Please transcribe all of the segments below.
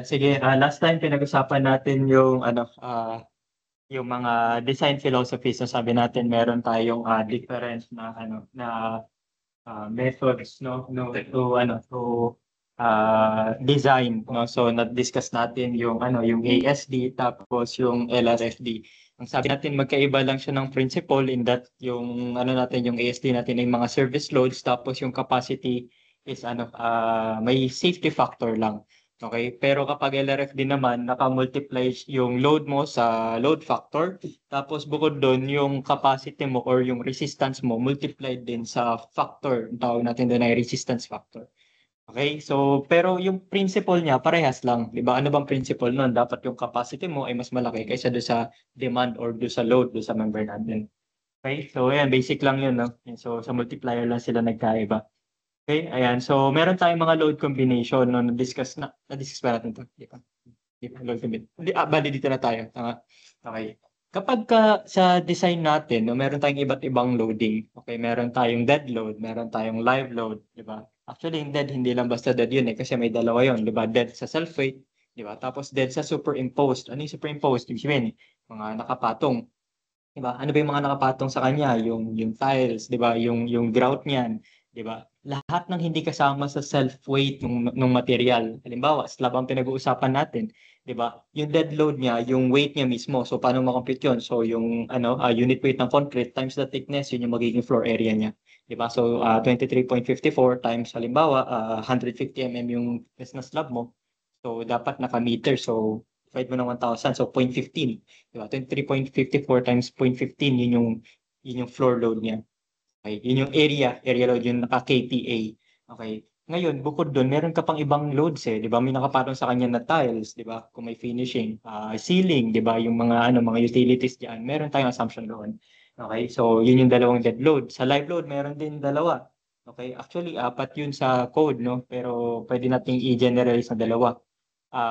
Sige, last time pinag-usapan natin yung ano, yung mga design philosophies. So sabi natin meron tayong different na ano na methods no to design no. So na-discuss natin yung ano yung ASD tapos yung LRFD. Ang sabi natin magkaiba lang siya ng principle in that yung ano natin yung ASD natin ay mga service loads tapos yung capacity is ano may safety factor lang. Okay, pero kapag LRFD naman, naka-multiply yung load mo sa load factor, tapos bukod doon, yung capacity mo or yung resistance mo multiplied din sa factor. Ang tawag natin doon ay resistance factor. Okay? So, pero yung principle niya parehas lang, 'di ba? Ano bang principle noon? Dapat yung capacity mo ay mas malaki kaysa doon sa demand or doon sa load doon sa member natin. Okay? So, ayan, basic lang 'yun, no? So, sa multiplier lang sila nagkaiba. Okay? Ayan. So, meron tayong mga load combination no na-discuss ba natin 'to? Di ba? Di ba load combination? Hindi, bali dito na tayo. Tama. Okay. Kapag sa design natin, no, meron tayong iba't ibang loading. Okay, meron tayong dead load, meron tayong live load, di ba? Actually, yung dead, hindi lang basta dead yun kasi may dalawa yun, di ba? Dead sa self-weight, di ba? Tapos dead sa superimposed. Ano yung superimposed? Ibig sabihin, mga nakapatong, di ba? Ano ba yung mga nakapatong sa kanya? Yung tiles, di ba? Yung grout niyan, di ba? Lahat ng hindi kasama sa self-weight ng material. Halimbawa, slab ang pinag-uusapan natin, 'di ba? Yung dead load niya, yung weight niya mismo. So paano ma-compute 'yon? So yung ano, unit weight ng concrete times the thickness, yun yung magiging floor area niya, 'di ba? So 23.54 times halimbawa 150 mm yung test na slab mo. So dapat naka-meter. So divide mo ng 1,000. So 0.15, 'di ba? 23.54 times 0.15, yun yung floor load niya. Okay, yun yung area load, yung naka-KPA. Okay. Ngayon, bukod doon, meron ka pang ibang loads eh, 'di ba? May nakapatong sa kanya na tiles, 'di ba? Kung may finishing, ceiling, 'di ba? Yung mga ano, mga utilities diyan, meron tayong assumption doon. Okay? So, yun yung dalawang dead load. Sa live load, meron din dalawa. Okay? Actually, apat yun sa code, no? Pero pwede nating i-generalize na dalawa.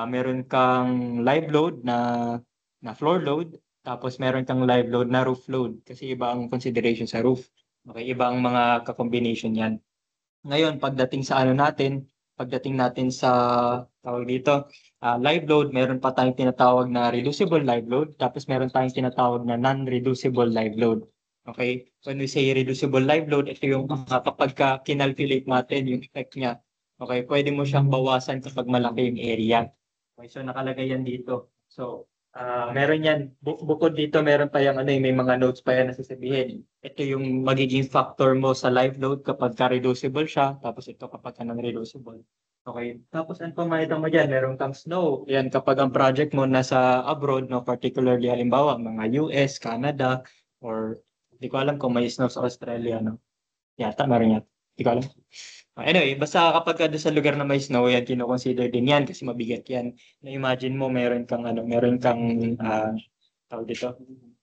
Meron kang live load na floor load, tapos meron kang live load na roof load kasi iba ang consideration sa roof. Okay, iba ang mga ka-combination yan. Ngayon, pagdating natin sa tawag dito, live load, meron pa tayong tinatawag na reducible live load, tapos meron tayong tinatawag na non-reducible live load. Okay? When we say reducible live load, ito yung kapag kinalculate natin yung effect niya. Okay, pwede mo siyang bawasan kapag malaki yung area. Okay, so nakalagay yan dito. So, meron yan. Bukod dito, meron pa yung ano, may mga notes pa yan na sasabihin. Ito yung magiging factor mo sa live load kapag ka-reducible siya, tapos ito kapag ka non-reducible. Okay. Tapos ano pa makita mo dyan? Meron kang snow. Yan kapag ang project mo nasa abroad, no, particularly halimbawa mga US, Canada, or hindi ko alam kung may snow sa Australia, no? Yata, meron yata. Hindi ko alam. Anyway, basta kapag ka doon sa lugar na may snow, yan kino-consider din yan kasi mabigat yan. Na-imagine mo meron kang tawag dito,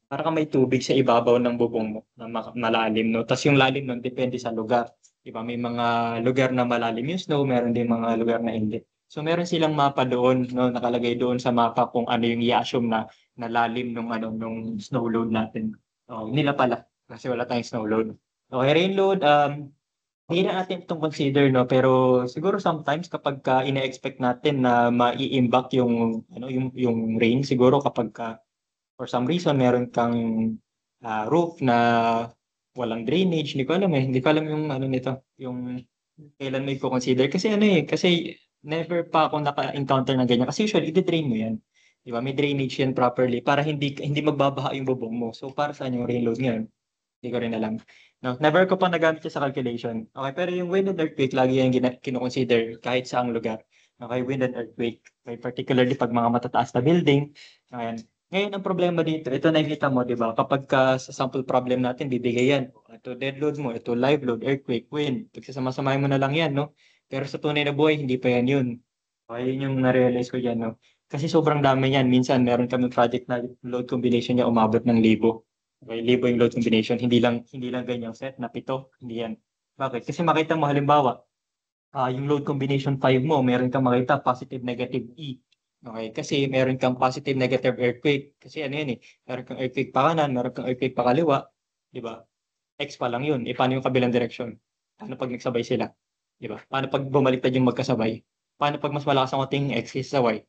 para kang may tubig sa ibabaw ng bubong mo na malalim, no? Tapos yung lalim nun depende sa lugar. Di ba? May mga lugar na malalim yung snow, meron din mga lugar na hindi. So meron silang mapa doon, no, nakalagay doon sa mapa kung ano yung i-assume na lalim nung snow load natin. Oh, nila pala kasi wala tayong snow load. Okay, rain load, hindi na natin itong consider, no, pero siguro sometimes kapag ka ina-expect natin na mai-impact yung rain, siguro kapag ka for some reason meron kang roof na walang drainage, hindi ko alam yung ano nito, yung kailan mo i-consider kasi never pa ako naka-encounter ng ganyan kasi usually i-drain mo yan. Di ba? May drainage yan properly para hindi magbabaha yung bubong mo. So para saan yung rain load ngayon? Hindi ko rin alam. No, never ko pa nagamit siya sa calculation. Okay, pero yung wind and earthquake lagi yan kino-consider kahit saang lugar. Okay, wind and earthquake. Okay, particularly pag mga matataas na building. Ayan. Ngayon, ang problema dito, ito nakikita mo, di ba? Kapag sa sample problem natin, bibigay yan. Ito dead load mo, ito live load, earthquake, wind. Pagsasama-samahin mo na lang yan, no? Pero sa tunay na buhay, hindi pa yan yun. Okay, yun yung na-realize ko dyan, no? Kasi sobrang dami yan. Minsan, meron kami project na load combination niya umabot ng 1,000. Okay, 1,000 yung load combination. Hindi lang ganyang set na 7. Hindi yan. Bakit? Kasi makita mo, halimbawa, yung load combination 5 mo, meron kang makita positive, negative E. Okay? Kasi meron kang positive, negative earthquake. Kasi ano yan eh, meron kang earthquake pa kanan, meron kang earthquake pa kaliwa. Di ba? X pa lang yun. E paano yung kabilang direksyon? Paano pag nagsabay sila? Di ba? Paano pag bumaliktad yung magkasabay? Paano pag mas malakas ang konti yung X kaysa sa Y?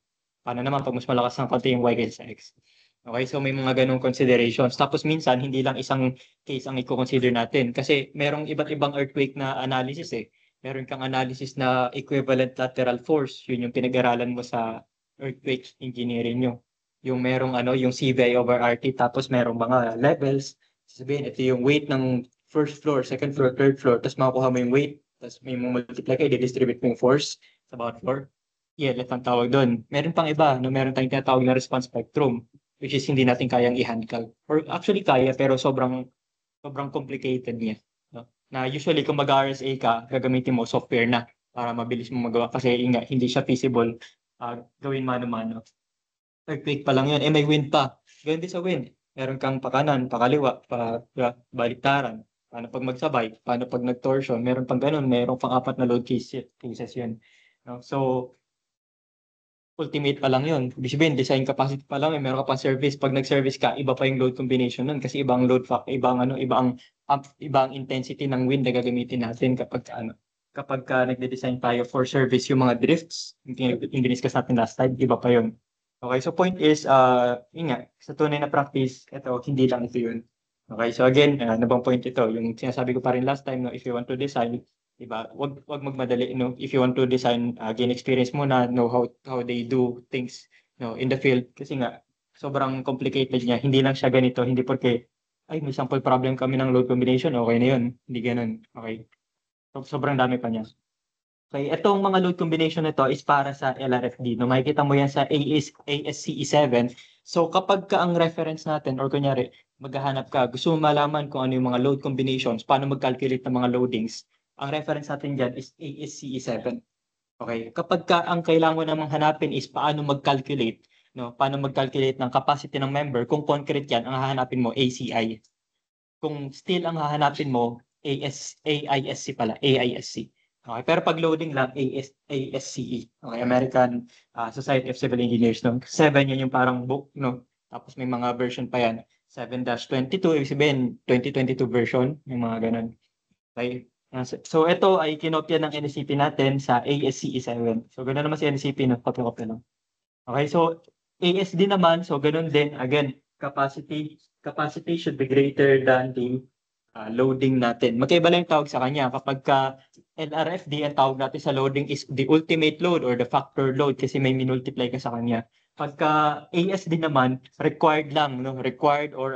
Paano naman pag mas malakas ang konti yung Y kaysa sa X? Okay, so may mga ganong considerations. Tapos minsan, hindi lang isang case ang i-consider natin. Kasi merong iba't ibang earthquake na analysis eh. Meron kang analysis na equivalent lateral force. Yun yung pinag-aralan mo sa earthquake engineering nyo. Yung merong yung CVI over RT, tapos merong mga levels. Sabihin, ito yung weight ng first floor, second floor, third floor, tapos makukuha mo yung weight, tapos may multiply kayo, i-distribute mo yung force sa bawat floor. ELF ang tawag doon. Meron pang iba, no? Meron tayong tinatawag na response spectrum, which is hindi natin kayang i-handle. Or actually kaya, pero sobrang sobrang complicated niya. No? Na usually kung mag-RSA ka, gagamitin mo software na para mabilis mo magawa kasi hindi siya feasible gawin mano-mano. Earthquake pa lang yun. May wind pa. Ganun din sa wind. Meron kang pakanan, pakaliwa, baliktaran. Paano pag magsabay? Paano pag nag-torsion? Meron pang ganun. Meron pang apat na load cases yun. No? So, ultimate pa lang yun. Ibig sabihin, design capacity pa lang, meron ka pang service. Pag nag-service ka, iba pa yung load combination nun kasi ibang load factor, ibang intensity ng wind na gagamitin natin kapag nagde-design tayo for service yung mga drifts, yung diniscuss natin last time, iba pa yun. Okay, so point is, yun nga, sa tunay na practice, ito, hindi lang ito yun. Okay, so again, ano bang point ito? Yung sinasabi ko pa rin last time, no, if you want to design, diba? Wag magmadali, no? If you want to design, gain experience muna, know how they do things, no, in the field. Kasi nga, sobrang complicated niya. Hindi lang siya ganito, hindi porque, ay, may sample problem kami ng load combination, okay na yun. Hindi ganun. Okay. So, sobrang dami pa niya. Okay, itong mga load combination nito is para sa LRFD. No, makikita mo yan sa ASCE7. So kapag ka ang reference natin or kunyari maghahanap ka, gusto mo malaman kung ano yung mga load combinations, paano mag-calculate ng mga loadings, ang reference natin dyan is ASCE7. Okay, kapag ka ang kailangan mo namang hanapin is paano mag-calculate, no, paano mag-calculate ng capacity ng member, kung concrete yan, ang hahanapin mo ACI. Kung steel ang hahanapin mo, AISC pala, AISC. Okay, pero pag loading lang, ASCE. Okay, American Society of Civil Engineers. No? 7 yun yung parang book, no? Tapos may mga version pa yan. 7-22, ibig sabihin 2022 version, yung mga ganun. Okay. So ito ay kinopya ng NCP natin sa ASCE7. So ganun naman si NCP, no? Copy-copy lang. Okay, so ASD naman, so ganun din. Again, capacity should be greater than the loading natin. Magkaiba lang yung tawag sa kanya. Kapag ka LRFD, ang tawag natin sa loading is the ultimate load or the factor load kasi may minultiply ka sa kanya. Pagka ASD naman, required lang, no? Required or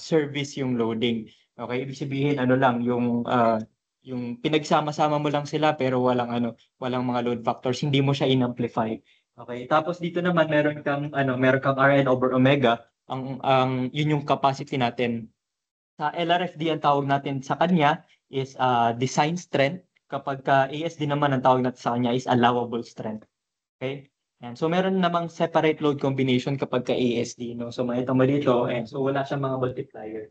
service yung loading. Okay, ibig sabihin lang yung pinagsama-sama mo lang sila pero walang mga load factors, hindi mo siya in-amplify. Okay, tapos dito naman meron kang Rn over omega, ang yun yung capacity natin. Sa LRFD, ang tawag natin sa kanya is design strength. Kapag ka ASD naman, ang tawag natin sa kanya is allowable strength. Okay? And so meron namang separate load combination kapag ka ASD. No? So makita mo dito, so wala siyang mga multiplier.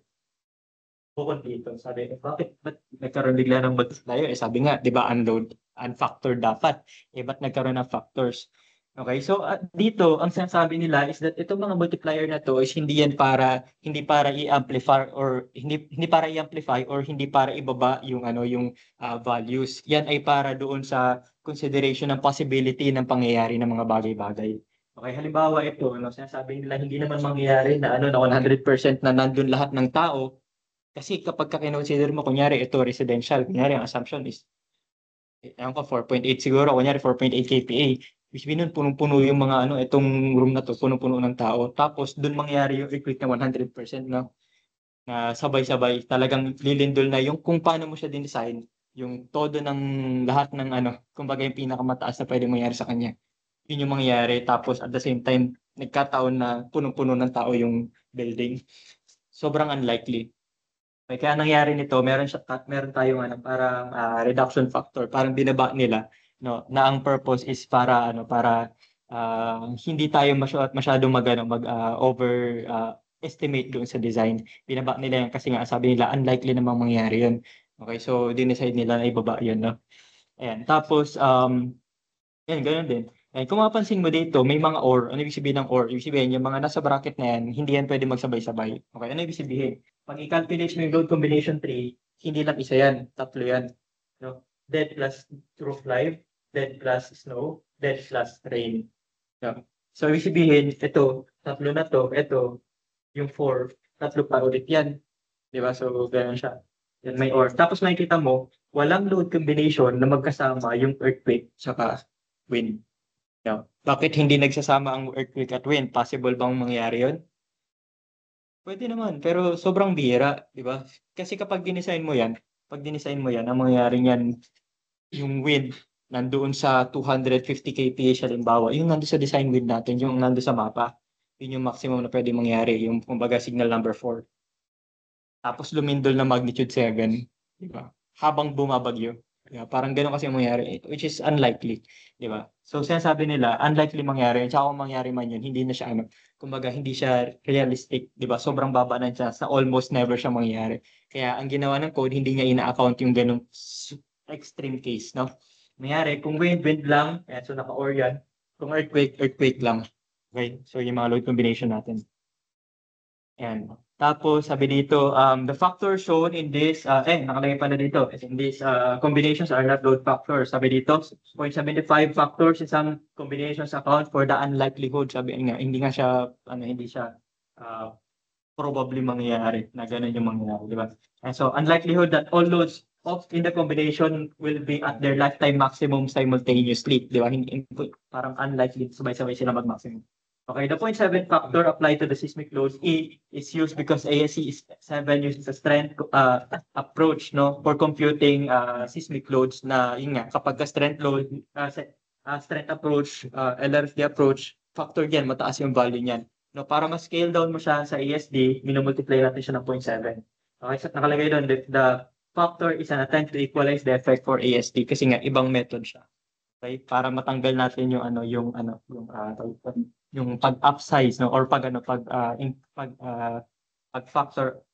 Bukod dito, sabi, ba't nagkaroon bigla ng multiplier? Sabi nga, di ba, unfactor dapat. Ba't nagkaroon ng factors? Okay, so dito, ang sinasabi nila is that itong mga multiplier na to is hindi para i-amplify or hindi para ibaba yung values. Yan ay para doon sa consideration ng possibility ng pangyayari ng mga bagay-bagay. Okay, halimbawa ito, sinasabi nila hindi naman mangyayari na 100% na nandun lahat ng tao. Kasi kapag ka-consider mo, kunyari, ito residential, kunyari, ang assumption is, 4.8 siguro, kunyari, 4.8 kPa. Which means nun, punong-puno yung mga, itong room na to, punong-puno ng tao. Tapos, dun mangyari yung earthquake na 100%, no? Na sabay-sabay, talagang lilindol na yung kung paano mo siya din-design, yung todo ng lahat ng, kumbaga yung pinakamataas na pwede mangyari sa kanya. Yun yung mangyayari. Tapos, at the same time, nagkataon na punong-puno ng tao yung building. Sobrang unlikely. Kaya nangyari nito, meron tayong parang reduction factor, parang binaba nila, no, na ang purpose is para hindi tayo masyadong over estimate doon sa design. Binaba nila yan kasi nga sabi nila unlikely namang mangyari yun. Okay, so dinecide nila na ibaba yun, no. Ayan, tapos yan, ganoon din. Kung mapapansin mo dito, may mga or. Ano ibig sabihin ng or? Ibig sabihin, yung mga nasa bracket na yan, hindi yan pwede magsabay-sabay. Okay, ano ibig sabihin? Pag i-calculate mo yung load combination tree, hindi lang isa yan, tatlo yan. No? Dead plus roof live, dead plus snow, then plus rain. Yeah. So, ibig sabihin, ito, tatlo na to, ito, yung 4, tatlo pa ulit yan. Di ba? So, ganun siya. Yan may or. Tapos makikita mo, walang load combination na magkasama yung earthquake saka wind. Yeah. Bakit hindi nagsasama ang earthquake at wind? Possible bang mangyari yun? Pwede naman, pero sobrang bihira, di ba? Kasi kapag dinisign mo yan, ang mangyayari niyan, yung wind, nandoon sa 250 kph halimbawa, yung nandoon sa design wind natin, yung nandoon sa mapa, yun yung maximum na pwede mangyari, yung kumbaga signal number 4. Tapos lumindol na magnitude 7, di ba? Habang bumabagyo. Di ba? Parang ganun kasi ang mangyari, which is unlikely, di ba? So sinasabi nila, unlikely mangyari, tsaka kung mangyari man yun, hindi na siya kumbaga hindi siya realistic, di ba? Sobrang baba na siya, sa almost never siya mangyari. Kaya ang ginawa ng code, hindi niya ina-account yung ganung extreme case, no? Mangyari, kung wind lang, ayan, so naka-or yan. Kung earthquake lang. Okay? So yung mga load combination natin. Ayan. Tapos sabi dito, the factors shown in this, nakalagay pala dito, in these combinations are not load factors. Sabi dito, 0.75 factors in some combinations account for the unlikelihood. Sabi nga, hindi nga siya, hindi siya probably mangyayari na ganun yung mangyayari, di ba? And so, unlikelihood that all loads in the combination will be at their lifetime maximum simultaneously, di ba? Parang unlikely, sabay-sabay sila mag-maximum. Okay, the 0.7 factor applied to the seismic loads is used because ASC 7 uses a strength approach, no, for computing seismic loads na yun nga, kapag strength load, strength approach, LRFD approach, factor yan, mataas yung value niyan. No, para ma-scale down mo siya sa ASD, minumultiply natin siya ng 0.7. Okay, so nakalagay doon, the factor is an attempt to equalize the effect for ASD kasi nga ibang method siya. Okay, para matanggal natin yung pag-upsize, no, or pag factor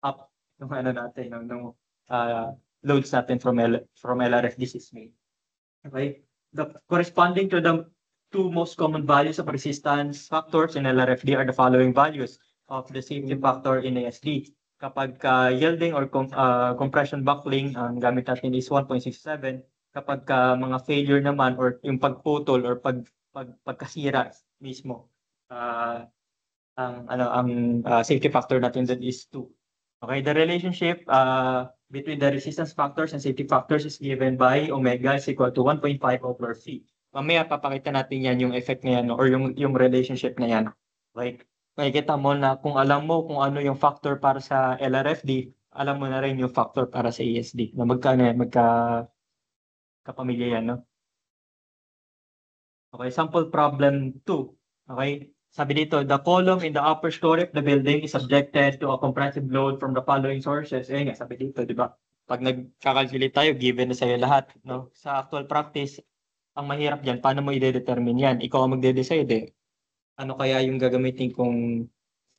up yung natin ng loads natin from LRFD seismic. Okay, the corresponding to the two most common values of resistance factors in LRFD are the following values of the safety factor in ASD. Kapag yielding or compression buckling, ang gamit natin is 1.67. Kapag mga failure naman or yung pagputol or pagkasira mismo, ang safety factor natin doon is 2. Okay, the relationship between the resistance factors and safety factors is given by omega is equal to 1.5 over phi. Mamaya papakita natin yan yung effect na yan or yung relationship na yan. Like, makikita mo na kung alam mo kung ano yung factor para sa LRFD, alam mo na rin yung factor para sa ASD. Na kapamilya yan, no? Okay, sample problem 2. Okay, sabi dito, the column in the upper story of the building is subjected to a compressive load from the following sources. Eh nga, sabi dito, di ba? Pag nagkakalculate tayo, given na sa'yo lahat, no? Sa actual practice, ang mahirap dyan, paano mo i-determine yan? Ikaw ang magde-decide eh. Ano kaya yung gagamitin kong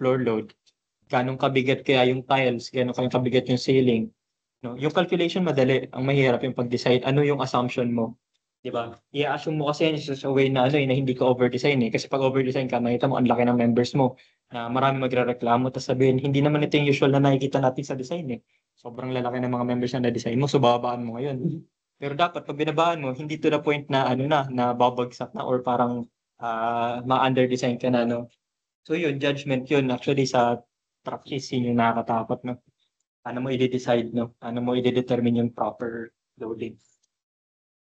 floor load? Ganong kabigat kaya yung tiles? Ganong kaya kabigat yung ceiling? No? Yung calculation madali, ang mahirap yung pag-decide. Ano yung assumption mo? Di ba? I-assume mo kasi yan sa way na na hindi ka over-design eh. Kasi pag over-design ka, makita mo ang laki ng members mo na marami magre-reklamo, tapos sabihin, hindi naman ito yung usual na nakikita natin sa design eh. Sobrang lalaki ng mga members na na-design mo, so babaan mo ngayon. Pero dapat pag binabaan mo, hindi to the point na na babagsak na or parang ma-under-design ka na, no? So yun, judgment yun. Actually sa practice, yun yung nakakatakot, no? Paano mo i-decide, no? Paano mo i-determine yung proper loading.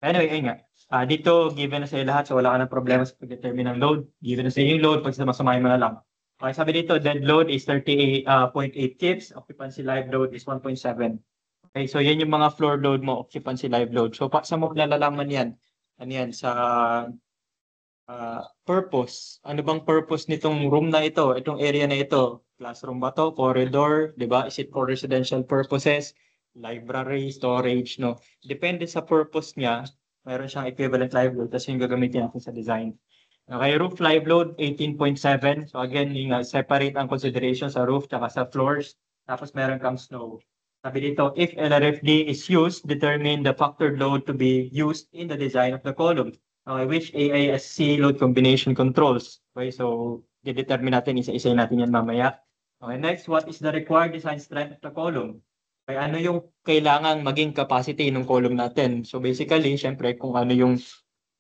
Anyway, ayun nga. Dito, given na sa'yo lahat, so wala ka ng problema sa pag-determine ng load. Given na sa'yo yung load, pag sumasamahin mo na lang. Okay, sabi dito, dead load is 38.8 kips. Occupancy live load is 1.7. Okay, so yan yung mga floor load mo, occupancy live load. So, sa mo nalalaman yan? Ano yan? Sa purpose. Ano bang purpose nitong room na ito? Itong area na ito? Classroom ba to? Corridor? Diba? Is it for residential purposes? Library, storage, no? Depende sa purpose niya, mayroon siyang equivalent live load, tapos yung gagamitin natin sa design. Okay, roof live load, 18.7. So again, yung separate ang consideration sa roof tsaka sa floors. Tapos meron kang snow. Sabi dito, if LRFD is used, determine the factor load to be used in the design of the column. Okay, which AISC load combination controls. Okay, so determine natin, isa-isa natin yan mamaya. Okay, next, what is the required design strength of the column? Okay, ano yung kailangang maging capacity ng column natin? So basically, syempre, kung ano yung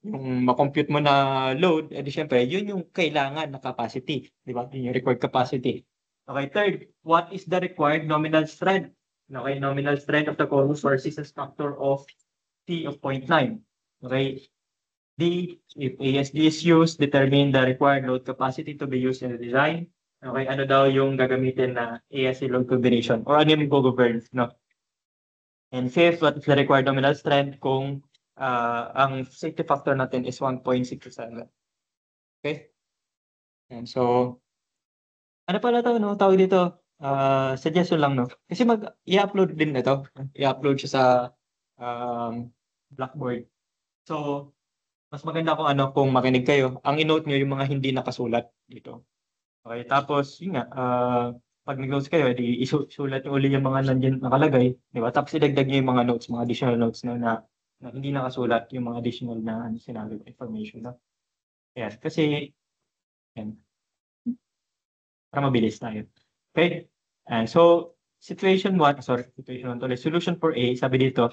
yung ma-compute mo na load, edi syempre, yun yung kailangan na capacity, di ba? Yun yung required capacity. Okay, third, what is the required nominal strength? Okay, nominal strength of the core source is a factor of T of 0.9. Okay, D, if ASD is used, determine the required load capacity to be used in the design. Okay, ano daw yung gagamitin na ASD load combination or ano yung go-govern, no? And fifth, what is the required nominal strength kung ang safety factor natin is 1.67. Okay? And so, ano pala to, no? Tawag dito, suggestion lang, no? Kasi i-upload din na to. I-upload siya sa Blackboard. So, mas maganda kung kung makinig kayo. Ang in-note nyo yung mga hindi nakasulat dito. Okay, tapos, yun nga, pag nag-notes kayo, di isulat nyo uli yung mga nandiyan nakalagay, di ba? Tapos idagdag nyo yung mga notes, mga additional notes na hindi nakasulat, yung mga additional na sinabi information. No? Yes, kasi, yan, para mabilis tayo. Okay? And so, situation 1 tuloy. Solution for A, sabi dito,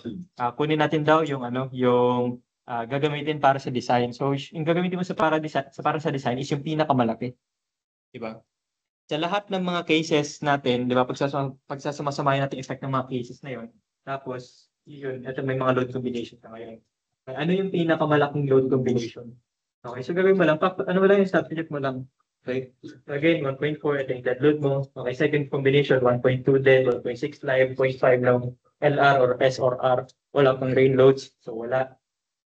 kunin natin daw yung yung gagamitin para sa design. So, yung gagamitin mo para sa design is yung pinakamalaki. Di ba? Sa lahat ng mga cases natin, di ba, pagsasama-samahin natin effect ng mga cases na yun. Tapos, yun, ito may mga load combination na ngayon. Ano yung pinakamalaking load combination? Okay, so gagawin mo lang, ano mo lang yung substitute mo lang. Okay, again, 1.4, I think that load mo. Okay, second combination, 1.2 dead, 1.6 live, 0.5 lang LR or S or R. Wala pang rain loads, so wala.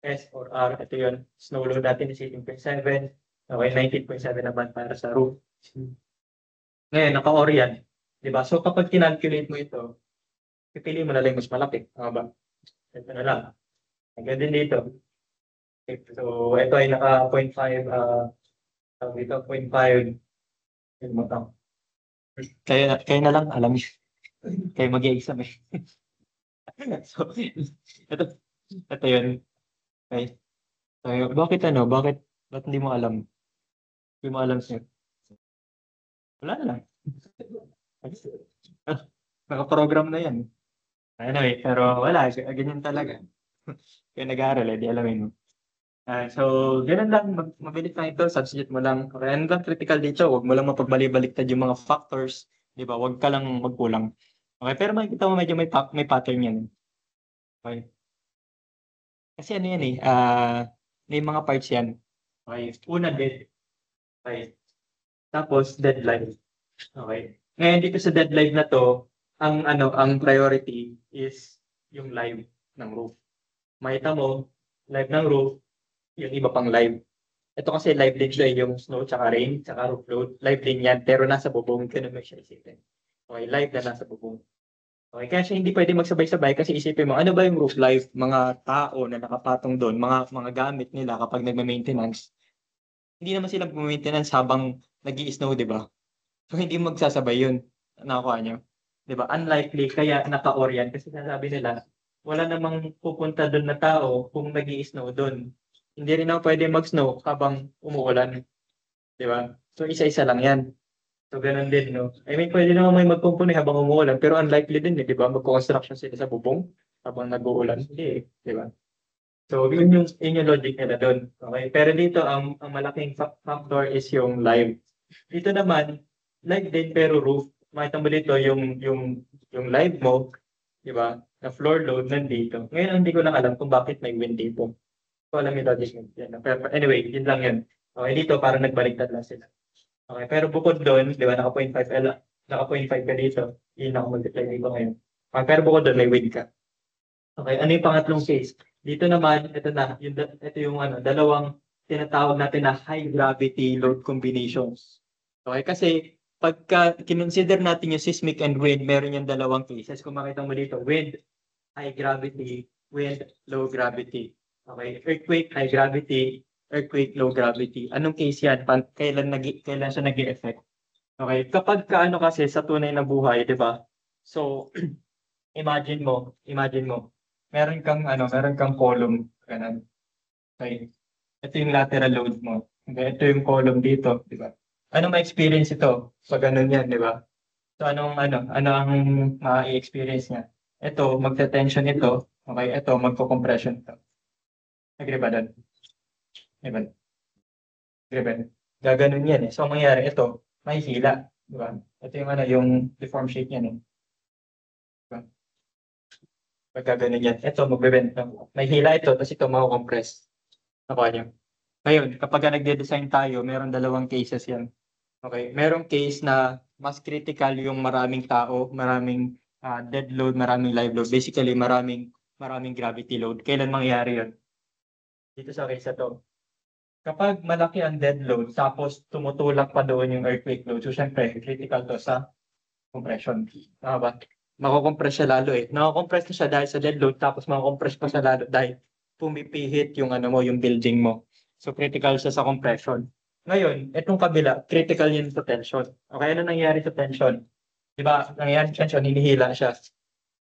S or R, ito yun. Snow load natin is 18.7. Okay, 19.7 naman para sa roof. Ngayon, naka-or yan. Diba? So, kapag kinalculate mo ito, pipili mo na lang mas malaki. Tama ba? Ito na lang. Hanggang din dito. Okay. So, ito ay naka 0.5, dito 0.5. Kaya na lang, alam niyo. Kaya mag-i-exam eh. So, ito yun. Okay. So, bakit ba't hindi mo alam? Hindi mo alam sir. Wala na lang. Naka-program na yan. Anyway, pero wala, ganyan talaga. Kaya nag-aaral, di alamin mo. So, ganun lang, mabilis lang ito, substitute mo lang. Okay, ano lang critical dito, huwag mo lang mapagbali-baliktad yung mga factors, di ba? Huwag ka lang magkulang. Okay, pero makikita mo medyo may pattern yan. Okay. Kasi ano yan eh, may mga parts yan. Okay, una dead. Okay. Tapos deadline. Okay. Ngayon dito sa deadline na to, ang priority is yung live ng roof. Makita mo, live ng roof, yung iba pang live. Ito kasi live din siya, yung snow, tsaka rain, tsaka roof load. Live din yan, pero nasa bubong. Ganun mo siya isipin. Okay, live na nasa bubong. Okay, kaya siya hindi pwede magsabay-sabay kasi isipin mo, ano ba yung roof live? Mga tao na nakapatong doon, mga gamit nila kapag nagma-maintenance. Hindi naman sila mag-maintenance habang nag-i-snow, di ba? So, hindi magsasabay yun. Nakuha nyo. Di ba? Unlikely, kaya naka-orient. Kasi sasabi nila, wala namang pupunta doon na tao kung nag-i-snow doon. Hindi rin ako pwede mag-snow habang umuulan. Di ba? So, isa-isa lang yan. So, ganun din, no? I mean, pwede naman may magkumpuni habang umuulan, pero unlikely din, di ba? Magko-construction sila sa bubong habang nag-uulan. Hindi, di ba? So, yun yung logic nila doon. Okay? Pero dito, ang malaking factor is yung live. Dito naman, live din pero roof. Makita mo dito yung live mo, di ba? Na floor load nandito. Ngayon, hindi ko lang alam kung bakit may wind dito. So, alam yung logic yan. Pero anyway, yun lang yun. Okay, dito parang nagbaliktad lang sila. Okay, pero bukod doon, di ba, naka 0.5 L, naka 0.5 ka dito, yun naka-multiply dito ngayon. Okay, pero bukod doon, may wind ka. Okay, ano yung pangatlong case? Dito naman, ito yung dalawang tinatawag natin na high gravity load combinations. Okay, kasi pagka kinonsider natin yung seismic and wind, meron yung dalawang cases. Kung makita mo dito, wind, high gravity, wind, low gravity. Okay, earthquake, high gravity, earthquake, low gravity. Anong case yan? Kailan siya nag-e-effect? Okay, kapag kasi sa tunay na buhay, di ba? So, imagine mo, meron kang column, ganun. Okay. Ito yung lateral load mo. Okay, ito yung column dito, di ba? Ano ma-experience ito? Pag ganun yan, di ba? So, ano ang ma-experience niya? Ito, magte-tension ito. Okay, ito, magko-compression ito. Agree ba doon? Diba? Driven. Gaganon yan eh. So, ang mangyayari, ito, may hila. Diba? Ito yung ano, yung deform shape yan eh. Diba? Pagkaganon yan. Ito, magbe-bend lang. May hila ito, tapos ito mako-compress. Nakuha niyo. Ngayon, kapag nagde-design tayo, meron dalawang cases yan. Okay? Merong case na mas critical yung maraming tao, maraming dead load, maraming live load. Basically, maraming gravity load. Kailan mangyayari yun? Dito sa case na to. Kapag malaki ang dead load, tapos tumutulak pa doon yung earthquake load, so syempre, critical to sa compression. Tama ba? Mako-compress siya lalo eh. Nako-compress na siya dahil sa dead load, tapos mako-compress pa siya lalo dahil pumipihit yung ano mo, yung building mo. So critical siya sa compression. Ngayon, itong kabila, critical yun sa tension. Okay, ano nangyayari sa tension? Di ba, nangyayari sa tension, hinihila siya.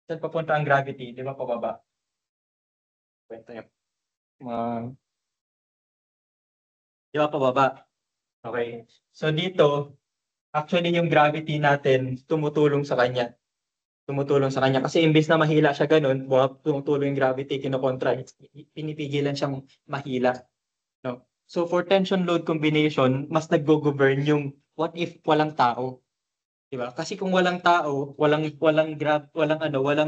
Saan papunta ang gravity? Di ba, pababa? Kwento yun. Di ba, pababa? Okay. So dito, actually yung gravity natin tumutulong sa kanya. Tumutulong sa kanya. Kasi imbes na mahila siya ganun, tumutulong yung gravity, kinokontra. Pinipigilan siyang mahila. No? So for tension load combination, mas naggo-govern yung what if walang tao. Diba? Kasi kung walang tao, walang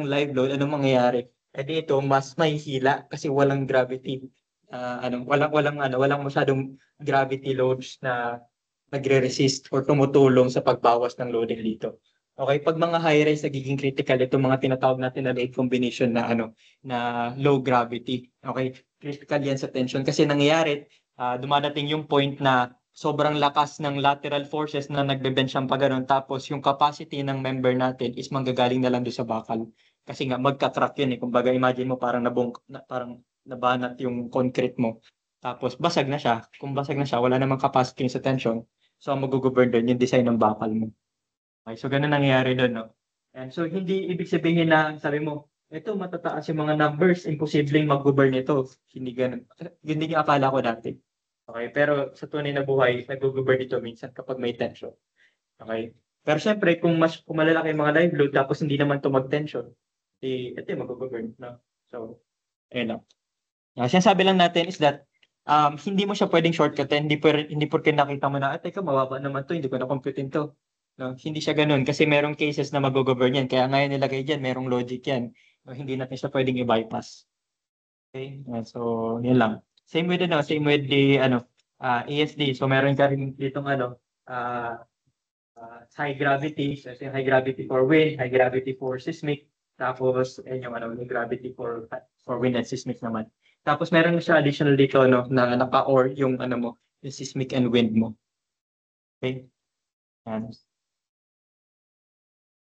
live load, anong mangyayari? Eh dito, mas may hila kasi walang gravity. Walang masyadong gravity loads na nagre-resist or tumutulong sa pagbawas ng loading dito. Okay, pag mga high rise nagiging critical itong mga tinatawag natin na late combination na low gravity. Okay, critical yan sa tension kasi nangyayari dumadating yung point na sobrang lakas ng lateral forces na nagbe-bend siyang pa ganun, tapos yung capacity ng member natin is manggagaling na lang doon sa bakal. Kasi nga magka-crack yun eh. Kumbaga imagine mo parang nabanat yung concrete mo. Tapos basag na siya. Kung basag na siya, wala namang capacity sa tension. So ang mag-govern doon yung design ng bakal mo. Okay, so ganun nangyayari doon, no? And so hindi ibig sabihin na sabi mo, ito matataas yung mga numbers, imposibleng mag-govern ito. Hindi ganun. Yun din yung akala ko dati. Okay, pero sa tunay na buhay, nag-govern ito minsan kapag may tension. Okay? Pero syempre, kung malalaki yung mga live load tapos hindi naman ito mag-tension, ito yung mag-govern, no? So, ayun lang. Sinasabi lang natin is that hindi mo siya pwedeng shortcutin, hindi porke nakita mo na, teka, mababa naman to, hindi ko na-computein to. No, hindi siya ganun kasi merong cases na mag-govern yan. Kaya ngayon nilagay dyan, merong logic yan. No, hindi natin siya pwedeng i-bypass. Okay? Yun lang. Same with the ESD. So meron ka rin ditong high gravity. So yung high gravity for wind, high gravity for seismic. Tapos yung gravity for wind and seismic naman. Tapos meron siya additional dito na naka-or yung yung seismic and wind mo. Okay? Yan.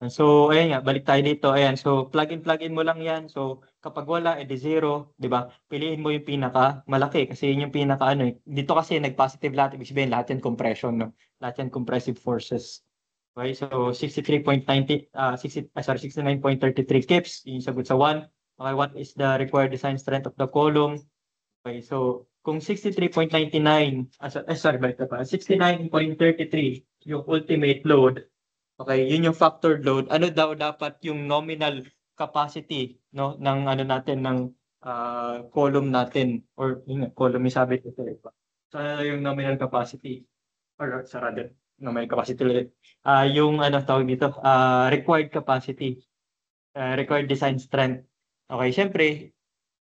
So, ayan nga, balik tayo dito. Ayan, so plug in mo lang yan. So, kapag wala, edi zero, di ba? Piliin mo yung pinaka malaki kasi yun yung pinaka Dito kasi nag-positive lahat, ibig sabihin lahat yan compression, no? Lahat yan compressive forces. Okay, so 69.33 kips, yung sagot sa 1. Okay, what is the required design strength of the column? Okay, so kung 63.99, balik na pa, 69.33 yung ultimate load. Okay, yun yung factored load. Ano daw dapat yung nominal capacity ng natin ng column natin or yung column yung sabi ko so yung nominal capacity or sarado nominal capacity ulit. Yung tawag dito, required capacity, required design strength. Okay, syempre,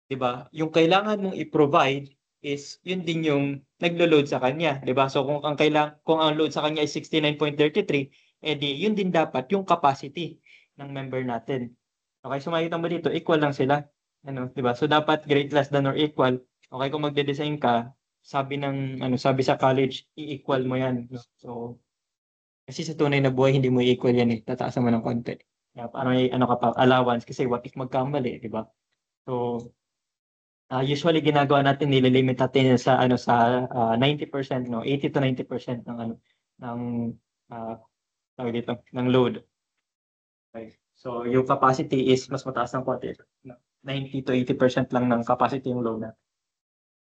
'di ba? Yung kailangan mong i-provide is yun din yung naglo-load sa kanya, 'di ba? So kung ang load sa kanya is 69.33, edi yun din dapat yung capacity ng member natin. Okay, so makita mo dito, equal lang sila. 'Di ba? So dapat great less than or equal. Okay, kung magde-design ka, sabi sa college, i-equal mo 'yan. No? So kasi sa tunay na buhay hindi mo i-equal 'yan eh. Tataasan mo ng konti. Parang may ka pa allowance kasi what if magkamali, 'di ba? So usually ginagawa natin nililimit natin sa 90%, 80 to 90% ng tawag dito, ng load. Okay. So yung capacity is mas mataas ng konti. 90 to 80% lang ng capacity yung load natin.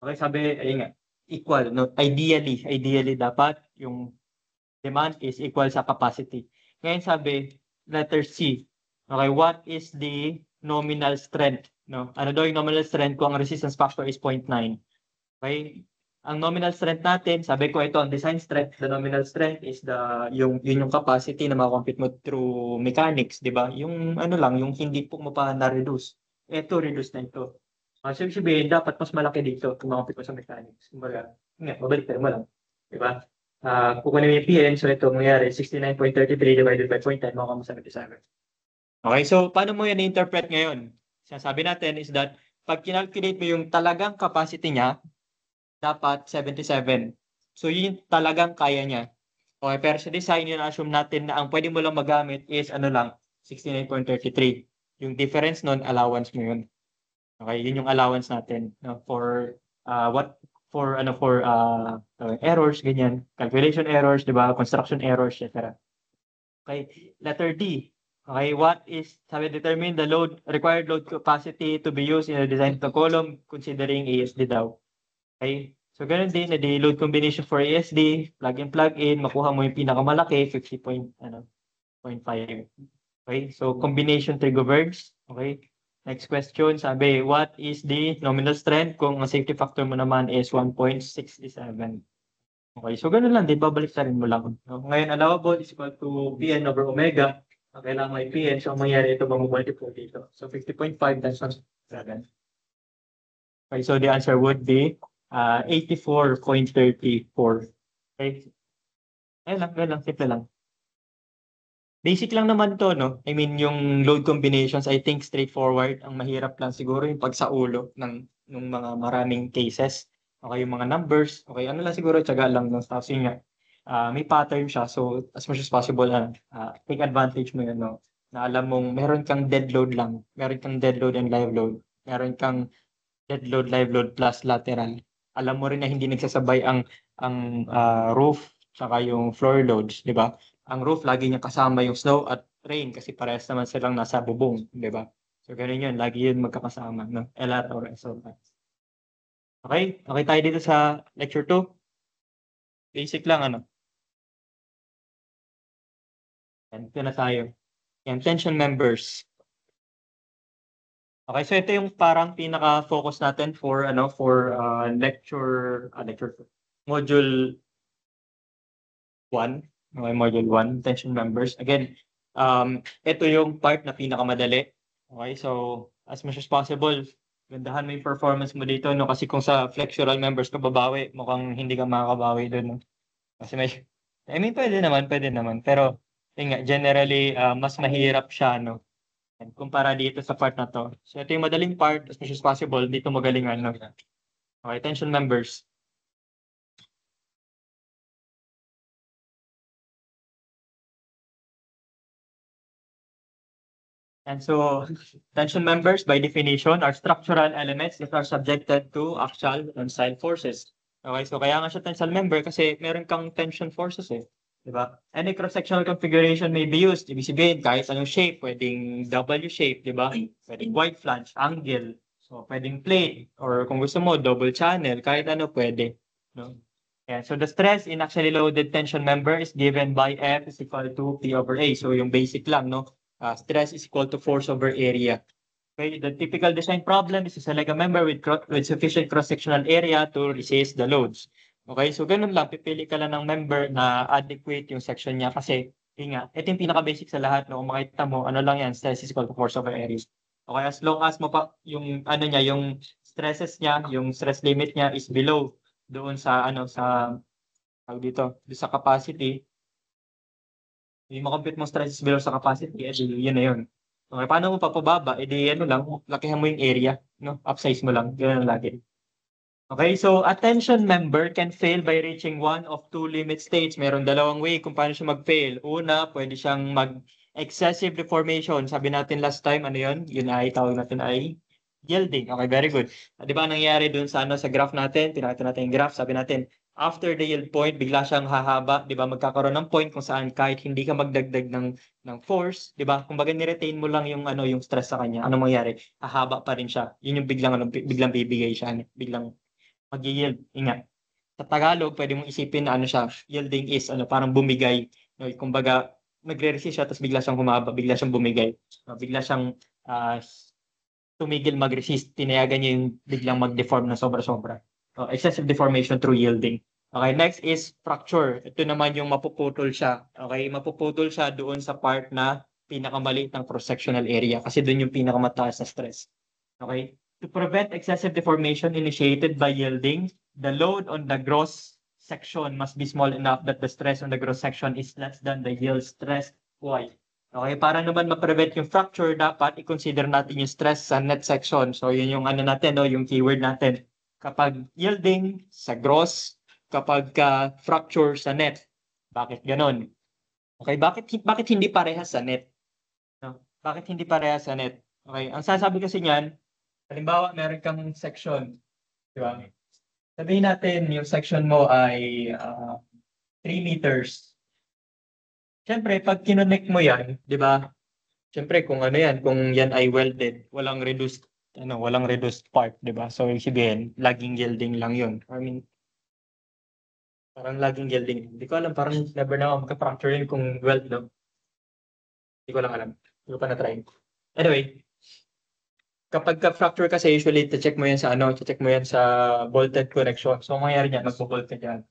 Okay, sabi ayun nga, equal, no? Ideally dapat yung demand is equal sa capacity. Ngayon sabi letter C. Okay, what is the nominal strength, no? Ano daw yung nominal strength kung ang resistance factor is 0.9? Okay? ang nominal strength natin, sabi ko ito ang design strength, the nominal strength is yun yung capacity na makompute mo through mechanics, di ba? Yung ano lang, yung hindi po mo pa na-reduce. Ito, reduce na ito. So, ibig sabihin, dapat mas malaki dito kung makompute mo sa mechanics. Kumbaga, babalik mo lang. Di ba? Kukunin mo yung PN, so ito mangyari, 69.33 divided by 0.10, makuha mo 77. Okay, so paano mo yan i-interpret ngayon? Sinasabi natin is that pag kinalculate mo yung talagang capacity niya, dapat 77. So yun yung talagang kaya niya. Okay, pero sa design, yun assume natin na ang pwede mo lang magamit is ano lang, 69.33. Yung difference nun, allowance mo yun. Okay, yun yung allowance natin no, for errors, ganyan, calculation errors, di ba, construction errors, etc. Okay, letter D. Okay, sabi determine the required load capacity to be used in the design of the column considering ASD daw. Okay, so ganun din, the load combination for ASD, plug in, makuha mo yung pinakamalaki, 50.5. Okay, so combination tree governs. Okay, next question, sabi, what is the nominal strength kung ang safety factor mo naman is 1.67? Okay, so ganun lang din, babalik sa rin mo lang. No? Ngayon, allowable is equal to Pn over omega. Kailangan may Pn, so ang mangyari ito, mamumultiply dito. So 50.5 times 1.7. Okay, so the answer would be 84.34. Okay. Ayun lang, simple lang. Basic lang naman to, no? I mean, yung load combinations, I think straightforward. Ang mahirap lang siguro yung pagsaulo ng mga maraming cases. Okay, yung mga numbers. Okay, ano lang siguro, tiyaga lang. No? Tapos yun nga, may pattern siya. So, as much as possible, take advantage mo yun, no? Na alam mong meron kang dead load lang. Meron kang dead load and live load. Meron kang dead load, live load plus lateral. Alam mo rin na hindi nagsasabay ang roof tsaka yung floor loads, di ba? Ang roof lagi niya kasama yung snow at rain kasi parehas naman silang nasa bubong, di ba? So ganun yun, lagi yun magkakasama, no? LR or SOR. Okay? Okay tayo dito sa lecture 2. Basic lang, ano? Yan, ito na tayo. Yan, tension members. Okay, so ito yung parang pinaka-focus natin for lecture module 1. Okay, module 1, tension members. Again, ito yung part na pinakamadali. Okay, so as much as possible, gandahan mo yung performance mo dito, no? Kasi kung sa flexural members ka babawi, mukhang hindi ka makakabawi doon, no? Kasi I mean, pwede naman. Pero, yun nga, generally, mas mahirap siya, no? Kumpara dito sa part na to. So, ito yung madaling part, as much as possible, dito magaling, no? Okay, tension members. And so, tension members, by definition, are structural elements that are subjected to axial and side forces. Okay, so kaya nga siya tensile member kasi meron kang tension forces eh. Diba? Any cross-sectional configuration may be used. Ibig sabihin, kahit anong shape, pwedeng W shape, di ba? Pwedeng wide flange, angle. So, pwedeng plate. Or kung gusto mo, double channel. Kahit ano, pwede. No? Yeah, so the stress in axially loaded tension member is given by F is equal to P over A. So, yung basic lang, no? Stress is equal to force over area. Okay, the typical design problem is to select a member with sufficient cross-sectional area to resist the loads. Okay, so ganun lang, pipili ka lang ng member na adequate yung section niya kasi yun nga, ito yung pinaka-basic sa lahat, no? Kung makita mo, ano lang yan, stress is equal to force over area. Okay, as long as mo pa yung ano niya, yung stresses niya, yung stress limit niya is below doon sa sa capacity, yung makompute mo stress is below sa capacity, yun na yun. Okay, paano mo papababa? E di ano lang, lakihan mo yung area, no? Upsize mo lang, ganoon lagi. Okay, so a tension member can fail by reaching one of two limit states. Meron dalawang way kung paano siya mag-fail. Una, pwede siyang excessive deformation. Sabi natin last time, ano yun? Yun ay, tawag natin ay yielding. Okay, very good. Di ba nangyari dun sa sa graph natin? Pinakita natin yung graph. Sabi natin, after the yield point, bigla siyang hahaba. Di ba? Magkakaroon ng point kung saan kahit hindi ka magdagdag ng force, di ba? Kumbaga ni-retain mo lang yung stress sa kanya. Ano mangyari? Hahaba pa rin siya. Yun yung biglang bibigay siya. Biglang mag-yield. Ingat. Sa Tagalog, pwede mong isipin na siya, yielding is parang bumigay. No, kumbaga, nagre-resist siya tapos bigla siyang humaba, bigla siyang bumigay. No, bigla siyang tumigil mag-resist, tinayagan niya yung biglang mag-deform na sobra-sobra. excessive deformation through yielding. Okay, next is fracture. Ito naman yung mapuputol siya. Okay, mapuputol siya doon sa part na pinakamaliit ng cross-sectional area kasi doon yung pinakamataas na stress. Okay, to prevent excessive deformation initiated by yielding, the load on the gross section must be small enough that the stress on the gross section is less than the yield stress Y. Okay, para naman ma-prevent yung fracture, dapat i-consider natin yung stress sa net section. So, yun yung ano natin, no, yung keyword natin. Kapag yielding sa gross, kapag fracture sa net. Bakit ganon? Okay, bakit hindi parehas sa net? No? Bakit hindi parehas sa net? Okay, ang sasabi kasi niyan, halimbawa meron kang section, di ba? Sabihin natin yung section mo ay 3 meters. Siyempre, pag kinonect mo yan, di ba? Siyempre, kung ano yan, kung yan ay welded, walang reduced part, di ba? So, ibig sabihin, laging yielding lang yun. I mean, parang laging yielding. Hindi ko alam, parang never na ako magka-fracture yun kung weld, no? Hindi ko lang alam. Hindi ko pa na-try. Anyway, kapag ka-fracture kasi, usually, check mo yan sa check mo yan sa bolted connection. So, ang mangyari niyan, magbo-bolt ka dyan.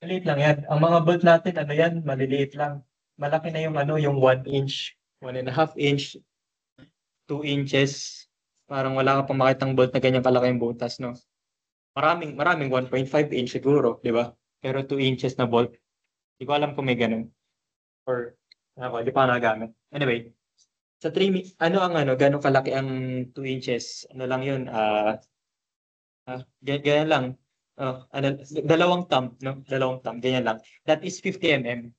Maliit lang yan. Ang mga bolt natin, maliliit lang. Malaki na yung 1 inch, 1.5 inch, 2 inches. Parang wala ka pang makitang bolt na ganyan kalaki yung butas, no? Maraming 1.5 inch siguro, di ba? Pero 2 inches na bolt. Hindi ko alam kung may ganun. Or, hindi pa nagamit. Anyway, sa 3, gano'ng kalaki ang 2 inches? Ano lang yun? Ganyan lang. Dalawang thumb, no? Dalawang thumb, ganyan lang. That is 50 mm.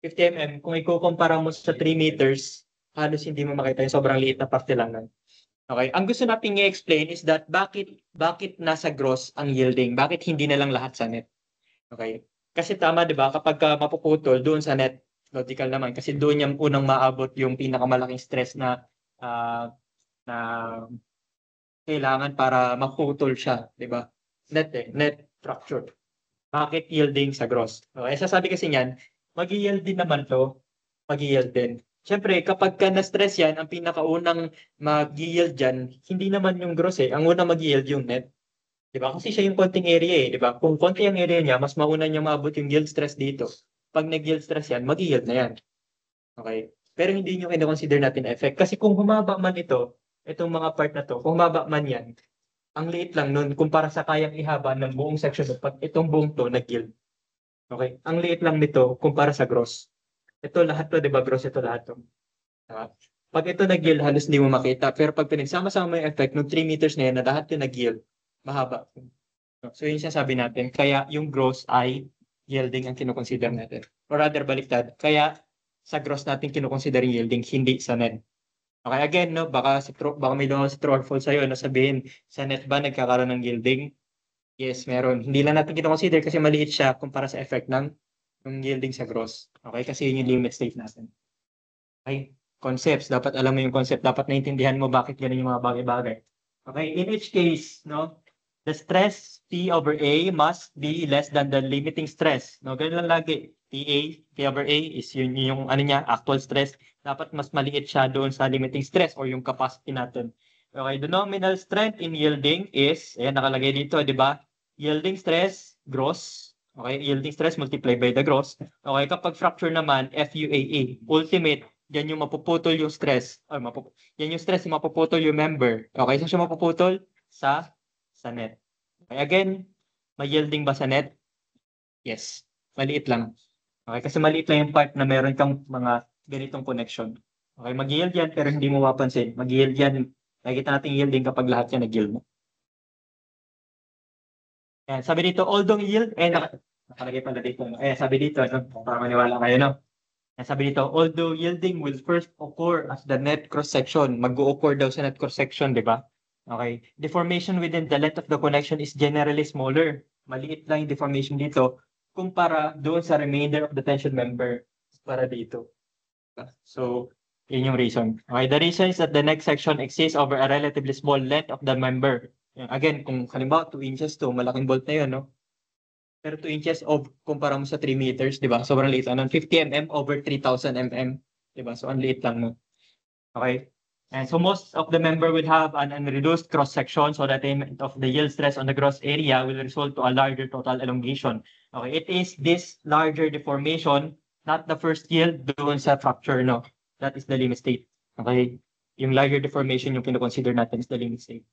50 mm, kung ikukumpara mo sa 3 meters, halos hindi mo makita yung sobrang liit na parte lang nun. Okay, ang gusto nating i-explain is that bakit nasa gross ang yielding? Bakit hindi na lang lahat sa net? Okay? Kasi tama 'di ba kapag mapuputol doon sa net, logical naman kasi doon yung unang maabot yung pinakamalaking stress na na kailangan para maputol siya, 'di ba? Net fracture. Bakit yielding sa gross? Okay, sasabi kasi niyan, mag-yield din naman 'to, mag-yield din. Siyempre, kapag na-stress yan, ang pinakaunang mag-yield dyan, hindi naman yung gross eh. Ang unang mag-yield yung net. Di ba? Kasi siya yung konting area eh. Di ba? Kung konti ang area niya, mas mauna niya maabot yung yield stress dito. Pag nag-yield stress yan, mag-yield na yan. Okay? Pero hindi nyo kina-consider natin effect. Kasi kung humaba man itong mga part na to, kung humaba man yan, ang liit lang nun kumpara sa kayang ihaba ng buong section pag itong buong to nag-yield. Okay? Ang liit lang nito kumpara sa gross. Ito lahat to, di ba? Gross ito lahat to. Pag ito nag-yield, halos hindi mo makita. Pero pag pinagsama-sama mo yung effect, ng 3 meters na yan, na lahat yung nag-yield, mahaba. So yun siya sabi natin. Kaya yung gross ay yielding ang kinukonsider natin. Or rather, baliktad. Kaya sa gross natin kinukonsider yung yielding, hindi sa net. Okay, again, no, baka may lumabas si true or false sa'yo na sabihin, sa net ba nagkakaroon ng yielding? Yes, meron. Hindi lang natin kinukonsider kasi maliit siya kumpara sa effect ng yielding sa gross. Okay, kasi yun yung limit state natin. Okay, concepts. Dapat alam mo yung concept. Dapat naintindihan mo bakit ganun yung mga bagay-bagay. Okay, in each case, no, the stress P over A must be less than the limiting stress. No, ganun lang lagi. P over A is yung niya, actual stress. Dapat mas maliit siya doon sa limiting stress or yung capacity natin. Okay, the nominal strength in yielding is, ayan, nakalagay dito, di ba? Yielding stress, gross. Okay, yielding stress multiplied by the gross. Okay, kapag fracture naman, FUAE, ultimate, yan yung mapuputol yung stress. Yan yung stress yung mapuputol yung member. Okay, so siya mapuputol sa net. Okay, again, may yielding ba sa net? Yes, maliit lang. Okay, kasi maliit lang yung part na meron kang mga ganitong connection. Okay, mag-yield yan pero hindi mo mapansin. Mag-yield yan. Nakikita natin yielding kapag lahat yan nag-yield mo. Ayan, sabi dito, although yield, nakalagay pala dito. Sabi dito, para maniwala kayo, no? Sabi dito, although yielding will first occur as the net cross-section, mag-o-occur daw sa net cross-section, di ba? Okay. Deformation within the length of the connection is generally smaller. Maliit lang yung deformation dito kumpara doon sa remainder of the tension member para dito. So, yun yung reason. Okay, the reason is that the next section exists over a relatively small length of the member. Again, kung halimbawa 2 inches to, malaking bolt na yun, no? Pero 2 inches of kumpara mo sa 3 meters, di ba? Sobrang liit. 50 mm over 3,000 mm. Di ba? So, ang liit lang, no? Okay? And so most of the member will have an unreduced cross-section, so the attainment of the yield stress on the gross area will result to a larger total elongation. Okay, it is this larger deformation, not the first yield doon sa fracture, no? That is the limit state. Okay, yung larger deformation yung kino-consider natin is the limit state.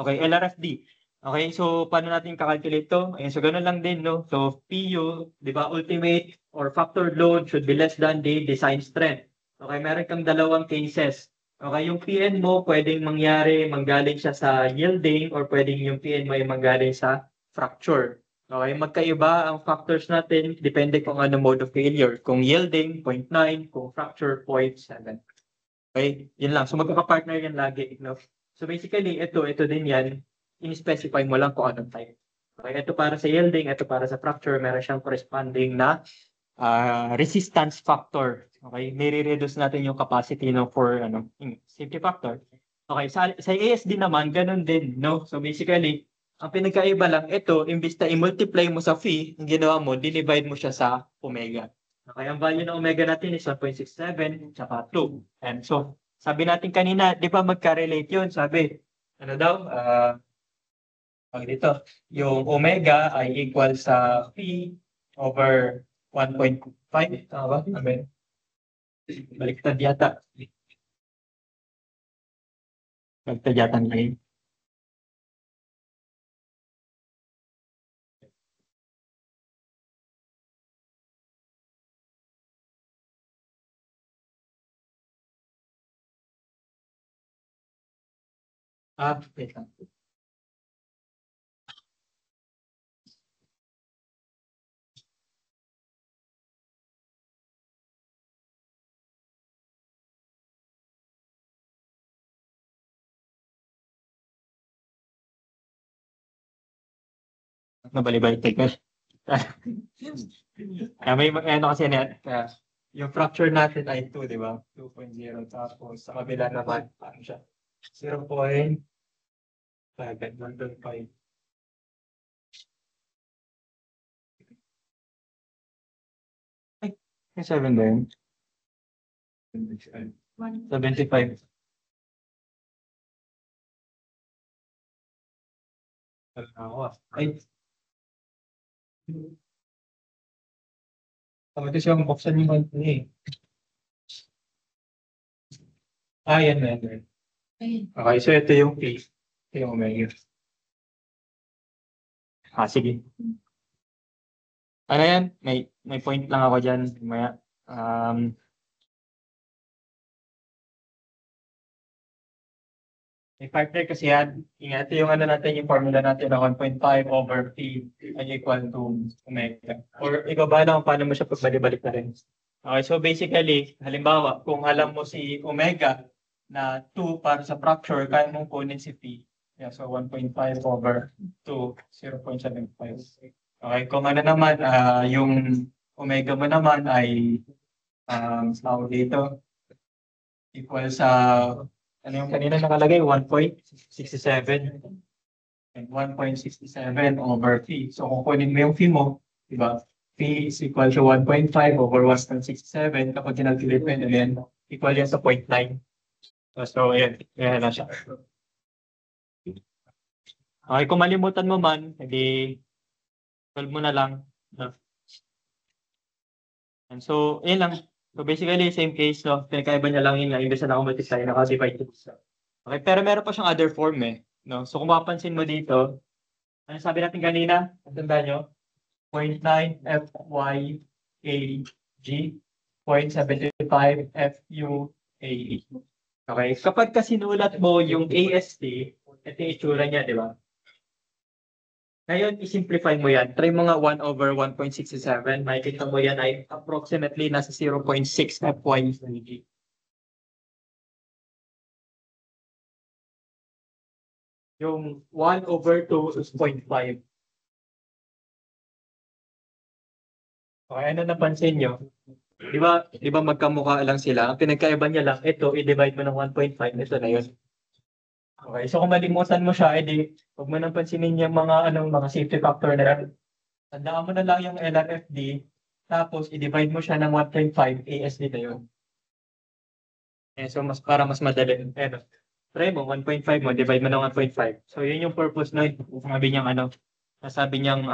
Okay, LRFD. Okay, so paano natin kakalculate to? Ayan, so ganun lang din, no? So PU, di ba, ultimate or factored load should be less than the design strength. Okay, meron kang dalawang cases. Okay, yung PN mo pwedeng manggaling siya sa yielding or pwedeng yung PN mo ay manggaling sa fracture. Okay, magkaiba ang factors natin depende kung ano mode of failure. Kung yielding, 0.9, kung fracture, 0.7. Okay, yun lang. So magkaka-partner yan lagi, no? So basically, ito din yan, in-specify mo lang kung anong type. Okay, ito para sa yielding, ito para sa fracture, meron siyang corresponding na resistance factor. Okay, nire-reduce natin yung capacity no for safety factor. Okay, sa ASD naman ganun din, no? So basically, ang pinagkaiba lang ito, imbis na i-multiply mo sa phi, ang ginawa mo, dinivide mo siya sa omega. Okay, ang value ng omega natin is 1.67 tsaka 2. And so, sabi natin kanina, di ba magka-relate yun? Sabi, ano daw? Dito, yung omega ay equal sa phi over 1.5. Tama ba? Amen. Baliktad yata. Baliktad yata nila. Wait lang. Nabalibalik ka. May ano kasi net, yung fracture natin ay 2, di ba? 2.0. Tapos sa kabila naman, ano siya? 0.5. 1.5. Ay, 7 ba yun? 75. Ay, ito siyang buksan yung ano eh. Yan na yan. Okay, so ito yung P. Ito yung omega. Sige. Ano yan? May point lang ako dyan. Maya. May partner kasi yan. Ingat yung ano natin, yung formula natin na 1.5 over P ay equal to omega. Or ikaw ba lang paano mo siya pagbalik na rin. Okay, so basically, halimbawa, kung alam mo si omega na 2 para sa fracture, kaya mong kunin si P. Yeah, so 1.5 over 2, 0.75. Okay, kung ano naman, yung omega mo naman ay tawag dito, equal sa ano yung kanina nakalagay? 1.67. And 1.67 over phi. So, kung kunin mo yung phi mo, di ba? Phi is equal to 1.5 over 1.67. Kapag kinalculate mo yun, then equal yan sa 0.9. So, ayan. Ayan na siya. Okay, kung malimutan mo man, hindi solve mo na lang. And so, ayan lang. So basically, same case, no? Pinakaiba niya lang yun na imbes na naka-multiply, naka-divide. Okay, pero meron pa siyang other form eh. No? So kung mapapansin mo dito, ano sabi natin kanina? Tandaan nyo? 0.9 FYAG, 0.75 FUAE. Okay, kapag kasinulat mo yung AST, ito yung itsura niya, di ba? Ngayon, i-simplify mo yan. Try mo nga 1 over 1.67. Makikita mo yan ay approximately nasa 0.6 FY. Yung 1 over 2 is 0.5. Okay, ano napansin nyo? Di ba magkamukha lang sila? Ang pinagkaiba niya lang, ito, i-divide mo ng 1.5. Ito na yun. Okay, so kung malimutan mo siya, edi, huwag mo nang pansinin yung mga safety factor na yan. Tandaan mo na lang yung LRFD, tapos i-divide mo siya ng 1.5, ASD na yun. So para mas madali. Try mo 1.5 mo, divide mo ng 1.5. So yun yung purpose nun. Sabi niyang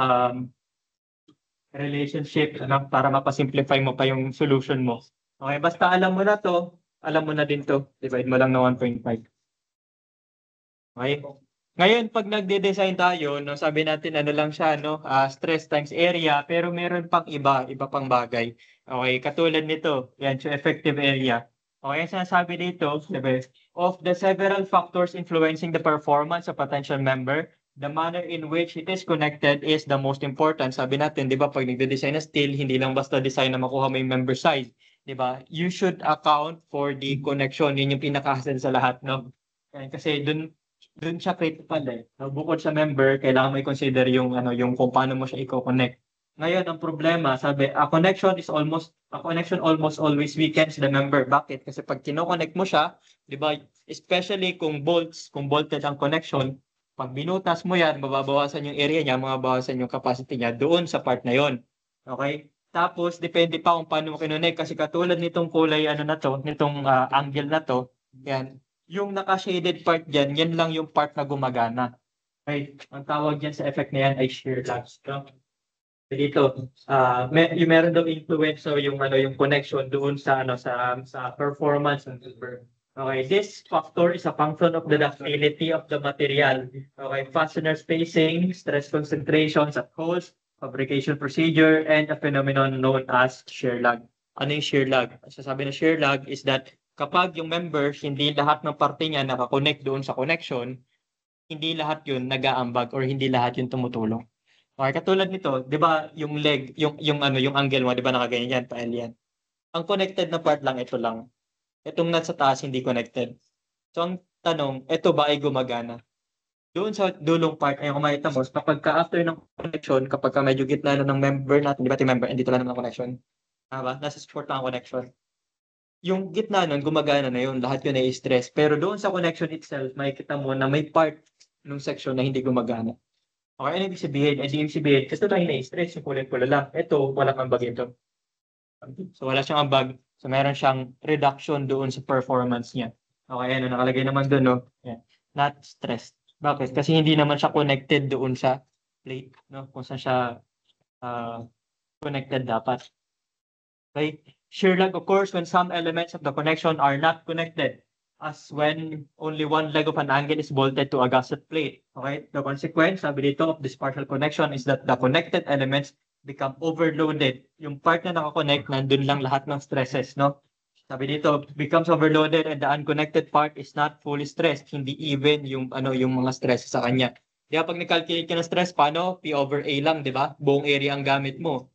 relationship para mapasimplify mo pa yung solution mo. Okay, basta alam mo na to, alam mo na din to. Divide mo lang ng 1.5. Okay? Ngayon, pag nagde-design tayo, no, sabi natin ano lang siya, no, stress times area, pero meron pang iba pang bagay. Okay, katulad nito, yan, so effective area. Okay, ang sinasabi dito, diba, of the several factors influencing the performance of potential member, the manner in which it is connected is the most important. Sabi natin, di ba, pag nagde-design na steel, hindi lang basta design na makuha mo yung member size. Di ba? You should account for the connection. Yun yung pinaka-hassle sa lahat, no? Kasi dun siya critical eh. So, bukod sa member, kailangan mo i-consider yung yung kung paano mo siya i-connect. Ngayon, ang problema, sabi, a connection almost always weakens the member. Bakit? Kasi pag kino-connect mo siya, 'di ba? Especially kung bolted ang connection, pag binutas mo yan, mababawasan yung area niya, mababawasan yung capacity niya doon sa part na yon. Okay? Tapos depende pa kung paano mo kinonect kasi katulad nitong kulay na to, nitong angle na to, yan, yung naka-shaded part diyan, yan lang yung part na gumagana. Okay? Ang tawag diyan sa effect na yan ay shear lag. No? Dito, meron daw influence so yung connection doon sa performance ng member. Okay, this factor is a function of the ductility of the material. Okay, fastener spacing, stress concentrations at holes, fabrication procedure, and a phenomenon known as shear lag. Ano yung shear lag? Sasabi na shear lag is that kapag yung member, hindi lahat ng parte niya nakakonect doon sa connection, hindi lahat yun nag-aambag or hindi lahat yun tumutulong. Okay, katulad nito, 'di ba, yung leg, yung angle mo, 'di ba nakaganyan yan, pa-L yan. Ang connected na part lang ito lang. Itong nasa taas hindi connected. So ang tanong, ito ba ay gumagana? Doon sa dulong part ay kung makita mo, kapag after ng connection, kapag medyo gitna na ng member natin, 'di ba, member, andito lang naman ang connection. Tama ba? Nasa support lang ang connection. Yung gitna nun, gumagana na yun. Lahat yun ay stress. Pero doon sa connection itself, makikita mo na may part ng section na hindi gumagana. Okay, ano ibig sabihin? Ibig sabihin, kasi tayo na-stress, yung kulay-kulay lang. Ito, walang ambag ito. So, wala siyang ambag. So, meron siyang reduction doon sa performance niya. Okay, ano, nakalagay naman doon, no? Yeah. Not stressed. Bakit? Kasi hindi naman siya connected doon sa plate, no? Kung saan siya connected dapat. Okay? Shear lag occurs when some elements of the connection are not connected, as when only one leg of an angle is bolted to a gusset plate. Okay? The consequence, sabi dito, of this partial connection is that the connected elements become overloaded. Yung part na nakakonect, nandun lang lahat ng stresses, no? Sabi dito, becomes overloaded and the unconnected part is not fully stressed. Hindi even yung mga stress sa kanya. Di ba pag nag-calculate ka ng stress, paano? P over A lang, di ba? Buong area ang gamit mo.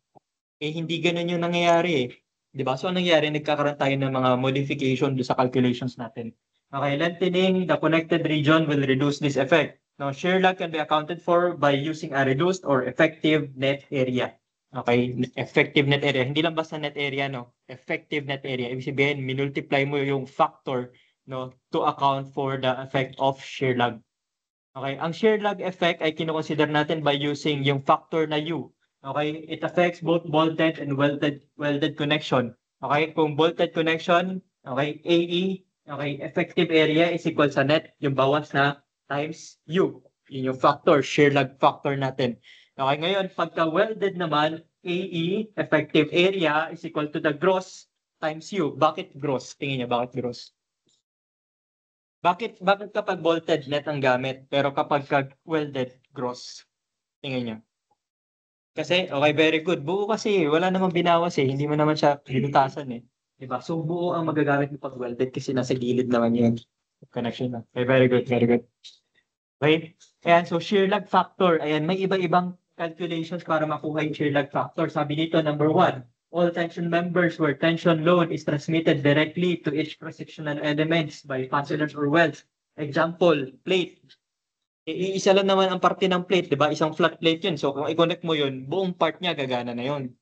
Hindi ganun yung nangyayari eh. Di ba? So, anong nangyayari? Nagkakaroon tayo ng mga modification do sa calculations natin. Okay, lengthening the connected region will reduce this effect. Now, shear lag can be accounted for by using a reduced or effective net area. Okay, effective net area. Hindi lang basta net area, no? Effective net area. Ibig sabihin, minultiply mo yung factor, no, to account for the effect of shear lag. Okay, ang shear lag effect ay kinoconsider natin by using yung factor na U. Okay, it affects both bolted and welded connection. Okay, kung bolted connection, okay, AE, okay, effective area is equal sa net, yung bawas na times U. Yun yung factor, shear lag factor natin. Okay, ngayon, pagka welded naman, AE, effective area is equal to the gross times U. Bakit gross? Tingin niyo, bakit gross? Bakit kapag bolted net ang gamit, pero kapag welded gross? Tingin niyo. Kasi, okay, very good. Buo kasi, wala namang binawas eh. Hindi mo naman siya binutasan eh. Diba? So, buo ang magagamit mo pag welded kasi nasa gilid naman yung connection na. Okay, very good, very good. Okay? Ayan, so shear lag factor. Ayan, may iba-ibang calculations para makuha yung shear lag factor. Sabi dito, number 1, all tension members where tension load is transmitted directly to each cross-sectional elements by fasteners or welds. Example, plate. Iisa lang naman ang parte ng plate, di ba? Isang flat plate yun. So, kung i-connect mo yun, buong part niya gagana na yun.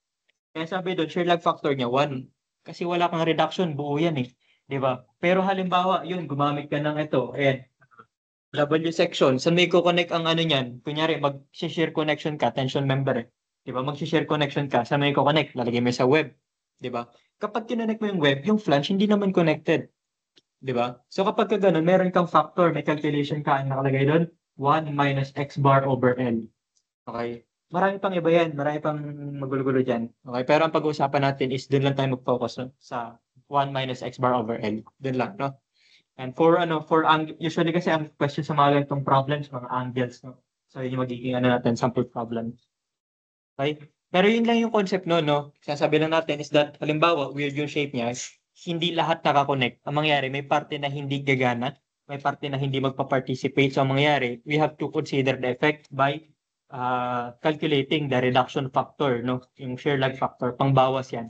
Kaya sabi doon, shear lag factor niya 1. Kasi wala kang reduction, buo yan eh. Di ba? Pero halimbawa, yun, gumamit ka ng ito. Ayan, W section. Saan may connect ang ano niyan? Kunyari, mag-share connection ka, tension member eh. Di ba? Mag-share connection ka, saan may connect? Lalagay mo sa web. Di ba? Kapag kinonect mo yung web, yung flange hindi naman connected. di ba? So kapag ka ganun, meron kang factor, may calculation ka, ang nakalagay doon, 1 minus x bar over L. Okay? Marami pang iba yan, marami pang magulo-gulo dyan. Okay? Pero ang pag-uusapan natin is doon lang tayo mag-focus no? Sa 1 minus x bar over L. Doon lang, no? And usually kasi ang question sa mga ganitong problems, mga angles, no? So yun yung magiging natin, sample problem. Okay? Pero yun lang yung concept no? Sasabi lang natin is that, halimbawa, weird yung shape niya, hindi lahat nakakonect. Ang mangyari, may parte na hindi gagana, may parte na hindi magpa-participate. So ang mangyari, we have to consider the effect by calculating the reduction factor, no? Yung shear lag factor, pangbawas yan.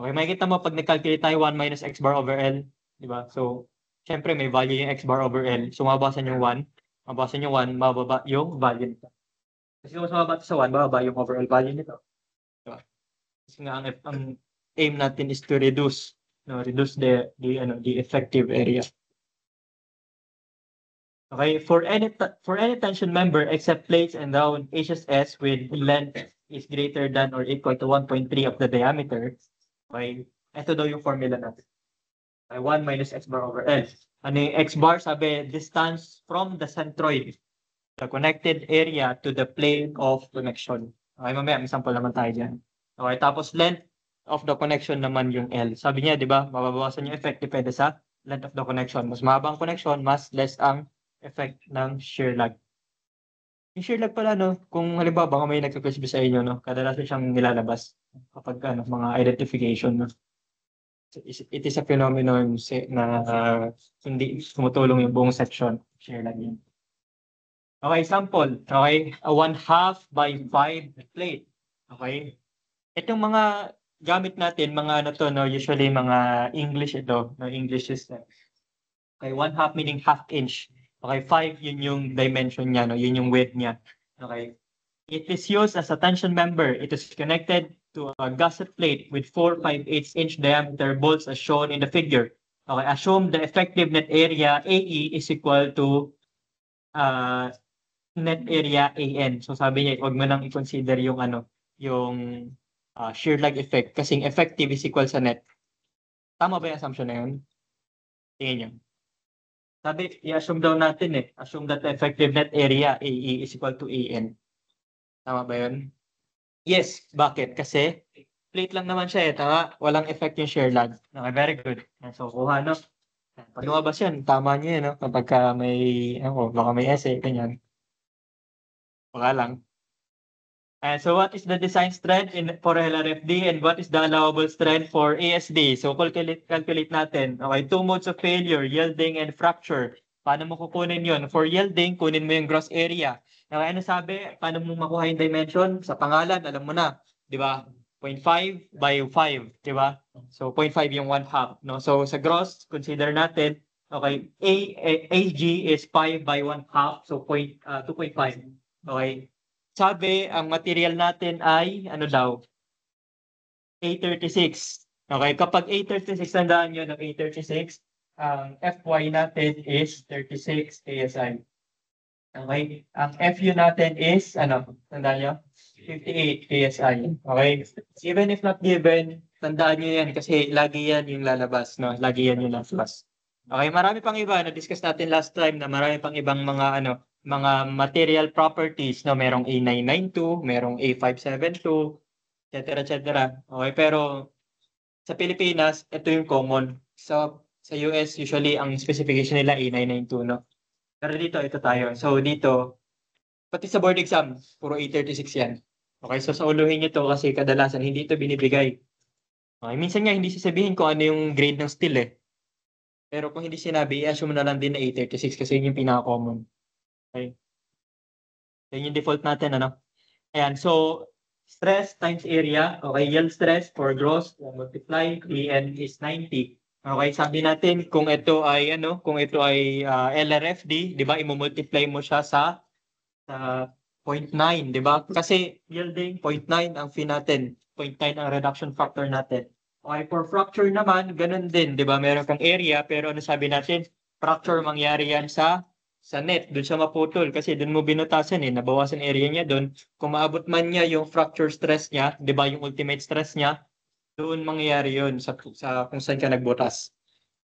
Okay, makikita mo pag nag-calculate tayo 1 minus x bar over L, di ba? So, syempre may value yung x bar over L. So, mababasan yung 1. Mababasan yung 1, mababa yung value nito. Kasi kung sumababa sa 1, bababa yung overall value nito. Diba? Kasi nga ang aim natin is to reduce the effective area. Okay, for any tension member except plates and round HSS with length is greater than or equal to 1.3 of the diameter, okay, ito daw yung formula natin. 1 minus x bar over L. Ano yung x bar? Sabi, distance from the centroid, the connected area to the plane of connection. Okay, mamaya, may sample naman tayo dyan. Okay, tapos length of the connection naman yung L. Sabi niya, di ba, mababawasan yung effect depende sa length of the connection. Mas mahabang connection, mas less ang effect ng shear lag. Yung shear lag pala, no, kung halimbawa baka may nagka-question sa inyo, no, kadalasan siyang nilalabas kapag mga identification, no. It is a phenomenon na hindi tumutulong yung buong section. Shear lag yun. Okay, sample. Okay, a 1/2 by 5 plate. Okay. Itong mga gamit natin, mga no, usually mga English ito, no, English system. Okay, 1/2 meaning half inch. Okay, 5 yun yung dimension niya, no, yun yung width niya. Okay. It is used as a tension member. It is connected to a gusset plate with 4 5/8 inch diameter bolts as shown in the figure. Okay, assume the effective net area AE is equal to net area AN. So sabi niya, huwag mo nang i-consider yung yung shear lag effect kasi effective is equal sa net. Tama ba yung assumption na yun? Tingin niyo. Sabi, i-assume daw natin assume that the effective net area AE is equal to AN. Tama ba yun? Yes. Bakit? Kasi plate lang naman siya tama? Walang effect yung shear lag. Okay, very good. So, kuha, no? Pag lumabas yan, tama niyo no? Kapag may, baka may essay, ganyan. Baka lang. And so what is the design strength for LRFD and what is the allowable strength for ASD? So calculate natin. Okay, 2 modes of failure, yielding and fracture. Paano mo kukunin yun? For yielding, kunin mo yung gross area. Okay, ano sabi? Paano mo makuha yung dimension? Sa pangalan, alam mo na. Di ba? 0.5 by 5. Di ba? So 0.5 yung 1/2. No? So sa gross, consider natin. Okay, AG is 5 by 1/2. So 2.5. Okay. Sabi, ang material natin ay, daw? A36. Okay, kapag A36, tandaan nyo ng A36, ang FY natin is 36 ASI. Okay, ang FU natin is, tandaan nyo? 58 ASI. Okay, even if not given, tandaan nyo yan kasi lagi yan yung lalabas, no? Lagi yan yung lalabas. Okay, marami pang iba, na-discuss natin last time na marami pang ibang mga, mga material properties, no? Merong A992, merong A572, etc. etc. Okay, pero sa Pilipinas, ito yung common. So, sa US, usually, ang specification nila A992, no? Pero dito, ito tayo. So, dito, pati sa board exam, puro A36 yan. Okay, so sa uluhin nyo to kasi kadalasan hindi ito binibigay. Okay, minsan nga hindi sasabihin kung ano yung grade ng steel Pero kung hindi sinabi, i-assume na lang din na A36 kasi yun yung pinaka-common. Okay. Yan yung default natin, Ayan, so stress times area. Okay, yield stress for gross multiply EN is 90. Okay, sabi natin kung ito ay LRFD, 'di ba? I-multiply mo siya sa 0.9, 'di ba? Kasi yielding 0.9 ang fee natin, 0.9 ang reduction factor natin. Okay, for fracture naman, ganun din, 'di ba? Meron kang area pero ano sabi natin? Fracture mangyari yan sa net, doon siya maputol kasi doon mo binutasan nabawasan area niya doon. Kung maabot man niya yung fracture stress niya, 'di ba, yung ultimate stress niya, doon mangyayari 'yun sa kung saan ka nagbutas.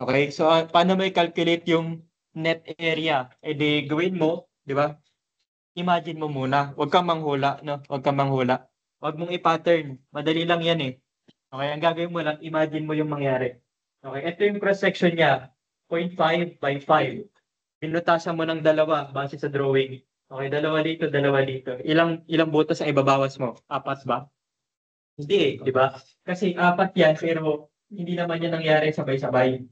Okay? So, paano mo i-calculate yung net area? E di gawin mo, di ba? Imagine mo muna. Huwag kang manghula, no? Huwag kang manghula. Huwag mong i-pattern. Madali lang yan eh. Okay? Ang gagawin mo lang, imagine mo yung mangyari. Okay? Ito yung cross-section niya. 0.5 by 5. Pinutasan mo ng dalawa base sa drawing. Okay, dalawa dito, dalawa dito. Ilang butas ang ibabawas mo? Apat ba? Hindi eh, di ba? Kasi apat yan, pero hindi naman yan nangyari sabay-sabay.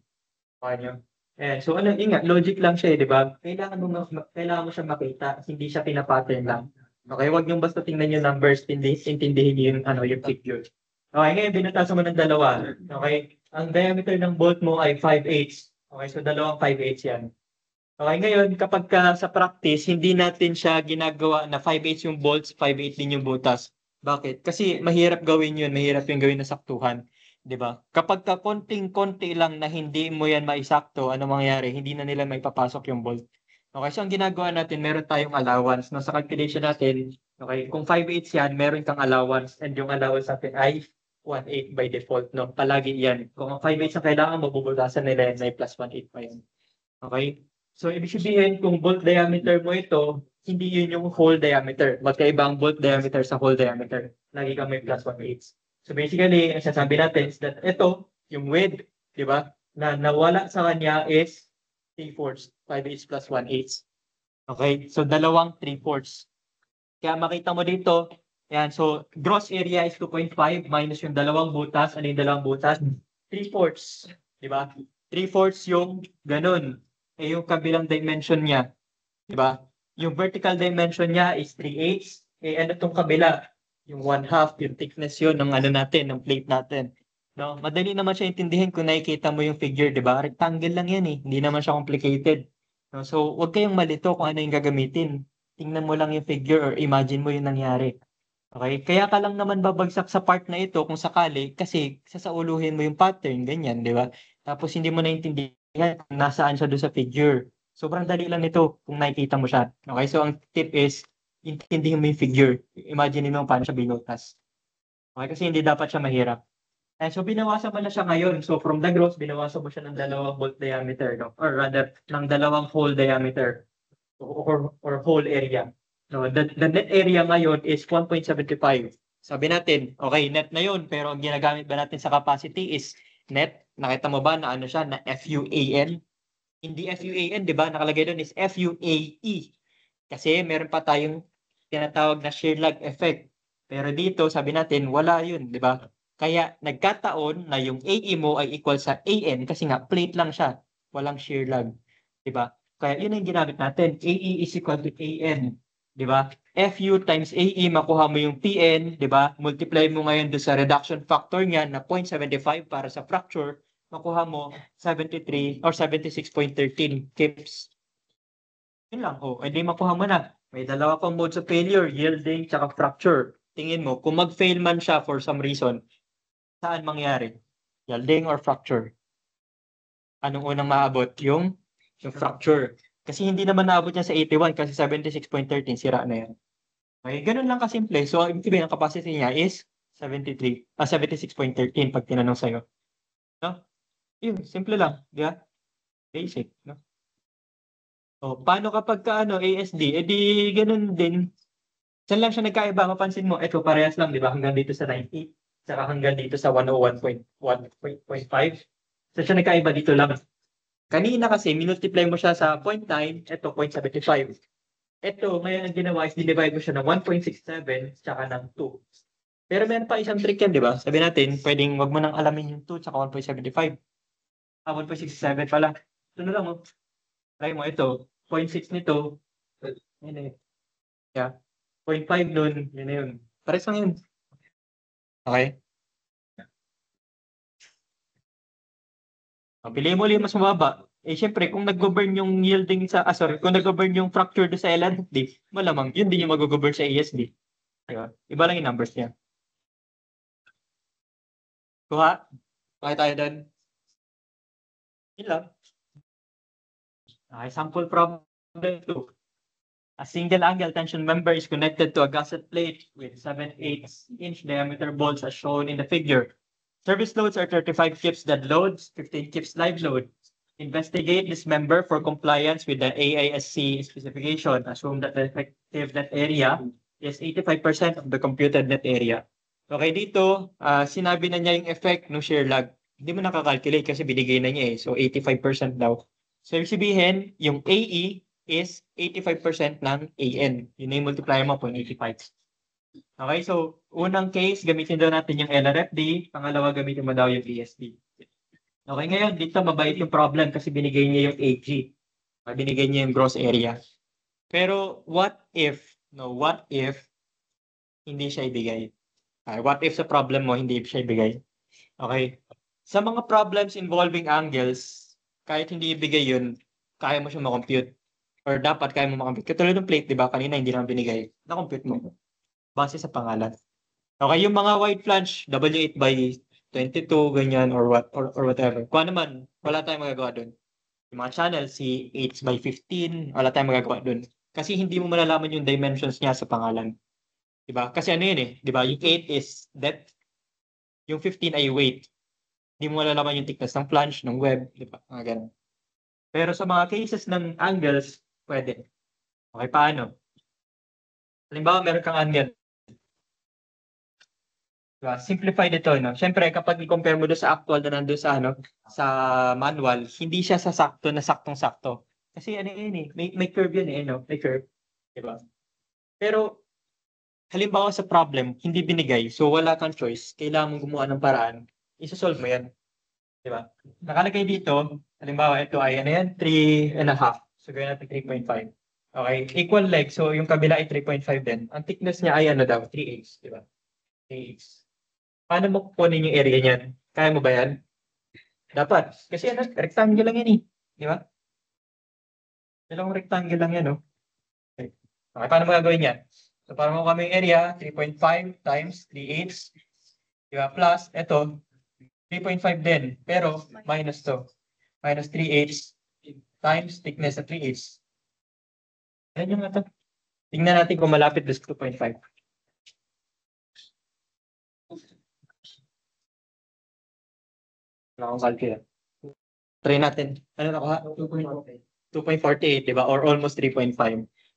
Paano? Eh, so ano, ingat, logic lang siya eh, di ba? Kailangan mo siya makita, hindi siya pinapattern lang. Okay, wag niyong basta tingnan yung numbers, intindihin niyo yung, ano, yung figure. Okay, ngayon binutasan mo ng dalawa. Okay, ang diameter ng bolt mo ay 5/8. Okay, so dalawang 5/8 yan. Okay, ngayon kapag sa practice, hindi natin siya ginagawa na 5/8 yung bolts, 5/8 din yung butas. Bakit? Kasi mahirap gawin yun, mahirap yung gawin na saktuhan. 'Di ba? Kapag ka konting-konti lang na hindi mo yan maisakto, ano mangyayari? Hindi na nila maipapasok yung bolt. Okay, so ang ginagawa natin, meron tayong allowance. No, sa calculation natin, okay, kung 5/8 yan, meron kang allowance and yung allowance natin ay 1/8 by default. No? Palagi yan. Kung ang 5/8 ang kailangan, mabubutasan nila yan ay plus 1/8 pa yan. Okay? So, ibig sabihin, kung bolt diameter mo ito, hindi yun yung whole diameter. Magkaiba ang bolt diameter sa whole diameter. Lagi kang may plus 1/8. So, basically, ang sasabi natin is that ito, yung width, di ba, na nawala sa kanya is 3/4. 5/8 plus 1/8. Okay? So, dalawang 3/4. Kaya makita mo dito, yan, so gross area is 2.5 minus yung dalawang butas. Ano yung dalawang butas? 3/4. Di ba? 3/4 yung ganun. Eh yung kabilang dimension niya, di ba? Yung vertical dimension niya is 3/8. Eh ano tong kabila? Yung 1/2, yung thickness yun ng ano natin, ng plate natin. No? Madali naman siya intindihin kung nakikita mo yung figure, di ba? Rectangle lang yan eh. Hindi naman siya complicated. No? So, huwag kayong malito kung ano yung gagamitin. Tingnan mo lang yung figure or imagine mo yung nangyari. Okay? Kaya ka lang naman babagsak sa part na ito kung sakali kasi sasauluhin mo yung pattern, ganyan, di ba? Tapos hindi mo naintindihan kung nasaan siya doon sa figure. Sobrang dali lang nito kung nakikita mo siya. Okay? So, ang tip is, intindihin mo yung figure. Imagine mo paano siya binutas. Okay? Kasi hindi dapat siya mahirap. And so, binawasan mo na siya ngayon. So, from the gross, binawasan mo siya ng dalawang bolt diameter, no? Or rather, ng dalawang hole diameter or whole area. No, the net area ngayon is 1.75. Sabi natin, okay, net na yun, pero ang ginagamit ba natin sa capacity is net. Nakita mo ba na ano siya, na FUAN? Hindi FUAN, di ba? Nakalagay doon is FUAE. Kasi meron pa tayong tinatawag na shear lag effect. Pero dito, sabi natin, wala yun, di ba? Kaya nagkataon na yung AE mo ay equal sa AN kasi nga plate lang siya. Walang shear lag. Di ba? Kaya yun ang ginamit natin. AE is equal to AN. Di ba? FU times AE, makuha mo yung PN, di ba? Multiply mo ngayon doon sa reduction factor niya na 0.75 para sa fracture, makuha mo 73 or 76.13 kips. Yun lang. Oh, edi makuha mo na. May dalawa pang modes of failure, yielding tsaka fracture. Tingin mo, kung mag-fail man siya for some reason, saan mangyari? Yielding or fracture? Anong unang maabot? Yung fracture. Kasi hindi naman naabot niya sa 81 kasi 76.13, sira na yan. Okay, ganun lang kasimple. So, ibig sabihin, ang capacity niya is 76.13 pag tinanong sa'yo. No? Yun, simple lang. Di ba? Basic. No? O, paano kapag ka, ano, ASD? Eh di, ganun din. Saan lang siya nagkaiba? Mapansin mo, eto parehas lang, di ba? Hanggang dito sa 90, saka hanggang dito sa 101.1.5. Saan siya nagkaiba dito lang? Kanina kasi, minultiply mo siya sa 0.9, eto 0.75. Eto, ngayon ang ginawa is dinivide mo siya ng 1.67 tsaka ng 2. Pero meron pa isang trick yan, di ba? Sabi natin, pwedeng wag mo nang alamin yung 2 tsaka 1.75. 1.67 pala. Ito na lang, oh. Try mo ito. 0.6 nito. Yun eh. Yeah. 0.5 nun. Yun na yun. Pares lang yun. Okay? Piliin mo ulit mas mababa. Eh, syempre, kung nag-govern yung yielding sa, kung nag-govern yung fracture do sa LRD, malamang, yun din yung mag-govern sa ASD. Diba? Iba lang yung numbers niya. Kuha? Okay tayo doon. Yun lang. Okay, sample problem 2. A single angle tension member is connected to a gusset plate with 7/8 inch diameter bolts as shown in the figure. Service loads are 35 kips dead loads, 15 kips live load. Investigate this member for compliance with the AISC specification. Assume that the effective net area is 85% of the computed net area. Okay, dito, sinabi na niya yung effect ng shear lag. Hindi mo nakakalculate kasi binigay na niya eh. So, 85% daw. So, ibig sabihin, yung AE is 85% ng AN. Yun na yung multiplier mo, 0.85. Okay, so, unang case, gamitin daw natin yung LRFD. Pangalawa, gamitin mo daw yung ESD. Okay, ngayon, dito mabait yung problem kasi binigay niya yung AG. Binigay niya yung gross area. Pero, what if hindi siya ibigay? What if sa problem mo, hindi siya ibigay? Okay. Sa mga problems involving angles, kahit hindi ibigay yun, kaya mo siya makompute. Or dapat kaya mo makompute. Katulad ng plate, di ba? Kanina hindi naman binigay. Na-compute mo. Base sa pangalan. Okay, yung mga white flange, W8 by 22, ganyan, or whatever. Kung naman, wala tayong magagawa doon. Yung mga channel, si 8 by 15, wala tayong magagawa doon. Kasi hindi mo malalaman yung dimensions niya sa pangalan. Diba? Kasi ano yun eh, diba? Yung 8 is depth, yung 15 ay weight. Hindi mo malalaman yung thickness ng flange, ng web, diba? Mga ganun. Pero sa mga cases ng angles, pwede. Okay, paano? Halimbawa, meron kang angle. Diba? Simplified ito, no? Siyempre, kapag i-compare mo doon sa actual na nandun sa, sa manual, hindi siya sa sakto na saktong-sakto. Kasi ano yun eh, may curve yun eh, no? May curve. Diba? Pero, halimbawa sa problem, hindi binigay, so wala kang choice, kailangan mong gumawa ng paraan, isa-solve mo yan. Diba? Nakalagay dito, halimbawa ito ay ano yan, 3.5. So, gawin natin 3.5. Okay, equal leg, so yung kabila ay 3.5 din. Ang thickness niya ay ano daw, 3/8, diba? 3/8. Paano mo kukunin yung area niyan? Kaya mo ba yan? Dapat. Kasi ano, rectangle lang yan eh. Di ba? Dalawang rectangle lang yan, no? Okay. Okay, paano mo gagawin yan? So, para mo kami yung area, 3.5 times 3/8. Di ba? Plus, ito, 3.5 din. Pero, minus to. Minus 3/8 times thickness na 3/8. Yan yung ito. Tingnan natin kung malapit this 2.5. Wala akong calculate. Try natin. Ano nakuha? 2.48, di ba? Or almost 3.5.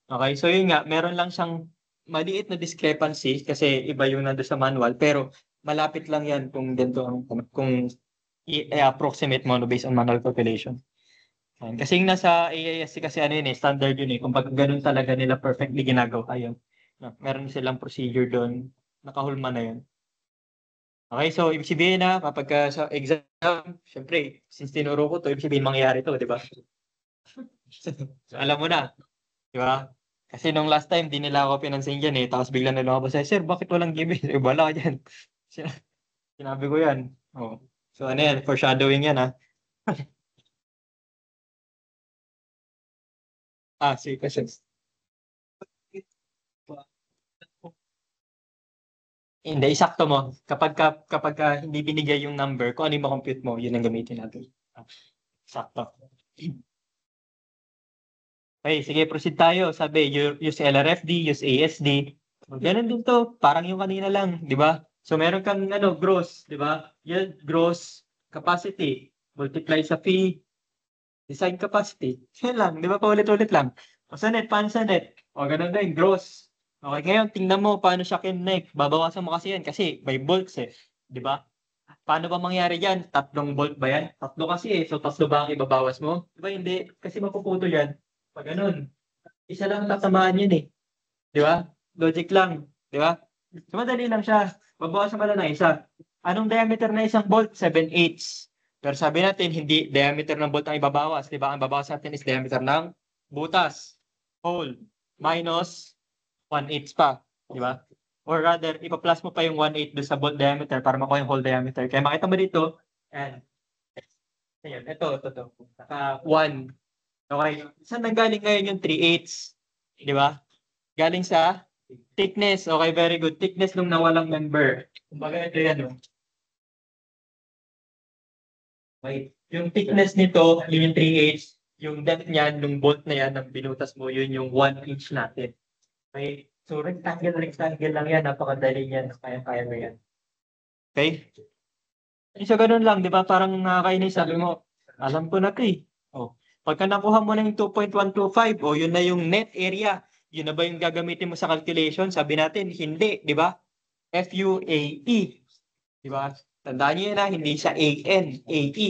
Okay, so yun nga, meron lang siyang maliit na discrepancy kasi iba yung nando sa manual, pero malapit lang yan kung ganito kung i-approximate mo no, based on manual calculation. Kasi yung nasa AISC kasi ano yun eh, standard yun eh. Kung pag ganun talaga nila perfectly ginagawa yun. Meron silang procedure doon, nakahulma na yun. Okay, so ibig sabihin na kapag sa exam, syempre, since tinuro ko to, ibig sabihin mangyayari to, di ba? So, alam mo na, di ba? Kasi nung last time, di nila ako pinansin dyan eh. Tapos bigla na lumabas, sir, bakit walang game eh? Wala ka dyan. Sinabi ko yan. Oh. So ano yan, foreshadowing yan ha. Sige, questions. Hindi, isakto mo. Kapag hindi binigay yung number, kung ano yung makompute mo, yun ang gamitin natin. Sakto. Okay, sige, proceed tayo. Sabi, use LRFD, use ASD. Ganun din to, parang yung kanina lang, di ba? So meron kang gross, di ba? Yan, gross capacity, multiply sa fee, design capacity. Yan lang, di ba? Paulit-ulit lang. O sa net, paano sa net? O ganun din, gross. Okay, ngayon, tingnan mo paano siya kinek. Babawasan mo kasi yan kasi may bolts eh. Di ba? Paano ba mangyari yan? Tatlong bolt ba yan? Tatlo kasi eh. So, tatlo ba ang ibabawas mo? Di ba hindi? Kasi mapuputo yan. Pag ganun, isa lang tatamaan yun eh. Di ba? Logic lang. Di ba? So, madali lang siya. Babawasan mo lang ng isa. Anong diameter na isang bolt? 7/8. Pero sabi natin, hindi diameter ng bolt ang ibabawas. Di ba? Ang babawas natin is diameter ng butas. Hole. Minus 1/8 pa. Di ba? Or rather, ipa-plus mo pa yung 1/8 doon sa bolt diameter para makuha yung hole diameter. Kaya makita mo dito, and ayun, ito. Naka 1. Okay. Saan nanggaling ngayon yung 3/8? Di ba? Galing sa thickness. Okay, very good. Thickness nung nawalang member. Kumbaga ito yan. Oh. Okay. Yung thickness nito, yun yung 3/8. Yung depth niyan, nung bolt na yan, ng binutas mo, yun yung 1 inch natin. Okay. So, rectangle lang yan. Napakadali yan. Kaya-kaya mo yan. Okay? So, ganun lang, di ba? Parang nakakainis. Sabi mo, alam ko na 'to eh. Oh, pagka nakuha mo na yung 2.125, oh, yun na yung net area. Yun na ba yung gagamitin mo sa calculation? Sabi natin, hindi, di ba? FUAE, di ba? Tandaan niyo yan na, hindi siya AN, AE.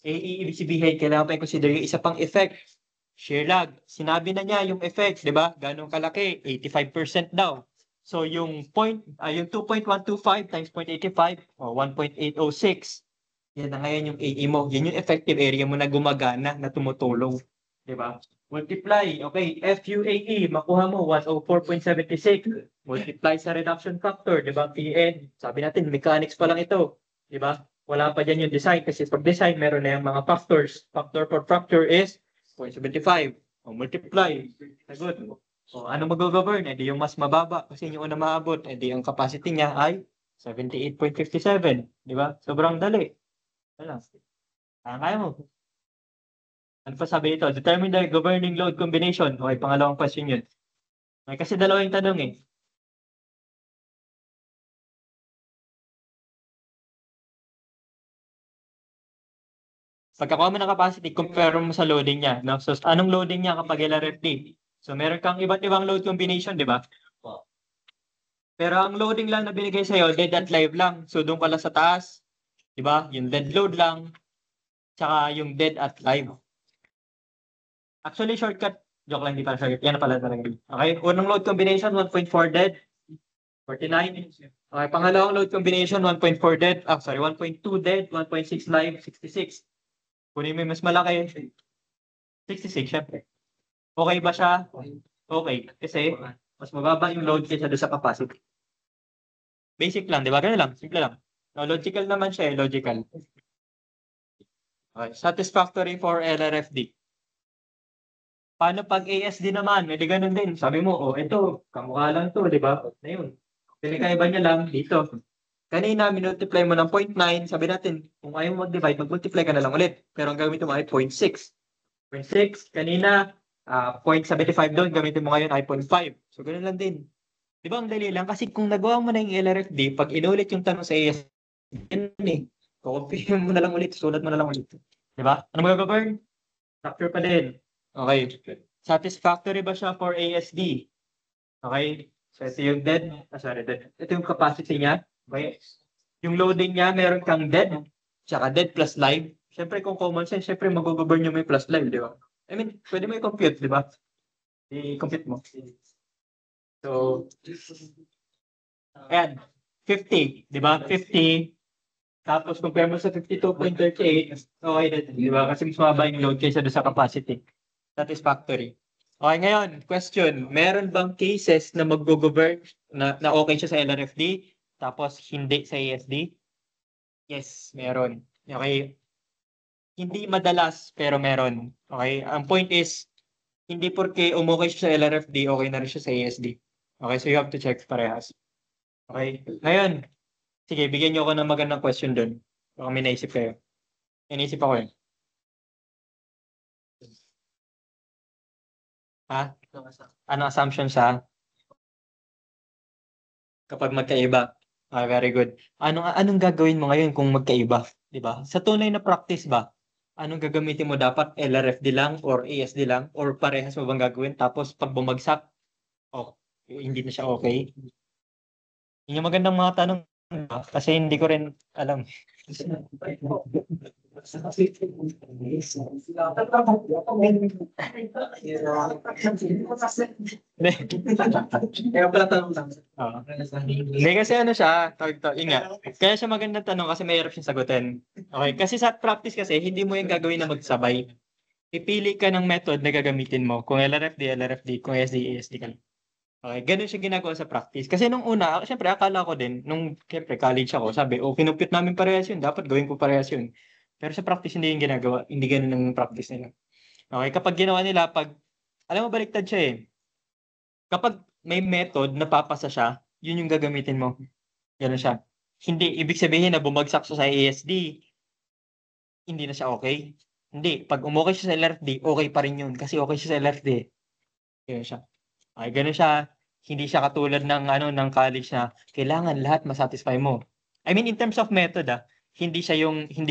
AE, ibig sabihin, kailangan pa i-consider yung isa pang effect. Shear lag. Sinabi na niya yung effect, di ba? Ganong kalaki, 85% daw. So yung 2.125 times 0.85 o 1.806. Yan na ngayon yung AE mo. Yan yung effective area mo na gumagana, na tumutulong. Di ba? Multiply. Okay, FUAE, makuha mo 104.76. Multiply sa reduction factor, di ba? PN. Sabi natin, mechanics pa lang ito. Di ba? Wala pa dyan yung design kasi pag design, meron na yung mga factors. Factor for fracture is 0.75. O multiply. Sagot. O ano mag-govern? Eh di yung mas mababa kasi yung una maabot. Eh di ang capacity niya ay 78.57. Di ba? Sobrang dali. Wala. Kaya mo. Ano pa sabi ito? Determine the governing load combination. Okay, pangalawang question yun. Okay, kasi dalawang tanong eh. Pagkakuha mo ng capacity, compare mo sa loading niya. No? So, anong loading niya kapag LRFD? So, meron kang iba't ibang load combination, di ba? Pero ang loading lang na binigay sa'yo, dead at live lang. So, doon pala sa taas, di ba? Yung dead load lang, tsaka yung dead at live. Actually, shortcut. Joke lang, hindi pala shortcut. Yan na pala talaga. Okay, unang load combination, 1.4 dead, 49. Okay, pangalawang load combination, 1.4 dead. Ah, sorry, 1.2 dead, 1.6 live, 66. Kunin mo yung mas malaki, 66, syempre. Okay ba siya? Okay. Kasi, mas mababa yung load kaysa doon sa capacity. Basic lang, di ba? Ganun lang, simple lang. No, logical naman siya, logical. Okay. Satisfactory for LRFD. Paano pag ASD naman? May ganun din. Sabi mo, oh, ito, kamukha lang to, di ba? Ayun. Pinakaiba niya lang dito. Kanina, minultiply mo ng 0.9. Sabi natin, kung ayaw mo mag-divide, mag-multiply ka na lang ulit. Pero ang gamitin mo ay 0.6. 0.6, kanina, 0.75 doon, gamitin mo ngayon ay 0.5. So, ganun lang din. Di ba ang dali lang? Kasi kung nagawa mo na yung LRFD, pag inulit yung tanong sa ASD, yun eh. Kukumpirm mo na lang ulit, sulat mo na lang ulit. Di ba? Ano mag-govern? Factor pa din. Okay. Satisfactory ba siya for ASD? Okay. So, ito yung dead. Sorry, dead. Ito yung capacity niya. Okay. Yung loading niya, meron kang dead, tsaka dead plus live. Siyempre, kung common sense, siyempre mag-govern nyo may plus live, di ba? I mean, pwede mo i-compute, di ba? I-compute mo. So, ayan. 50, di ba? 50. Tapos, compare mo sa 52.38, okay na, di ba? Kasi mas mababa yung load kaysa doon sa capacity. Satisfactory. Okay, ngayon, question. Meron bang cases na mag-govern na okay siya sa LRFD, tapos hindi sa ASD? Yes, meron. Okay. Hindi madalas, pero meron. Okay? Ang point is, hindi porke umukay siya sa LRFD, okay na rin siya sa ASD. Okay, so you have to check parehas. Okay? Ngayon, sige, bigyan niyo ako ng magandang question doon. Baka may naisip kayo. Inisip ako eh. Ha? Ano assumption sa kapag magkaiba? Ah, very good. Anong gagawin mo ngayon kung magkaiba? 'Di ba? Sa tunay na practice ba? Anong gagamitin mo dapat? LRFD lang or ASD lang or parehas mo bang gagawin? Tapos pag bumagsak, oh, hindi na siya okay. Yun yung magandang mga tanong kasi hindi ko rin alam. Kaya pala tanong lang. Oo. Hindi kasi ano siya, tawag to, yun nga. Kaya siya magandang tanong kasi mahirap siyang sagutin. Okay, kasi sa practice kasi hindi mo yung gagawin na magsabay. Pipili ka ng method na gagamitin mo. Kung LRFD, LRFD, kung SD, ASD ka. Okay, ganun siya ginagawa sa practice. Kasi nung una, syempre akala ko din, nung syempre college ako, sabi, oh, kinumpute namin parehas yun, dapat gawin ko parehas yun. Pero sa practice, hindi yung ginagawa, hindi ganun ang practice nila. Okay, kapag ginawa nila, alam mo, baliktad siya eh. Kapag may method na papasa siya, yun yung gagamitin mo. Ganun siya. Hindi, ibig sabihin na bumagsak siya sa ASD, hindi na siya okay. Hindi, pag umokay siya sa LRFD, okay pa rin yun, kasi okay siya sa LRFD. Ganun siya. Okay, ganun siya. Hindi siya katulad ng ng college na kailangan lahat masatisfy mo. I mean in terms of method hindi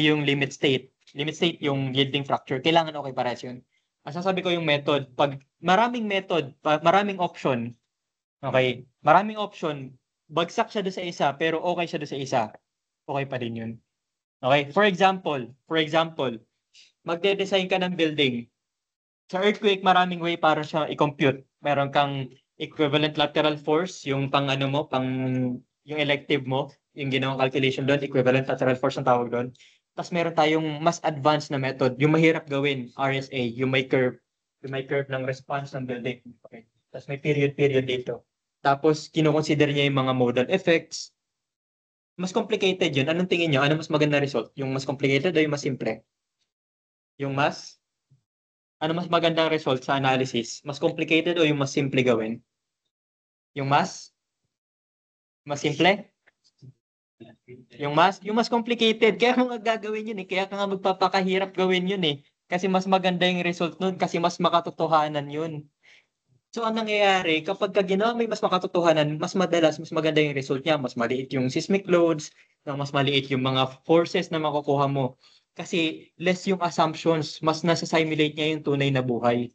yung limit state. Limit state yung yielding fracture. Kailangan okay parehas yun. Ang sasabi ko yung method, pag maraming method, maraming option, okay, maraming option, bagsak siya doon sa isa, pero okay siya doon sa isa, okay pa din yun. Okay, for example, magde-design ka ng building. Sa earthquake, maraming way para siya i-compute. Meron kang equivalent lateral force, yung pang ano mo, yung elective mo, yung ginawang calculation doon, equivalent lateral force ang tawag doon. Tapos meron tayong mas advanced na method, yung mahirap gawin, RSA, yung may curve ng response ng building. Okay. Tapos may period dito. Tapos kino-consider niya yung mga modal effects. Mas complicated yun. Anong tingin niyo? Ano mas maganda result? Yung mas complicated o yung mas simple? Yung mas Ano mas magandang result sa analysis? Mas complicated o yung mas simple gawin? Yung mas simple? Yung mas complicated. Kaya mo nga gagawin yun eh. Kaya ka nga magpapakahirap gawin yun eh. Kasi mas maganda yung result nun kasi mas makatotohanan yun. So, ang nangyayari, kapag ka ginawa may mas makatotohanan, mas madalas, mas maganda yung result niya. Mas maliit yung seismic loads, mas maliit yung mga forces na makukuha mo. Kasi less yung assumptions, mas nasa-simulate niya yung tunay na buhay.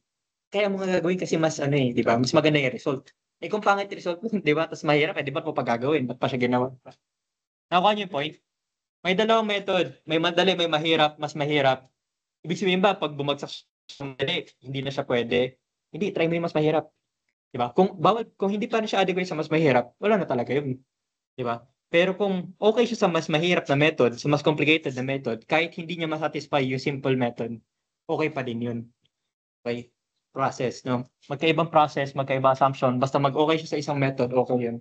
Kaya mo nga gagawin kasi mas ano eh, di ba? Mas maganda yung result. Eh kung pangit yung result, di ba? Tapos mahirap eh, di ba mo pa gagawin? Ba't pa siya ginawa? Nakuha niyo yung point? May dalawang method. May madali, may mahirap, mas mahirap. Ibig sabihin ba, pag bumagsak siya madali, hindi na siya pwede? Hindi, try mo yung mas mahirap. Di ba? Kung hindi pa rin siya adequate sa mas mahirap, wala na talaga yun. Di ba? Pero kung okay siya sa mas mahirap na method, sa mas complicated na method, kahit hindi niya masatisfy yung simple method, okay pa din yun. Okay? Process, no? Magkaibang process, magkaibang assumption, basta mag-okay siya sa isang method, okay yun.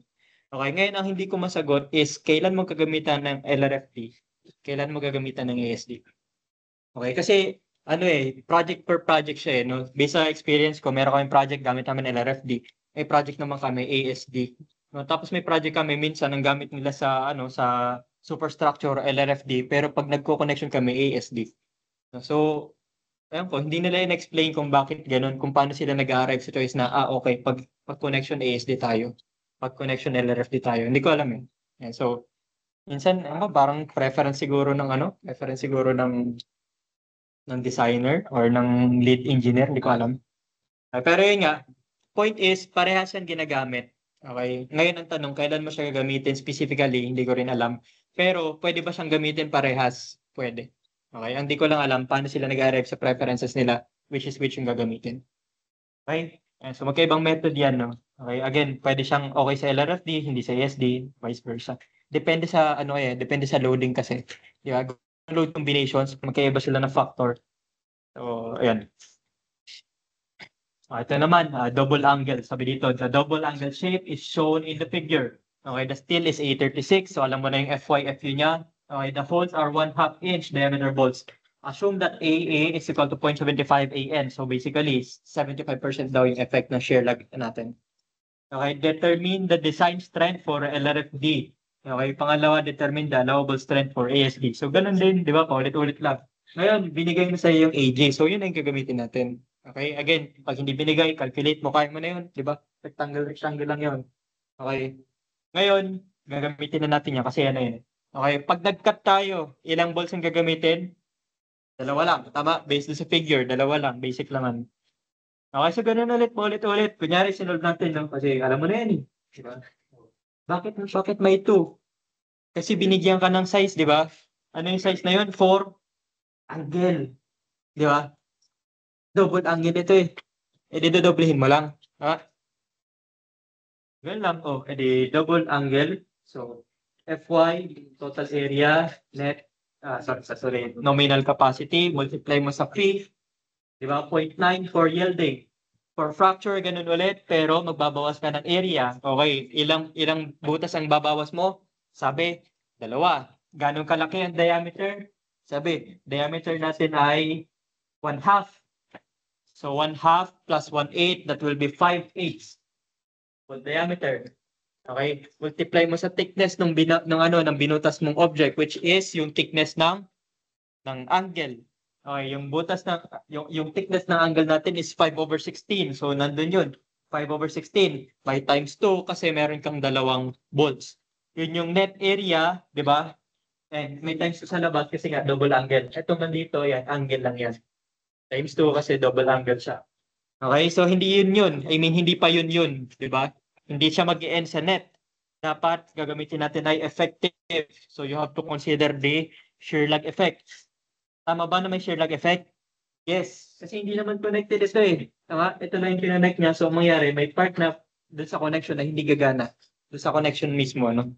Okay, ngayon ang hindi ko masagot is kailan mo gagamitan ng LRFD, kailan mo gagamitan ng ASD. Okay, kasi ano eh, project per project siya eh, no? Based sa experience ko, meron kaming project gamit namin LRFD. May project naman kami ASD. No? Tapos may project kami minsan ang gamit nila sa superstructure LRFD, pero pag nagko-connection kami ASD. No? So, ayun po, hindi nila in-explain kung bakit ganun, kung paano sila nag-arrive sa choice na, okay, pag connection ASD tayo, pag connection LRFD tayo. Hindi ko alam eh. Yeah, so, minsan, parang preference siguro ng designer or ng lead engineer, hindi ko alam. Pero yun nga, point is, parehas yan ginagamit. Okay? Ngayon ang tanong, kailan mo siya gagamitin specifically, hindi ko rin alam. Pero, pwede ba siyang gamitin parehas? Pwede. Okay? Ang di ko lang alam paano sila nag-arrive sa preferences nila, which is which yung gagamitin. Okay? So, magkaibang method yan, no? Okay? Again, pwede siyang okay sa LRFD, hindi sa ASD, vice versa. Depende sa, depende sa loading kasi. Di ba? Load combinations, magkaiba sila ng factor. So, ayan. Ito naman, double angle. Sabi dito, the double angle shape is shown in the figure. Okay, the steel is A36. So, alam mo na yung FY, FU niya. Okay, the holes are 1/2 inch diameter bolts. Assume that AA is equal to 0.75 AN. So, basically, 75% daw yung effect ng shear lag natin. Okay, determine the design strength for LRFD. Okay, pangalawa, determine the allowable strength for ASD. So, ganun din, di ba? Paulit-ulit lang. Ngayon, binigay mo sa iyo yung AJ. So, yun ang gagamitin natin. Okay, again, pag hindi binigay, calculate mo, kaya mo na yun, di ba? Rectangle lang yun. Okay. Ngayon, gagamitin na natin yan kasi ano yun. Okay, pag nag-cut tayo, ilang bolts ang gagamitin? Dalawa lang. Tama, based sa figure, dalawa lang. Basic naman. Okay, so ganun ulit. Kunyari, sinolve natin, no? Kasi alam mo na yan, eh. Di ba? Bakit may 2? Kasi binigyan ka ng size, di ba? Ano yung size na yun? 4 angle. Di ba? Double angle ito eh. E di dodoblehin mo lang. Ha? Ganun lang. Oh, e di double angle. So, Fy, total area, net, sorry, nominal capacity, multiply mo sa P. Di ba? 0.9 for yielding. For fracture, ganun ulit, pero magbabawas ka ng area. Okay, ilang butas ang babawas mo? Sabi, 2. Ganun kalaki ang diameter? Sabi, diameter natin ay 1/2. So 1/2 plus 1/8, that will be 5/8 for diameter. Okay, multiply mo sa thickness ng binutas mong object, which is yung thickness ng angle. Okay, yung thickness ng angle natin is 5/16. So nandun yun. 5/16 by times 2 kasi meron kang dalawang bolts. Yun yung net area, di ba? And may times 2 sa labas kasi nga double angle. Ito man dito, yan, angle lang yan. Times 2 kasi double angle siya. Okay, so hindi yun. I mean, hindi pa yun, di ba? Hindi siya mag-end sa net. Dapat gagamitin natin ay effective. So you have to consider the shear lag effect. Tama ba na may shear lag effect? Yes, kasi hindi naman connected ito eh. Tama? Ito lang yung kinonect niya. So, ang mangyari, may part na doon sa connection na hindi gagana. Doon sa connection mismo, no?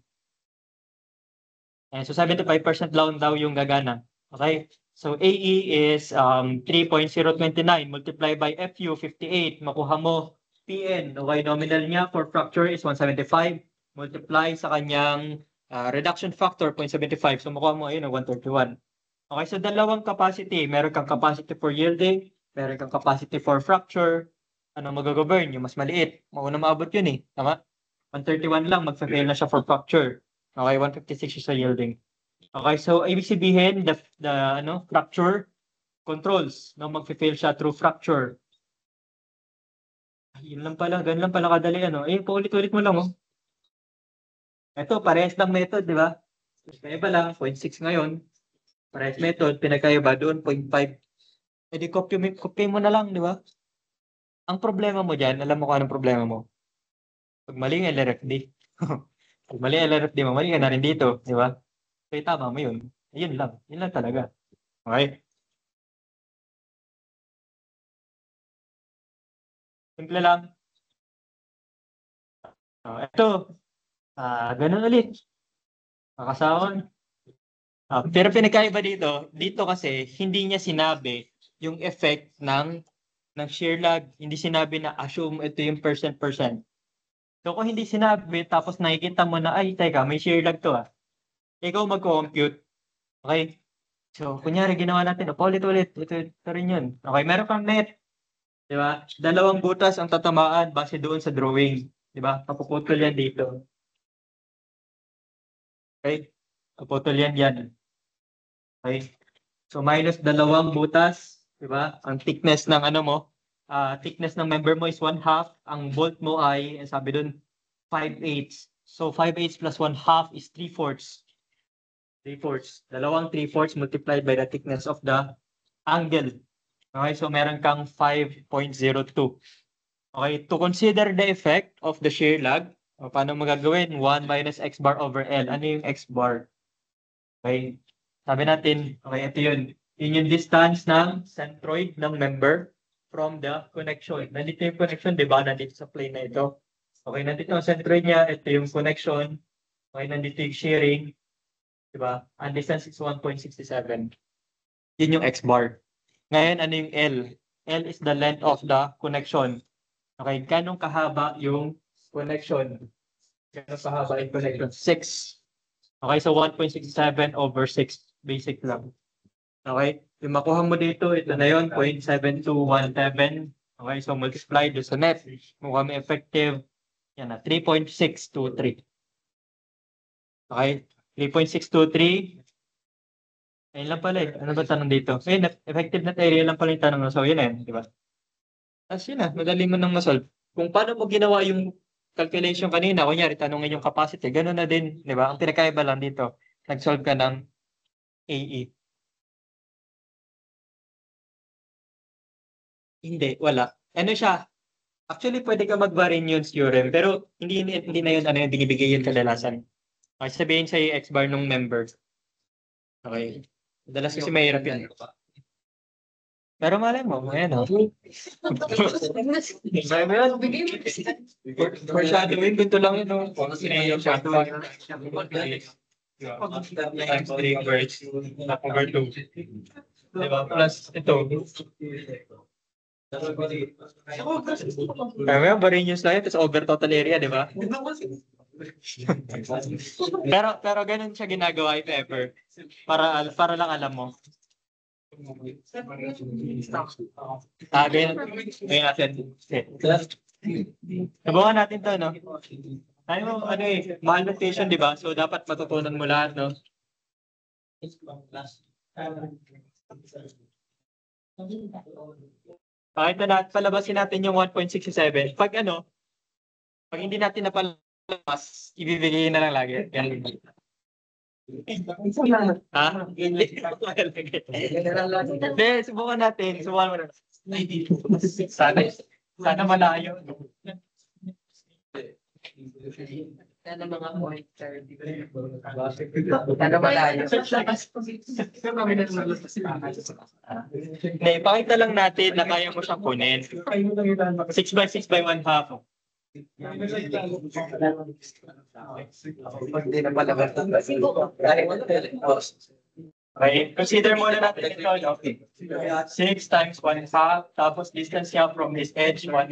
And so, 75% lang daw yung gagana. Okay? So, AE is 3.029 multiplied by FU, 58. Makuha mo PN. Okay, nominal niya for fracture is 175. Multiply sa kanyang reduction factor, 0.75. So, makuha mo, ayun, 131. Okay, so dalawang capacity. Meron kang capacity for yielding, meron kang capacity for fracture. Ano mag-govern? Yung mas maliit. Mauna maabot yun eh. Tama? 131 lang, mag-fail na siya for fracture. Okay, 156 siya sa yielding. Okay, so ibig sabihin, the fracture controls. No, mag-fail siya through fracture. Yun lang pala, ganun lang pala kadali. Paulit-ulit mo lang. Ito, parehas lang method, di ba? Kaya ba lang, 0.6 ngayon. Parehas method, pinagkaiba doon, 0.5. E di copy mo na lang, di ba? Ang problema mo dyan, alam mo kung anong problema mo? Pag mali ang LRFD. Pag mali ang LRFD mo, mali ka na rin dito, di ba? Kaya tama mo yun. Yun lang. Yun lang talaga. Okay? Simple lang. Ito. Ganun ulit. Makasahon. Pero pinagkaiba dito kasi hindi niya sinabi yung effect ng shear lag. Hindi sinabi na assume ito yung percent. So kung hindi sinabi, tapos nakikita mo na, ay, teka, may shear lag to ikaw mag-compute. Okay? So, kunyari, ginawa natin, paulit-ulit, ito rin yun. Okay, meron kang net. Di ba? Dalawang butas ang tatamaan base doon sa drawing. Di ba? Kapuputol yan dito. Okay? Kapuputol yan. Okay? So, minus dalawang butas. Di ba? Ang thickness ng thickness ng member mo is 1/2. Ang bolt mo ay, sabi doon, 5/8. So, 5/8 plus 1/2 is 3/4. 3/4. Dalawang 3/4 multiplied by the thickness of the angle. Okay, so meron kang 5.02. Okay, to consider the effect of the shear lag, paano magagawin? 1 minus x bar over L. Ano yung x bar? Okay, sabi natin, okay, ito yun. Yun yung distance ng centroid ng member from the connection. Nandito yung connection, di ba? Nandito sa plane na ito. Okay, nandito ang centroid niya. Ito yung connection. Okay, nandito yung shearing. Diba? Ang distance is 1.67. Yun yung x bar. Ngayon, ano yung L? L is the length of the connection. Okay, ganong kahaba yung connection? Ganong kahaba yung connection? 6. Okay, so 1.67 over 6. Basic lang. Okay, yung makuha mo dito, ito na yun, 0.7217. Okay, so multiply doon sa net. Mukha may effective. Yan na, 3.623. Okay, 3.623. Ayun lang pala eh. Ano ba tanong dito? Ayun, effective net area lang pala yung tanong mo. So, yun eh, di ba? Tapos yun na, madali mo nang masolve. Kung paano mo ginawa yung calculation kanina, kunyari, tanongin yung capacity, gano'n na din, di ba? Ang pinakaiba lang dito, nag-solve ka ng AE. Hindi, wala. Ano siya? Actually, pwede ka mag-Varignon theorem, pero hindi na yun, yung binibigay yun kadalasan. Okay, sabihin sa X bar nung member. Okay. Madalas kasi mahirap yan. Pero malay mo, ayan o. Sabi mo yan. Foreshadowing, ganito lang yun o. Foreshadowing. Times 3 over 2. Diba? Plus ito. Kaya mo yan, Varignon lang yun, tapos over total area, di ba? pero ganun siya ginagawa if ever. Para lang alam mo. Ganyan natin. Nabawa natin to, no? Tayo, mahal notation, di ba? So, dapat matutunan mo lahat, no? Ito na, palabasin natin yung 1.67. Pag hindi natin napalabas, ibibigay na lang lagi. Yan. Ha? Hindi, subukan natin. Subukan mo na. Sana malayo. Sana mga pointer. Sana malayo. Hindi, ipakita lang natin na kaya mo siyang kunin. 6 by 6 by 1 half. Hindi na palabas. Okay, consider muna natin ito, no? 6 times 1 half, tapos distance niya from his edge, 1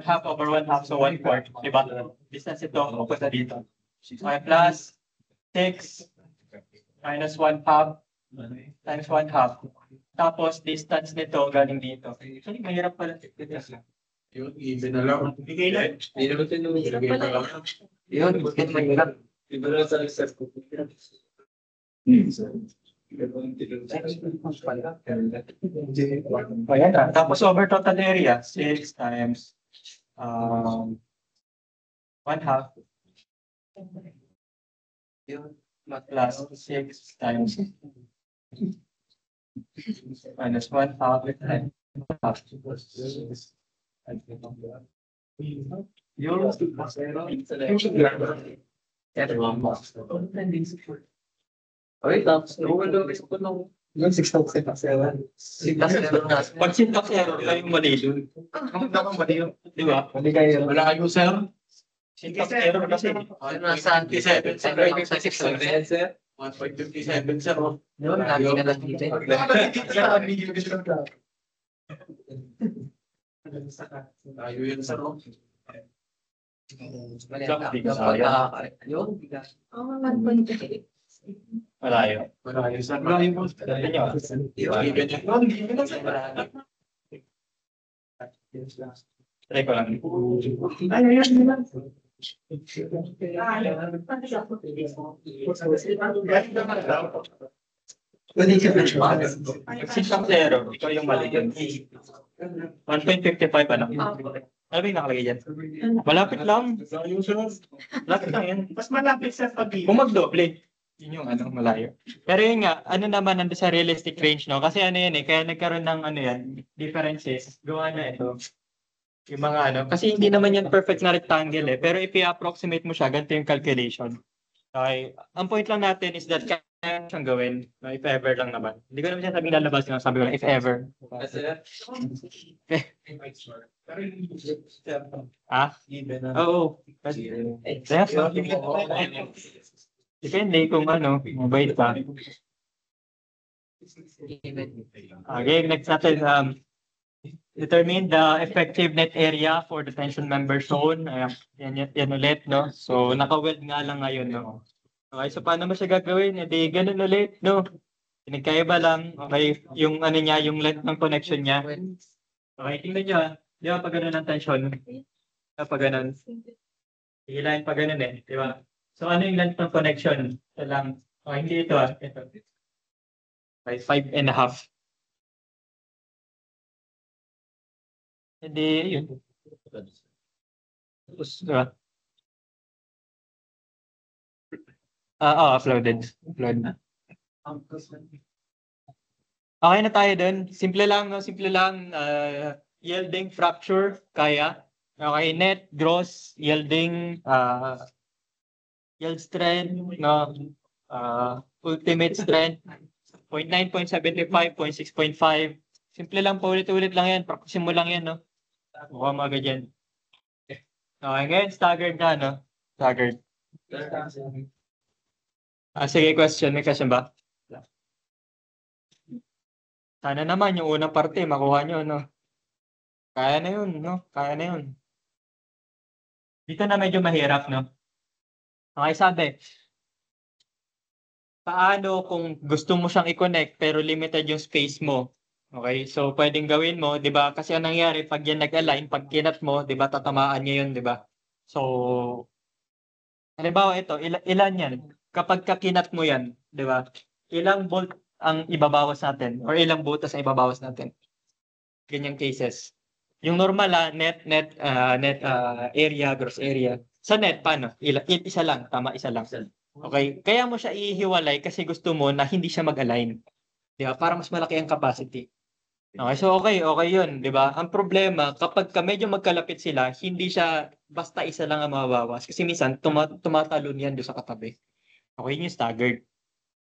half over 1 half, so 1/4, di ba? Distance ito, pupunta dito. Okay, plus 6 minus 1 half times 1 half. Tapos distance nito galing dito. Actually, mahirap pala. Yun, even na lang. Bigay lang. Hindi naman tinulong. Bigay na lang. Yun, bakit mahirap? Iba na sa reset ko. Ayan na. Tapos over total area, 6 times 1 half. Yun. Plus 6 times minus 1 half. Okay, tapos yung 6,000 na sila. Pag syntax error, ito yung mali. Di ba? Wala kayo, sir? Syntax error kasi. Nasa 57, sir. 6,000, sir. 1.57, sir. Yun, lagi na lang dito. Tayo yun, sir. Yun. Malayo. Malayo, sir. Malayo po. Even yun. Try ko lang. Syntax error, ikaw yung mali dyan. 1.55 ano? Ano ba yung nakalagay dyan? Malapit lang. Malapit lang yan. Mas malapit sa pag-ibig. Kung magdoble, yun yung ano, malayo. Pero yun nga, ano naman nandun sa realistic range, no? Kasi ano yan eh, kaya nagkaroon ng ano yan, differences. Gawa na ito. Yung mga ano, kasi hindi naman yan perfect na rectangle eh. Pero if i-approximate mo siya, ganito yung calculation. Okay. Ang point lang natin is that kaya siyang gawin, no? If ever lang naman. Hindi ko naman siya sabing lalabas yung sabi ko lang, if ever. Ah? Oo. Depende kung ano, mabait ka. Okay, next natin, determine the effective net area for the tension member zone. Yan ulit, no? So, naka-weld nga lang ngayon, no? Okay, so paano mo siya gagawin? E di, ganun ulit, no? Pinagkaiba lang, okay, yung ano niya, yung length ng connection niya. Okay, tingnan nyo, di ba pag ganun ang tension? Pag ganun. Hilahin pag ganun eh, di ba? So, ano yung length ng connection? Ito lang. Okay, hindi ito ah. Ito. Okay, 5.5. Hindi, yun. Tapos, diba? Uploaded. Upload na. Okay na tayo dun. Simple lang, no? Simple lang. Yielding fracture, kaya. Okay, net, gross, yielding, yield strength, no? Ultimate strength, 0.9, 0.75, 0.6.5. Simple lang, paulit-ulit lang yan. Practice mo lang yan, no? Mukha mga ganyan. Okay, ngayon, staggered na, no? Staggered. Sige, question. May question ba? Sana naman yung unang parte, makuha nyo, no? Kaya na yun, no? Kaya na yun. Dito na medyo mahirap, no? Okay, sabi. Paano kung gusto mo siyang i-connect pero limited yung space mo? Okay, so pwedeng gawin mo, 'di ba? Kasi ang nangyari pag yan nag-align, pag kinat mo, 'di ba, tatamaan niya 'yun, 'di ba? So, halimbawa ito, ilan 'yan? Kapag kakinat mo 'yan, 'di ba? Ilang bolt ang ibabawas natin or ilang butas ang ibabawas natin? Ganyang cases. Yung normal net area, gross area. Sa net paano? Isa lang, tama, isa lang. Okay? Kaya mo siya ihiwalay kasi gusto mo na hindi siya mag-align. Di ba? Para mas malaki ang capacity. Okay, so okay yun, di ba? Ang problema, kapag medyo magkalapit sila, hindi siya basta isa lang ang mababawas. Kasi minsan, tumatalon yan doon sa katabi. Okay, yun yung staggered.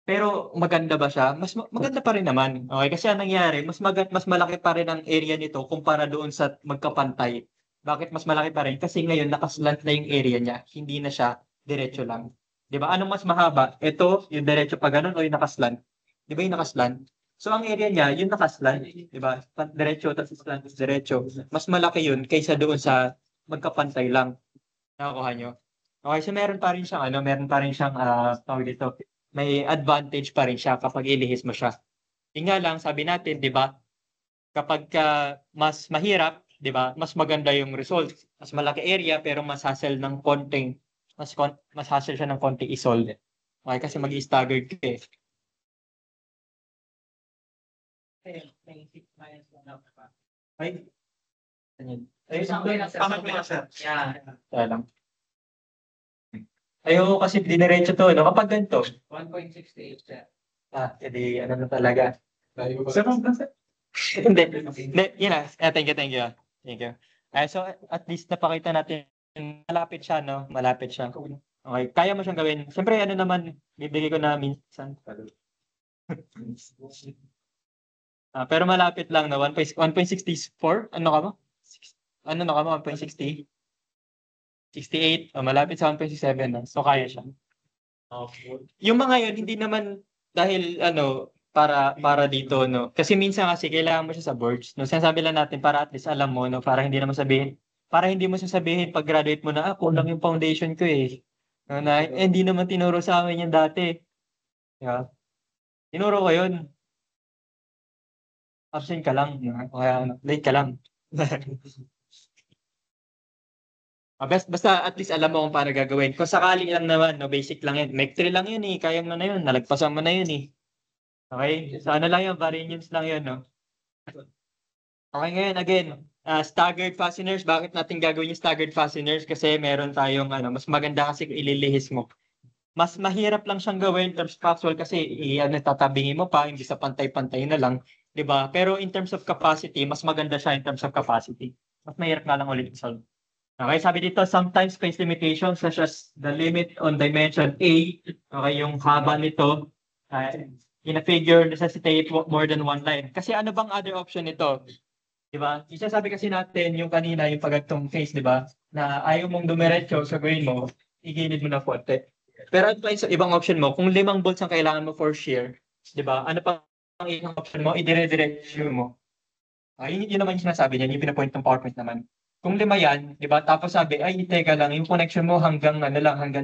Pero maganda ba siya? Maganda pa rin naman. Okay, kasi ang nangyari, mas malaki pa rin ang area nito kumpara doon sa magkapantay. Bakit mas malaki pa rin? Kasi ngayon nakaslant na yung area niya, hindi na siya diretso lang. 'Di ba? Anong mas mahaba? Ito, yung diretso pa ganun o yung nakaslant? 'Di ba yung nakaslant? So ang area niya, yung nakaslant, 'di ba? Diretso tapos slant tapos diretso. Mas malaki yun kaysa doon sa magkapantay lang. Nakukuha nyo? Okay, so meron pa rin siyang tawag dito, may advantage pa rin siya kapag ilihis mo siya. Yun nga lang, sabi natin, di ba, kapag mas mahirap, di ba, mas maganda yung result. Mas malaki area, pero mas hassle ng konting, mas hassle siya ng konting isolve. Okay, kasi mag-i-staggered ka eh. Ay, kaya lang. Ayoko kasi diniretso to, no? Kapag ganito, 1.68 siya. edi ano na talaga. Seven. Hindi, hindi, yun na. Thank you, thank you. Thank you. So, at least napakita natin, malapit siya, no? Malapit siya. Okay, kaya mo siyang gawin. Siyempre, ano naman, bibigay ko na minsan. Pero malapit lang, no? 1.64? Ano ka mo? Ano na ka mo? 1.60? 68? Malapit sa 1.67, no? So, kaya siya. Okay. Yung mga yun, hindi naman dahil para dito, no? Kasi minsan kasi kailangan mo siya sa boards. No? Sinasabi lang natin para at least alam mo, no? Para hindi mo sasabihin pag graduate mo na, kulang yung foundation ko eh. No, hindi naman tinuro sa amin yan dati. Yeah. Tinuro ko yun. Absent ka lang. No? Kaya late ka lang. Basta at least alam mo kung paano gagawin. Kung sakali lang naman, no, basic lang yan. Mech 3 lang yun eh. Kaya mo na yun. Nalagpasan mo na yun eh. Okay? So ano lang yun, variance lang yun, no? Okay, ngayon again, staggered fasteners. Bakit natin gagawin yung staggered fasteners? Kasi meron tayong, mas maganda kasi kung ililihis mo. Mas mahirap lang siyang gawin in terms of factual kasi tatabingin mo pa, hindi sa pantay-pantay na lang. 'Di ba? Pero in terms of capacity, mas maganda siya in terms of capacity. Mas mahirap nga lang ulit solve. Okay, sabi dito, sometimes space limitations such as the limit on dimension A, okay, yung haba nito, in a figure necessitate more than one line. Kasi ano bang other option nito? Di ba? Isasabi kasi natin yung kanina, yung pagagtong case, di ba? Na ayaw mong dumiretso, sabihin mo, igilid mo na konti. Pero at sa ibang option mo, kung 5 volts ang kailangan mo for shear, di ba? Ano pa ang ibang option mo? Idire-diretso mo. Yun naman yung sinasabi niya, yung pinapoint ng PowerPoint naman. Kung 5 yan, di ba? Tapos sabi, ay, teka lang, yung connection mo hanggang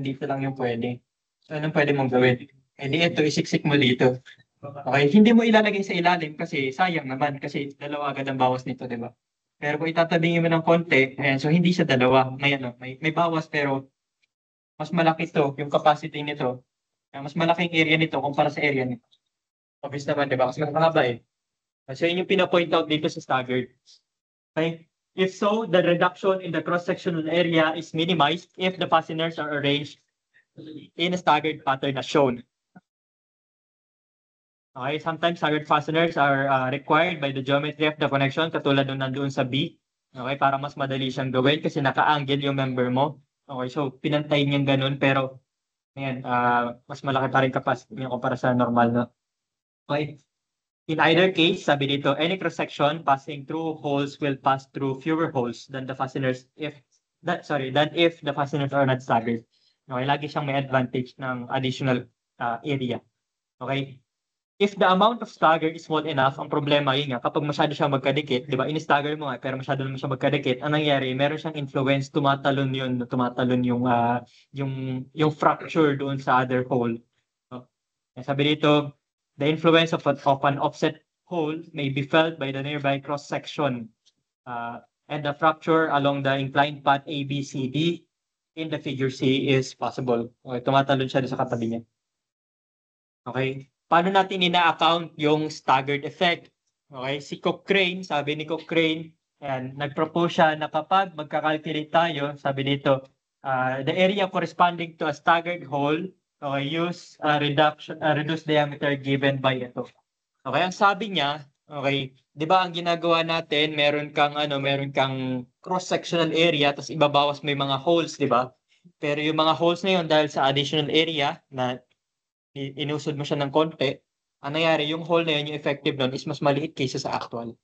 dito lang yung pwede. So, anong pwede mong gawin? Eh, di ito, isiksik mo dito. Okay, hindi mo ilalagay sa ilalim kasi sayang naman kasi dalawa agad ang bawas nito, di ba? Pero kung itatabingin mo ng konti, ayan, so hindi siya dalawa. May bawas pero mas malaki to, yung capacity nito. Mas malaking area nito kumpara sa area nito. Obvious naman, di ba? Kasi mas mahaba eh. So yun yung pinapoint out dito sa staggered. Okay? If so, the reduction in the cross-sectional area is minimized if the fasteners are arranged in a staggered pattern as shown. Okay, sometimes staggered fasteners are required by the geometry of the connection, katulad nung nandoon sa B. Okay, para mas madali siyang gawin kasi naka-angle yung member mo. Okay, so pinantay niyang ganun pero ayan, mas malaki pa rin capacity niya kumpara sa normal, no? Okay. In either case, sabi dito, any cross-section passing through holes will pass through fewer holes than the fasteners if the fasteners are not staggered. Okay, lagi siyang may advantage ng additional area. Okay? If the amount of stagger is small enough, ang problema yun nga, kapag masyado siya magkadikit, di ba, in-stagger mo nga, pero masyado naman siya magkadikit, ang nangyari, meron siyang influence, tumatalon yung fracture doon sa other hole. So, sabi dito, the influence of an offset hole may be felt by the nearby cross-section and the fracture along the inclined path ABCD in the figure C is possible. Okay, tumatalon siya sa katabi niya. Okay? Paano natin ina-account yung staggered effect? Okay? Sabi ni Cochrane, nag-propose siya na kapag magka-calculate tayo, sabi dito, the area corresponding to a staggered hole, Okay, use reduced diameter given by ito. Okay, ang sabi niya, okay, 'di ba ang ginagawa natin, meron kang cross-sectional area tapos ibabawas mo yung mga holes, 'di ba? Pero yung mga holes na yun dahil sa additional area na inusod mo siya ng konti, ang nangyari yung hole na yun, yung effective nun is mas maliit kaysa sa actual.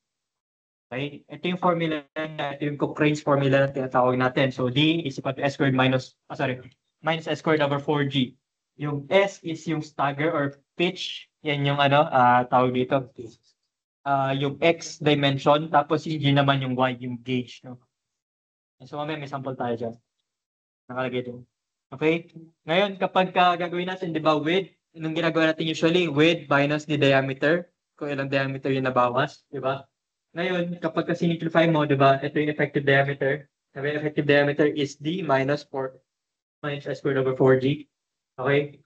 Okay? Ito yung formula niya, ito yung Cochrane formula na tinatawag natin. So D is equal to S squared minus S squared over 4G. Yung S is yung stagger or pitch. Yan yung tawag dito. Yung X dimension, tapos yung G naman yung Y, yung gauge. No? So mamaya may sample tayo dyan. Nakalagay ito. Okay? Ngayon, kapag gagawin natin, di ba, width, anong ginagawa natin usually? Width minus the diameter. Kung ilang diameter yung nabawas, di ba? Ngayon, kapag simplify mo, di ba, ito yung effective diameter. Sabi, effective diameter is D minus S squared over 4G. Okay?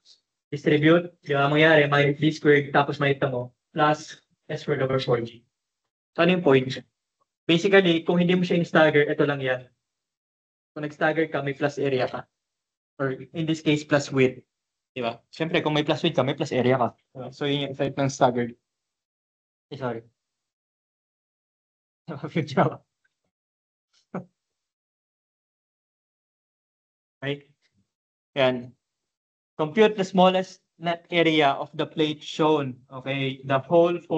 Distribute, di ba, mangyari, minus D squared, tapos makita mo, plus S squared over 4G. So, ano yung point? Basically, kung hindi mo siya in-stagger, ito lang yan. Kung nag-stagger ka, may plus area ka. Or in this case, plus width. Di ba? Siyempre, kung may plus width ka, may plus area ka. So, yun yung effect ng staggered. Sorry. Right? Yan. Compute the smallest net area of the plate shown. Okay? The holes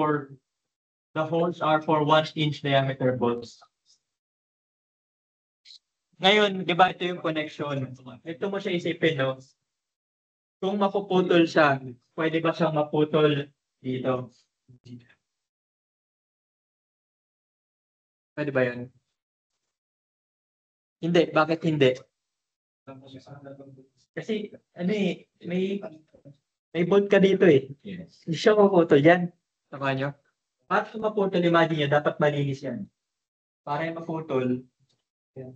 are for 1-inch diameter bolts. Ngayon, di ba ito yung connection? Ito mo siya isipin, no? Kung mapuputol siya, pwede ba siyang maputol dito? Pwede ba yun? Hindi. Bakit hindi? Kasi, may bolt ka dito eh. Hindi siya maputol yan. Tama nyo? Para maputol, imagine nyo, dapat malinis yan. Para yung maputol, yan.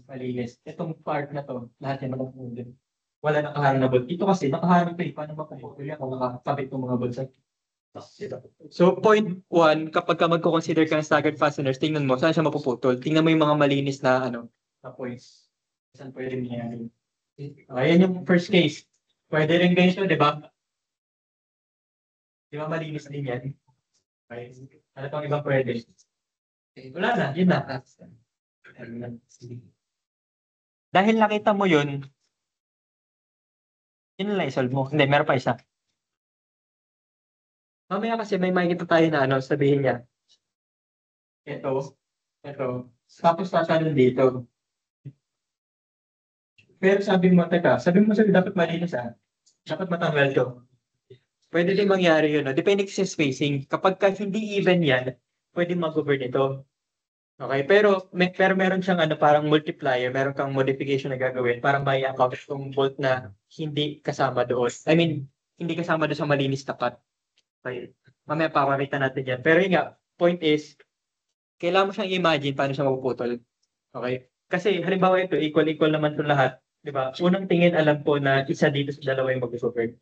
Malinis. Itong part na to, lahat yan mapuputol. Wala nakaharang na bolt. Ito kasi, nakaharang pa eh. Paano mapuputol yan kung nakakabit ng mga bolts? So, point 1, kapag ka magko-consider ka ng staggered fasteners, tingnan mo, saan siya mapuputol? Tingnan mo yung mga malinis na, na points. Saan pwede mangyari? Ayan yung first case. Pwede rin ganito, di ba? Di ba malinis din yan? Okay. Ano pang ibang pwede? Wala na, yun na. Dahil nakita mo yun, yun lang isolve mo. Hindi, meron pa isa. Mamaya kasi may makikita tayo na sabihin niya. Ito. Tapos tatanong dito. Pero sabi mo dapat malinis dapat matanggal to. Pwede din mangyari yun. Depende sa spacing. Kapag hindi even yan, pwede mag-over nito. Okay, pero meron siyang parang multiplier, meron kang modification na gagawin para may-account yung bolt na hindi kasama doon. I mean, hindi kasama doon sa malinis na cut. Okay. Mamaya pakakita natin yan. Pero yun nga, point is, kailangan mo siyang imagine paano siya mapuputol. Okay? Kasi halimbawa ito, equal naman itong lahat. Di ba? Unang tingin alam ko na isa dito sa dalawa yung mag-suffer.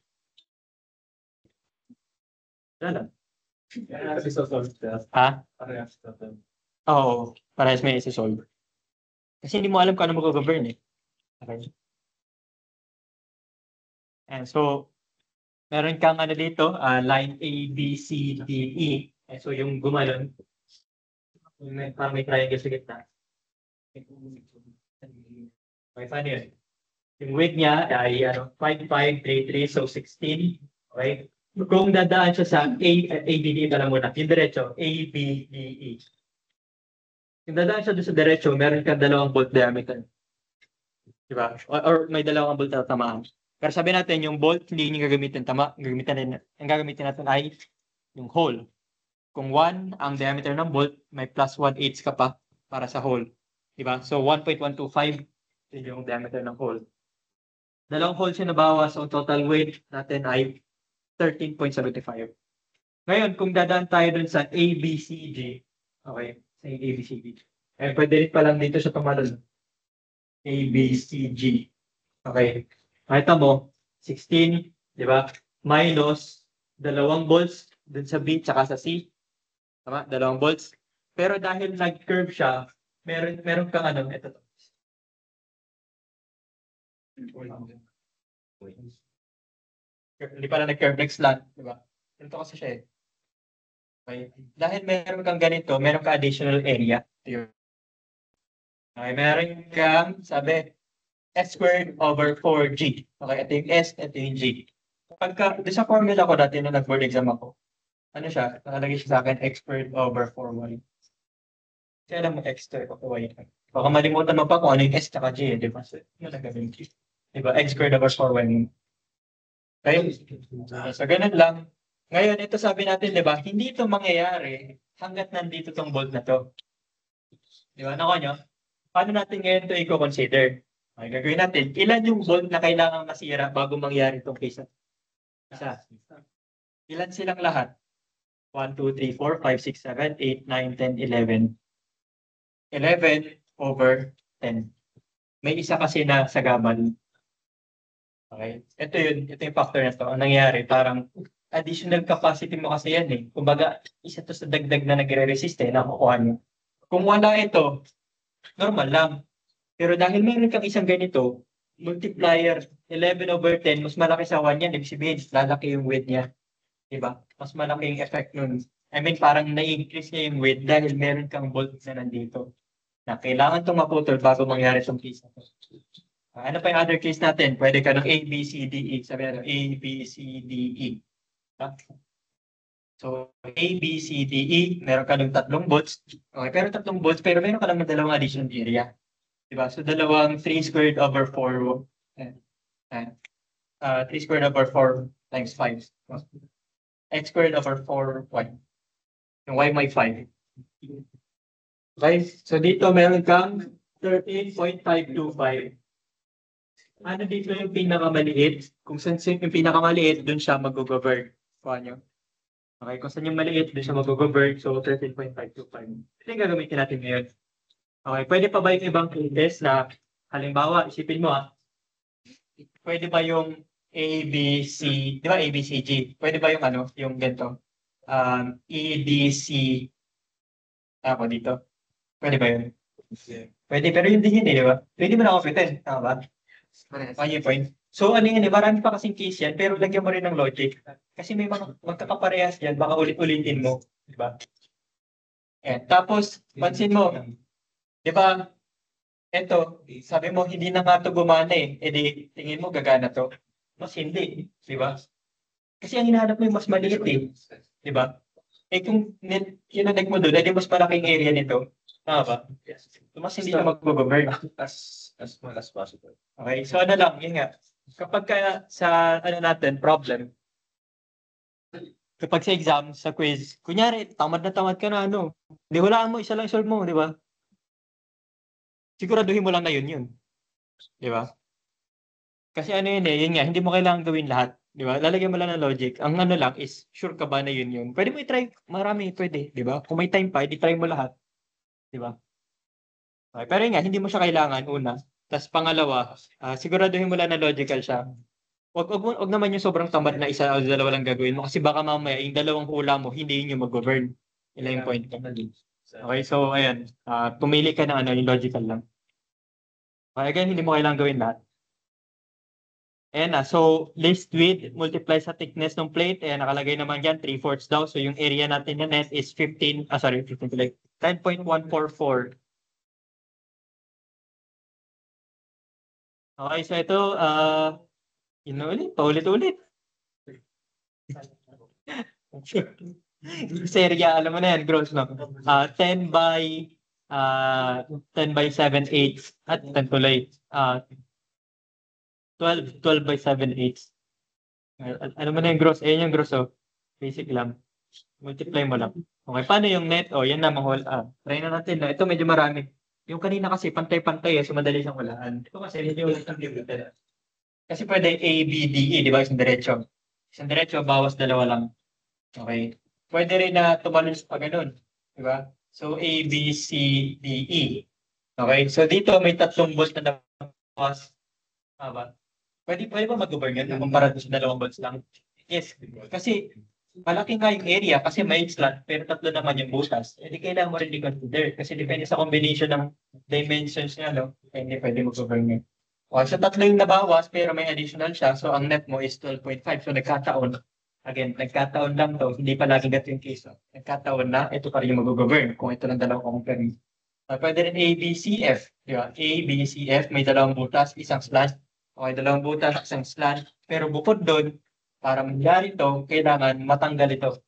Wala. Ha? Oo. Parehas may isa-solve. Kasi hindi mo alam kung ano mag-govern eh. Okay. And so, meron kang dito, line A, B, C, D, E. And so, yung gumanon, parang may triangle sa gitna. Okay, paano yun? Yung width niya ay 5,533, so 16. Okay? Kung dadaan siya sa ABD, alam mo na, yung diretso, ABDE. Yung dadaan siya doon sa diretso, meron kang 2 bolt diameter. Diba? Or may 2 bolt na tamaan. Pero sabi natin, yung bolt, hindi niyo gagamitin ang gagamitin natin ay yung hole. Kung 1 ang diameter ng bolt, may plus 1/8 ka pa para sa hole. Diba? So, 1.125 yung diameter ng hole. 2 holes yung nabawas, so total weight natin ay 13.75. Ngayon, kung dadaan tayo dun sa ABCD, okay, sa ABCD, pwede rin palang dito sa tumalon. ABCG. Okay. Makita mo, 16, di ba? Minus 2 volts dun sa B tsaka sa C. Tama? 2 volts. Pero dahil nag-curve siya, meron kang ito. Hindi pala nag-curve slant, di ba? Ganito kasi siya eh. Okay. Dahil meron kang ganito, meron ka additional area. Okay, meron kang, sabi, S squared over 4G. Okay, ito yung S, ito yung G. Pagka, doon sa formula ko dati nung nag-board exam ako, ano siya, nakalagay siya sa akin, X squared over 4Y. Kaya alam mo, X to Y. Baka malimutan mo pa kung ano yung S tsaka G, di ba? So, ano na gawin? Di ba? X squared over 4Y. Okay? So, ganun lang. Ngayon, ito sabi natin, di ba? Hindi ito mangyayari hanggat nandito tong bolt na to. Di ba? Nako nyo? Paano natin ngayon ito i-consider? Okay, gagawin natin. Ilan yung bolt na kailangan masira bago mangyari itong case? Isa. Ilan silang lahat? 1, 2, 3, 4, 5, 6, 7, 8, 9, 10, 11. 11 over 10. May isa kasi na sa gamal. Okay? Ito yun. Ito yung factor na to. Ang nangyari, parang additional capacity mo kasi yan eh. Kumbaga, isa to sa dagdag na nagre-resist eh, nakukuha nyo. Kung wala ito, normal lang. Pero dahil meron kang isang ganito, multiplier 11 over 10, mas malaki sa 1 yan. Ibig sabihin, lalaki yung weight niya. Diba? Mas malaki yung effect nun. I mean, parang na-increase niya yung weight dahil meron kang bolt na nandito. Na kailangan itong maputol bago mangyari itong case na to. Ano pa yung other case natin? Pwede ka ng A, B, C, D, E. Sabi natin, A, B, C, D, E. So, A, B, C, D, E. Meron ka ng tatlong bolts. Okay, pero tatlong bolts, pero meron ka naman dalawang additional area. Diba? So, dalawang 3 squared over 4. 3 squared over 4 times 5. X squared over 4y. Yung y may 5. Okay? So, dito meron kang 13.525. Ano dito yung pinakamaliit? Kung saan yung pinakamaliit, dun siya mag-govern. Kuha nyo. Okay, kung saan yung maliit, dun siya mag-govern. So, 13.525. Ito yung gagamitin natin ngayon. Okay, pwede pa ba yung ibang cases na, halimbawa, isipin mo pwede ba yung A, B, C, di ba A, B, C, G? Pwede ba yung ano, yung ganito? E, D, C, ako dito. Pwede ba yun? Pwede, pero yun din yun eh, di ba? Pwede mo na competent, tama ba? Yung point. So, ano yun eh, marami pa kasing case yan, pero lagyan mo rin ng logic. Kasi may mga magkakaparehas yan, baka ulit-ulitin mo. Di ba? Yan. Tapos, pansin mo, di ba, eto, sabi mo, hindi na nga ito gumana eh. E di, tingin mo, gagana to. Mas hindi, di ba? Kasi ang hinahanap mo yung mas maliit eh. Di ba? Eh kung kinonect mo doon, edi mas malaking area nito. Tama ba? Yes. So, mas hindi na mag-govern. As much as possible. Okay, so ano lang, yun nga. Kapag ka sa ano natin, problem, kapag sa exam, sa quiz, kunyari, tamad na tamad ka na, ano, di hulaan mo, isa lang solve mo, di ba? Siguraduhin mo lang na yun. Di ba? Kasi ano yun eh, yun nga, hindi mo kailangan gawin lahat. Di ba? Lalagyan mo lang ng logic. Ang ano lang is, sure ka ba na yun? Pwede mo i-try, marami, pwede, di ba? Kung may time pa, i-try mo lahat. Di ba? Okay, pero yun nga, hindi mo siya kailangan, una. Tapos pangalawa, siguraduhin mo lang na logical siya. Wag naman yung sobrang tamad na isa o dalawa lang gagawin mo kasi baka mamaya yung dalawang hula mo, hindi yun yung mag-govern. Yun lang yung point ko. Okay, so ayan, pumili ka ng ano, yung logical lang. Okay, again, hindi mo kailangan gawin lahat. Ayan na, so list width, multiply sa thickness ng plate, ayan, nakalagay naman dyan, 3/4 daw. So yung area natin na net is 10.144. Okay, so ito, yun na ulit, paulit-ulit. Serya, alam mo na yan, gross, no? 10 by 7/8 at 10 tuloy. 12 by 7/8. Ano mo na yung gross? Ayan yung gross, oh. Basic lang. Multiply mo lang. Okay, paano yung net? Oh, yan na, try na natin. No? Ito medyo marami. Yung kanina kasi, pantay-pantay, so madali siyang walaan. Ito kasi, medyo ulit limited. Kasi pwede A, B, D, E, di ba? Isang diretso. Isang diretso, bawas dalawa lang. Okay. Pwede rin na tumalon pa ganun. Di ba? So, A, B, C, D, E. Okay. So, dito may tatlong bolt na nabukas. Tama. Pwede ba mag-govern yun? Kumpara sa dalawang bolts lang? Yes. Kasi, malaki nga yung area kasi may slot, pero tatlo naman yung butas. Hindi kailangan mo rin i-consider kasi depende sa combination ng dimensions niya, no? Hindi pwede mag-govern yun. Okay, so tatlo yung nabawas pero may additional siya. So ang net mo is 12.5. So nagkataon. Again, nagkataon lang to. Hindi pa laging ganito yung case. Nagkataon na ito pa rin yung mag-govern kung ito lang dalawang company. Pwede rin A, B, C, F. Di ba? A, B, C, F. May dalawang butas, isang slant. Okay, dalawang butas, isang slant. Pero bukod doon, para mangyari to, kailangan matanggal ito.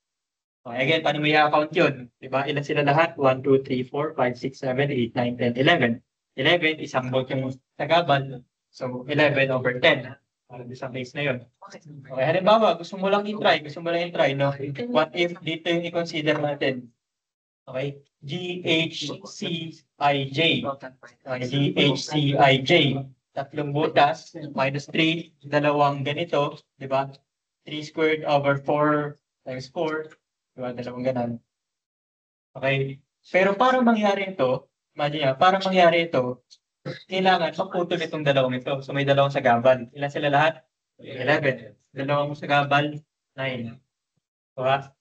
Okay, again, paano mo i-account yun? Di ba? Ilan sila lahat? 1, 2, 3, 4, 5, 6, 7, 8, 9, 10, 11. 11, isang bolt yung tagabal. So, 11 over 10. Para sa case na yun. Okay, halimbawa, gusto mo lang i-try, no? What if dito yung i-consider natin? Okay, GHCIJ. Okay, GHCIJ. Tatlong butas, minus 3, dalawang ganito, di ba? 3 squared over 4 times 4, di ba? Dalawang ganan. Okay, pero para mangyari ito, imagine nyo, para mangyari ito, kailangan maputol itong dalawang ito. So may dalawang sagabal. Ilan sila lahat? 11. Dalawang sagabal, 9. Diba?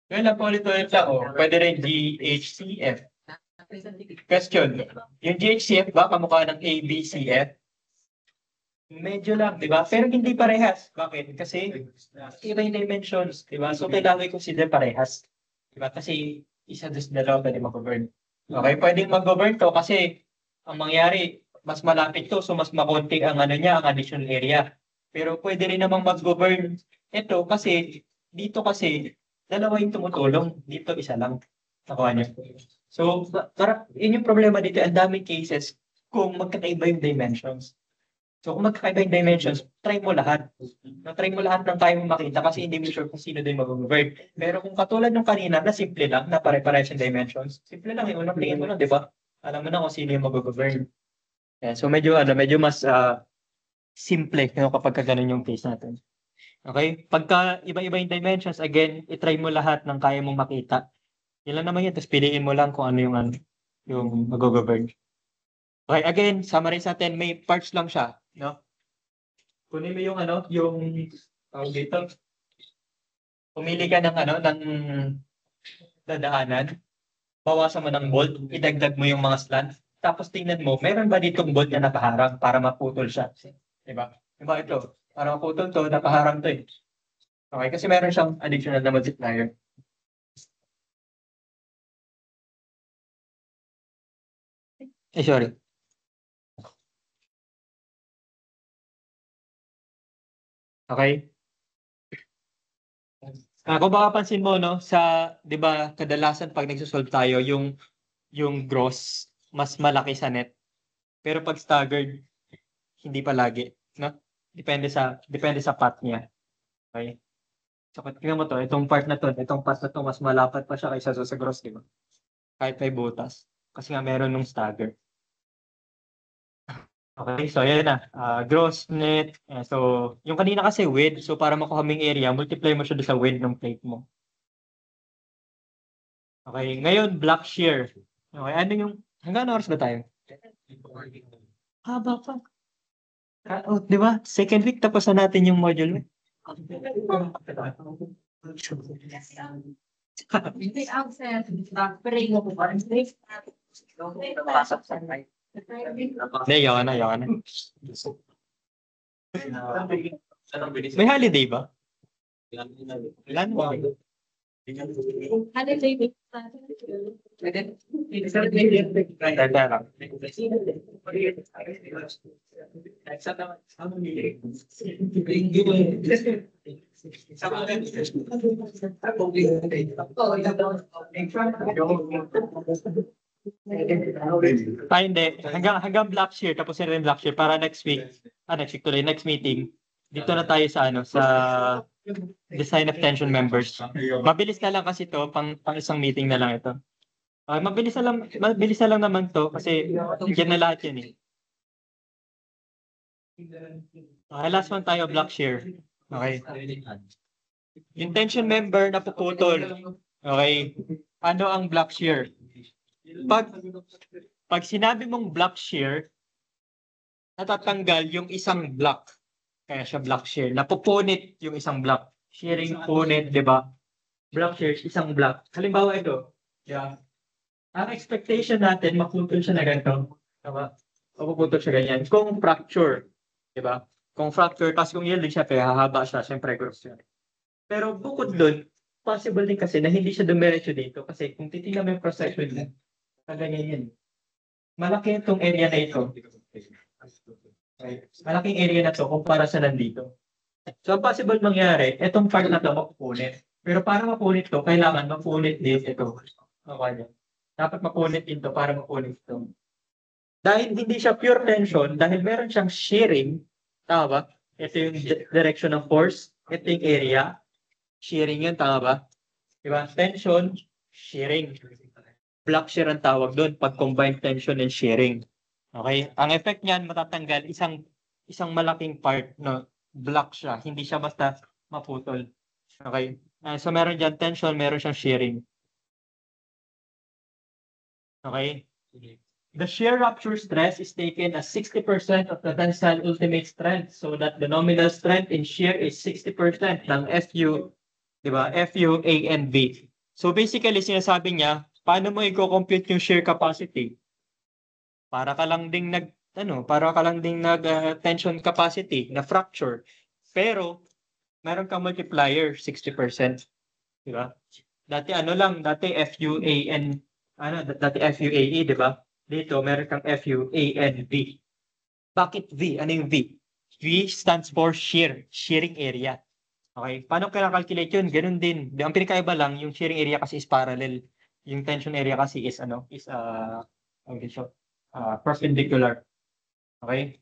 Yun lang po ulit-ulit lang. Pwede rin GHCF. Question. Yung GHCF ba kamukha ng ABCF? Medyo lang, di ba? Pero hindi parehas. Bakit? Kasi iba yung dimensions, di ba? So kailangan i-consider parehas. Di ba? Kasi isa doon sa dalawa pwede mag-govern. Okay, pwedeng mag-govern to kasi ang mangyari, mas malapit to, so mas makonti ang ano niya, ang additional area. Pero pwede rin namang mag-govern ito kasi dito kasi dalawa yung tumutulong, dito isa lang. Nakuha niyo. So, yun yung problema dito, ang daming cases kung magkakaiba yung dimensions. So, kung magkakaiba yung dimensions, try mo lahat. Try mo lahat ng kaya mo makita kasi hindi mo sure kung sino din mag-govern. Pero kung katulad ng kanina, na simple lang, na pare-pares yung dimensions, simple lang, yung unang tingin mo lang, di ba? Alam mo na kung sino yung mag-govern. Yeah, so medyo mas simple kapag ganun yung case natin. Okay? Pagka iba-iba yung dimensions, again, itry mo lahat ng kaya mong makita. Yan lang naman yun, tapos piliin mo lang kung ano yung mag-govern. Okay, again, summarize natin, may parts lang siya, no? Kunin mo yung dito. Pumili ka ng ng dadaanan. Bawasan mo ng bolt, idagdag mo yung mga slant, tapos tingnan mo, meron ba ditong bolt na nakaharang para maputol siya? Diba? Diba ito? Para maputol to, nakaharang to eh. Okay, kasi meron siyang additional na multiplier. Sorry. Okay? Kung makapansin mo, no, di ba, kadalasan pag nagsosolve tayo, yung gross, mas malaki sa net. Pero pag staggered, hindi palagi, no? Depende sa path niya. Okay? So, tingnan mo to, itong part na to, mas malapad pa siya kaysa sa gross, di ba? Kahit may butas. Kasi nga meron nung stagger. Okay, so ayan na. Gross, net. So, yung kanina kasi width. So, para makuha mo yung area, multiply mo siya doon sa width ng plate mo. Okay, ngayon, block shear. Okay, hanggang oras ba tayo? Haba pa. Di ba? Second week, tapos na natin yung module. Hindi, yawan na. May holiday ba? Ilan mo? Hindi. Hanggang block shear, tapos na rin block shear para next week tuloy, next meeting. Dito na tayo sa design of tension members. Mabilis na lang kasi to, pang isang meeting na lang ito. Mabilis na lang naman to kasi yan na lahat yan eh. Okay, last one tayo, block shear. Okay. Yung tension member na puputol. Okay. Ano ang block shear? Pag sinabi mong block shear, natatanggal yung isang block. Kaya siya block shear. Napupunit yung isang block. Shearing punit, di ba? Block shear, isang block. Halimbawa ito. Yeah. Ang expectation natin, maputol siya na ganito. Diba? Mapuputol siya ganyan. Kung fracture, di ba? Kung fracture, tapos kung yielding siya, hahaba siya, syempre gross yun. Pero bukod doon, possible din kasi na hindi siya dumiretso dito. Kasi kung titignan mo yung cross-section niya, ganyan yan. Malaki itong area na ito. Okay. Malaking area na to kumpara sa nandito. So, ang possible mangyari, itong part na to mapupunit. Pero para mapunit to, kailangan mapunit din ito. Okay. Dapat mapunit din to para mapunit ito. Dahil hindi siya pure tension, dahil meron siyang shearing, tama ba? Ito yung direction ng force, ito yung area, shearing yun, tama ba? Diba? Tension, shearing. Block shear ang tawag doon pag combined tension and shearing. Okay? Ang effect niyan matatanggal isang malaking part no block siya, hindi siya basta maputol. Okay? So meron diyan tension, meron siyang shearing. Okay? The shear rupture stress is taken as 60% of the tensile ultimate strength so that the nominal strength in shear is 60% ng FU, di ba? FU, A, and B. So basically, sinasabi niya, paano mo i-compute yung shear capacity? Para ka lang ding tension capacity na fracture. Pero, meron kang multiplier, 60%. Di ba? Dati FUAN, dati FUAE, di ba? Dito, meron kang FUANV. Bakit V? Ano yung V? V stands for shearing area. Okay? Paano kaya-calculate yun? Ganun din. Ang pinakaiba lang, yung shearing area kasi is parallel. Yung tension area kasi is perpendicular. Okay?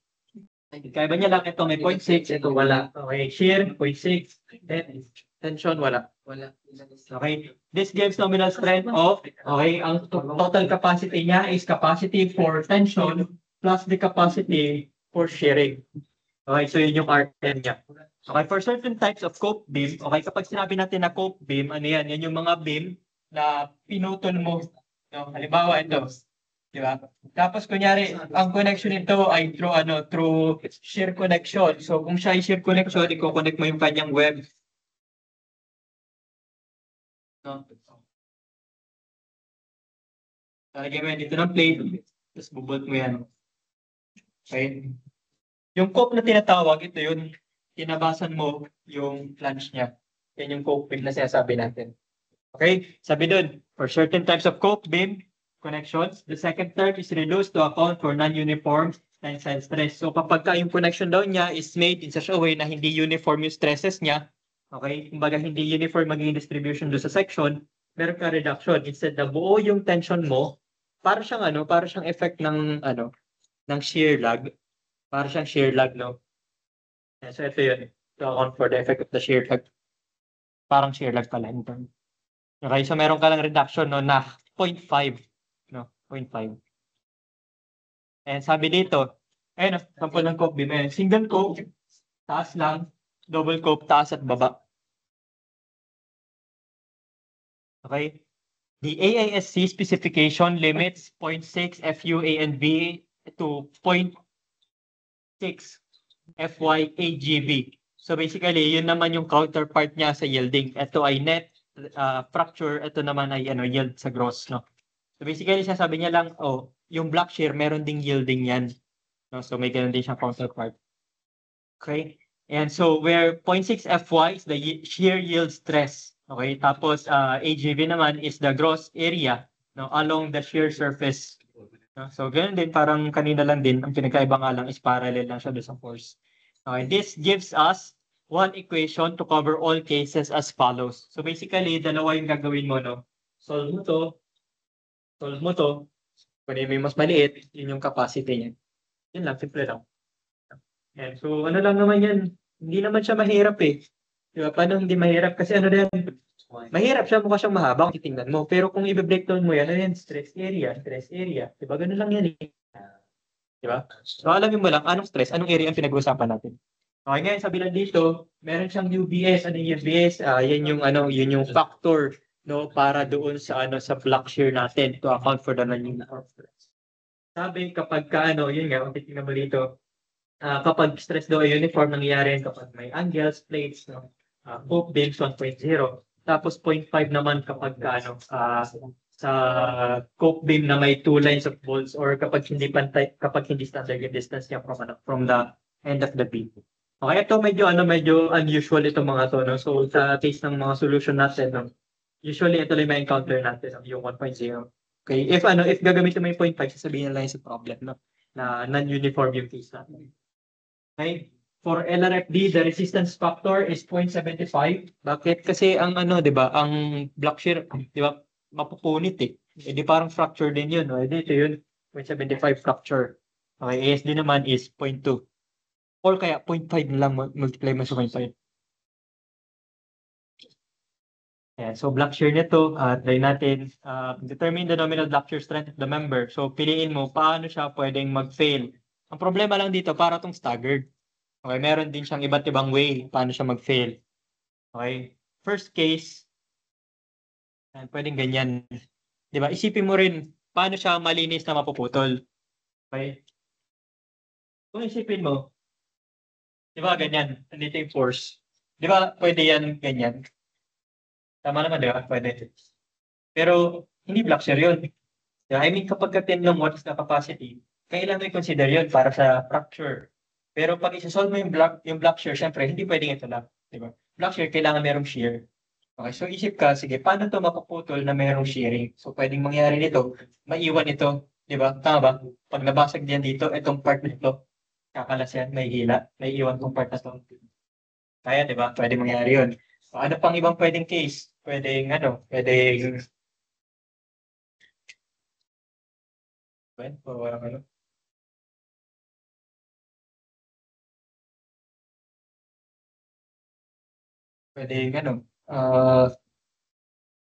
Kaiba niya lang ito may 0.6, ito wala. Okay, shear 0.6, tension wala. Okay, this gives nominal strength of, okay, ang total capacity niya is capacity for tension plus the capacity for shearing. Okay, so yun yung RN niya. Okay, for certain types of cope beam, okay, kapag sinabi natin na cope beam, ano yan? Yan yung mga beam na pinutol mo. No? Halimbawa, ito. Di ba? Tapos, kunyari, ang connection nito ay through shear connection. So, kung siya ay shear connection, i-connect mo yung kanyang web. No? Lalagyan mo yan dito ng plate, tapos bubolt mo yan. Okay? Yung cope na tinatawag, ito yun, tinabasan mo yung flange niya. Yan yung cope beam na sinasabi natin. Okay? Sabi dun, for certain types of cope beam connections, the second term is reduced to account for non-uniform tensile stress. So kapag yung connection daw niya is made in such a way na hindi uniform yung stresses niya, okay? Kumbaga hindi uniform magiging distribution do sa section, meron ka reduction. Instead na buo yung tension mo, para siyang effect ng shear lag. Para siyang shear lag, no? So ito yun. To account for the effect of the shear lag. Parang shear lag pala. Okay, so meron ka lang reduction no na 0.5. No, 0.5. And sabi dito, ayun, sample ng cope beam. Single cope, taas lang. Double cope, taas at baba. Okay. The AISC specification limits 0.6 FUA and B to 0.6 FY-AGB. So basically, yun naman yung counterpart niya sa yielding. Ito ay net fracture, ito naman ay yield sa gross, no? So basically, sabi niya lang, yung block shear, meron ding yielding yan. No? So may ganun din siyang counterpart. Okay? And so where 0.6 FY is the shear yield stress. Okay? Tapos AGB naman is the gross area, no, along the shear surface. No? So ganun din, parang kanina lang din, ang pinagkaiba nga lang is parallel lang siya doon sa force. Okay? This gives us one equation to cover all cases as follows. So basically, dalawa yung gagawin mo, no? Solve mo to. Kunin mo yung mas maliit, yun yung capacity niya. Yun lang, simple lang. And so, ano lang naman yan, hindi naman siya mahirap eh. Diba? Paano hindi mahirap? Kasi ano din, mahirap siya, mukha siyang mahaba kung titingnan mo. Pero kung i-breakdown mo yan, ano yan? Stress area. Diba? Ganun lang yan eh. Diba? So, alamin mo lang, anong stress, anong area ang pinag-uusapan natin. Okay, ngayon sabi lang dito, meron siyang UBS. Ano yung UBS? Yan yung factor, no, para doon sa sa block shear natin to account for the non-uniform stress. Sabi kapag yun nga, kung titingnan mo dito, kapag stress daw ay uniform nangyayari kapag may angles, plates, no, cope beams 1.0. Tapos 0.5 naman kapag coke beam na may 2 lines of bolts or kapag hindi standard yung distance niya from the end of the beam. Okay, ito medyo unusual itong mga to, no? So sa case ng mga solution natin, no? Usually ito lang may encounter natin, no? Yung 1.0. Okay, if gagamitin mo yung 0.5, sasabihin nila yung sa problem, no? Na non-uniform yung case natin. Okay? For LRFD, the resistance factor is 0.75. Bakit? Kasi ang 'di ba, ang block shear, 'di ba, mapupunit eh. Eh di parang fracture din 'yun, no? Eh dito 'yun, 0.75 fracture. Okay, ASD naman is 0.2. Or kaya 0.5 na lang multiply mo sa 0.5. Ayan, so block shear nito, try natin, determine the nominal block shear strength of the member. So piliin mo paano siya pwedeng mag-fail. Ang problema lang dito, para tong staggered. Okay, meron din siyang iba't ibang way paano siya mag-fail. Okay, first case, pwedeng ganyan. 'Di ba? Isipin mo rin paano siya malinis na mapuputol. Okay? Kung isipin mo, 'di ba ganyan, nandito yung force. 'Di ba pwede yan ganyan? Tama naman, 'di ba? Pwede. Pero hindi block shear 'yun. 'Di ba? I mean, kapag ka 10 long watts na capacity, kailangan mo i-consider 'yun para sa fracture. Pero pag isa-solve mo yung block shear, syempre hindi pwedeng ito lang, 'di ba? Block shear kailangan merong shear. Okay, so isip ka, sige, paano to mapuputol na merong shearing? So pwedeng mangyari nito, maiwan ito, 'di ba? Tama ba? Pag nabasag diyan dito, itong part nito, kakalas yan, may hila, may iwan tong part na to. Kaya, 'di ba? Pwedeng mangyari 'yun. So, ano pang ibang pwedeng case? Pwedeng ano? Pwedeng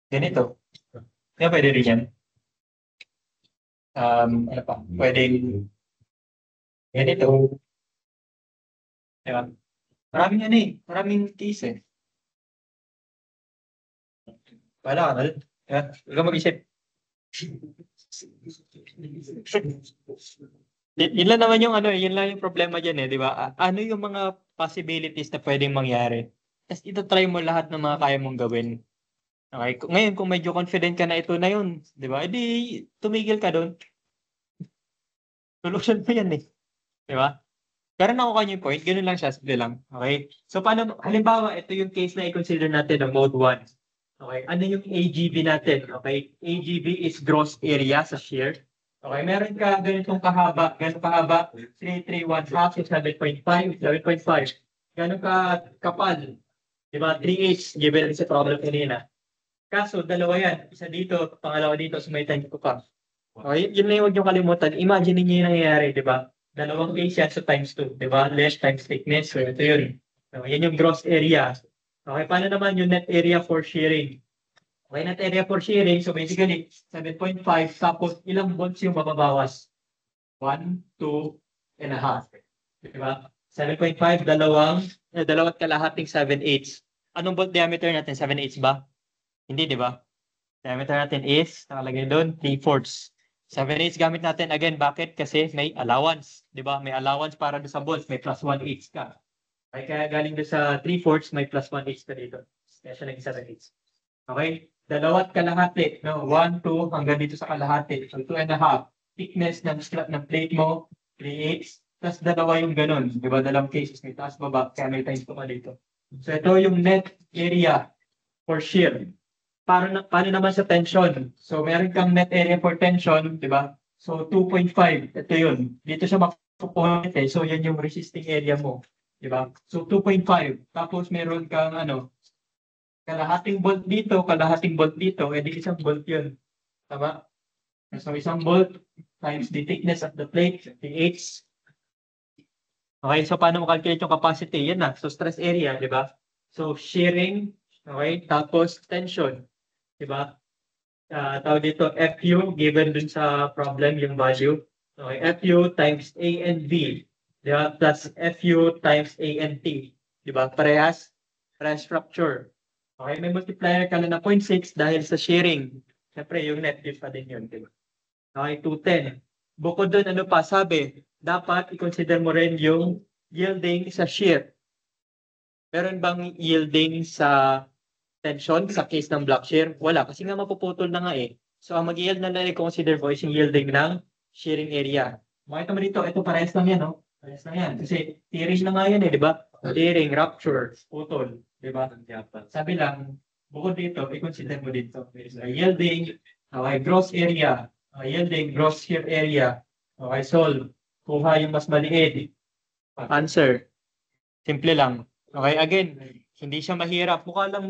ganito. Kaya pwede rin yan. Ano pa? Pwedeng ganito. Diba? Maraming case eh. Wala ka na. Diba? Huwag kang mag-isip. Yun lang naman yung yun lang yung problema dyan eh, di ba? Ano yung mga possibilities na pwedeng mangyari? Tapos ito-try mo lahat ng mga kaya mong gawin. Okay? Ngayon, kung medyo confident ka na ito na yun, di ba? Edi, tumigil ka doon. Solution mo yan eh. Di ba? Pero nakuha niyo yung point, ganun lang siya, simple lang. Okay? So, paano, halimbawa, ito yung case na i-consider natin ng mode 1. Okay? Ano yung AGB natin? Okay? AGB is gross area sa shear. Okay? Meron ka ganitong kahaba, 331 half is 7.5, 7.5. Ganun ka kapal. Diba? 3H, given sa problem kanina. Kaso, dalawa yan. Isa dito, pangalawa dito, so may time ko pa. Okay? Yun na yung huwag nyo kalimutan. Imagine niyo yung nangyayari, di ba? Dalawang case yan, so times 2, di ba? Less times thickness, so ito yun. So, yan yung gross area. Okay, paano naman yung net area for shearing? Okay, net area for shearing, so basically, 7.5, tapos ilang volts yung mababawas? 1, 2, and a half. Di ba? 7.5, dalawat kalahating 7/8. Anong bolt diameter natin? 7/8 ba? Hindi, di ba? Diameter natin is, nakalagay doon, 3/4. 7/8 gamit natin again. Bakit? Kasi may allowance. Di ba? May allowance para doon sa volts. May plus 1/8 ka. Okay, kaya galing doon sa 3/4, may plus 1/8 ka dito. Kaya siya naging 7/8. Okay? Dalawat kalahati. No? 1, 2, hanggang dito sa kalahati. So 2.5. Thickness ng plate mo, 3/8. Tapos dalawa yung ganun. Di ba? Dalawang cases. May taas baba. Kaya may times pa dito. So ito yung net area for shear. Paano naman sa tension? So, meron kang net area for tension, di ba? So, 2.5. Ito yun. Dito siya mapupunit eh. So, yan yung resisting area mo. Di ba? So, 2.5. Tapos, meron kang kalahating bolt dito, kalahating bolt dito. Eh, di isang bolt yun. Tama? So, isang bolt times the thickness of the plate, the H. Okay, so paano mo calculate yung capacity? Yan na. So, stress area, di ba? So, shearing, okay, tapos tension. Diba? Tawag dito, FU, given dun sa problem, yung value. Okay, FU times A and B. Diba? Plus FU times A and T. Diba? Parehas structure. Okay, may multiplier ka na 0.6 dahil sa sharing. Siyempre, yung net diff pa din yun. Diba? Okay, 210. Bukod dun, ano pa, sabi, dapat i-consider mo rin yung yielding sa shear. Meron bang yielding sa tension sa case ng block shear? Wala, kasi nga mapuputol na nga eh. So, ang mag-yield na i-consider po is yung yielding ng shearing area. Makita mo dito, ito parehas lang yan, no? Parehas lang yan. Kasi tearing na nga yan eh, di ba? Tearing, rupture, putol, di ba? Sabi lang, bukod dito, i-consider mo dito. Yielding, okay, gross area, yielding, gross shear area, okay, solve. Kuha yung mas maliit. Answer. Simple lang. Okay, again, hindi siya mahirap. Mukha lang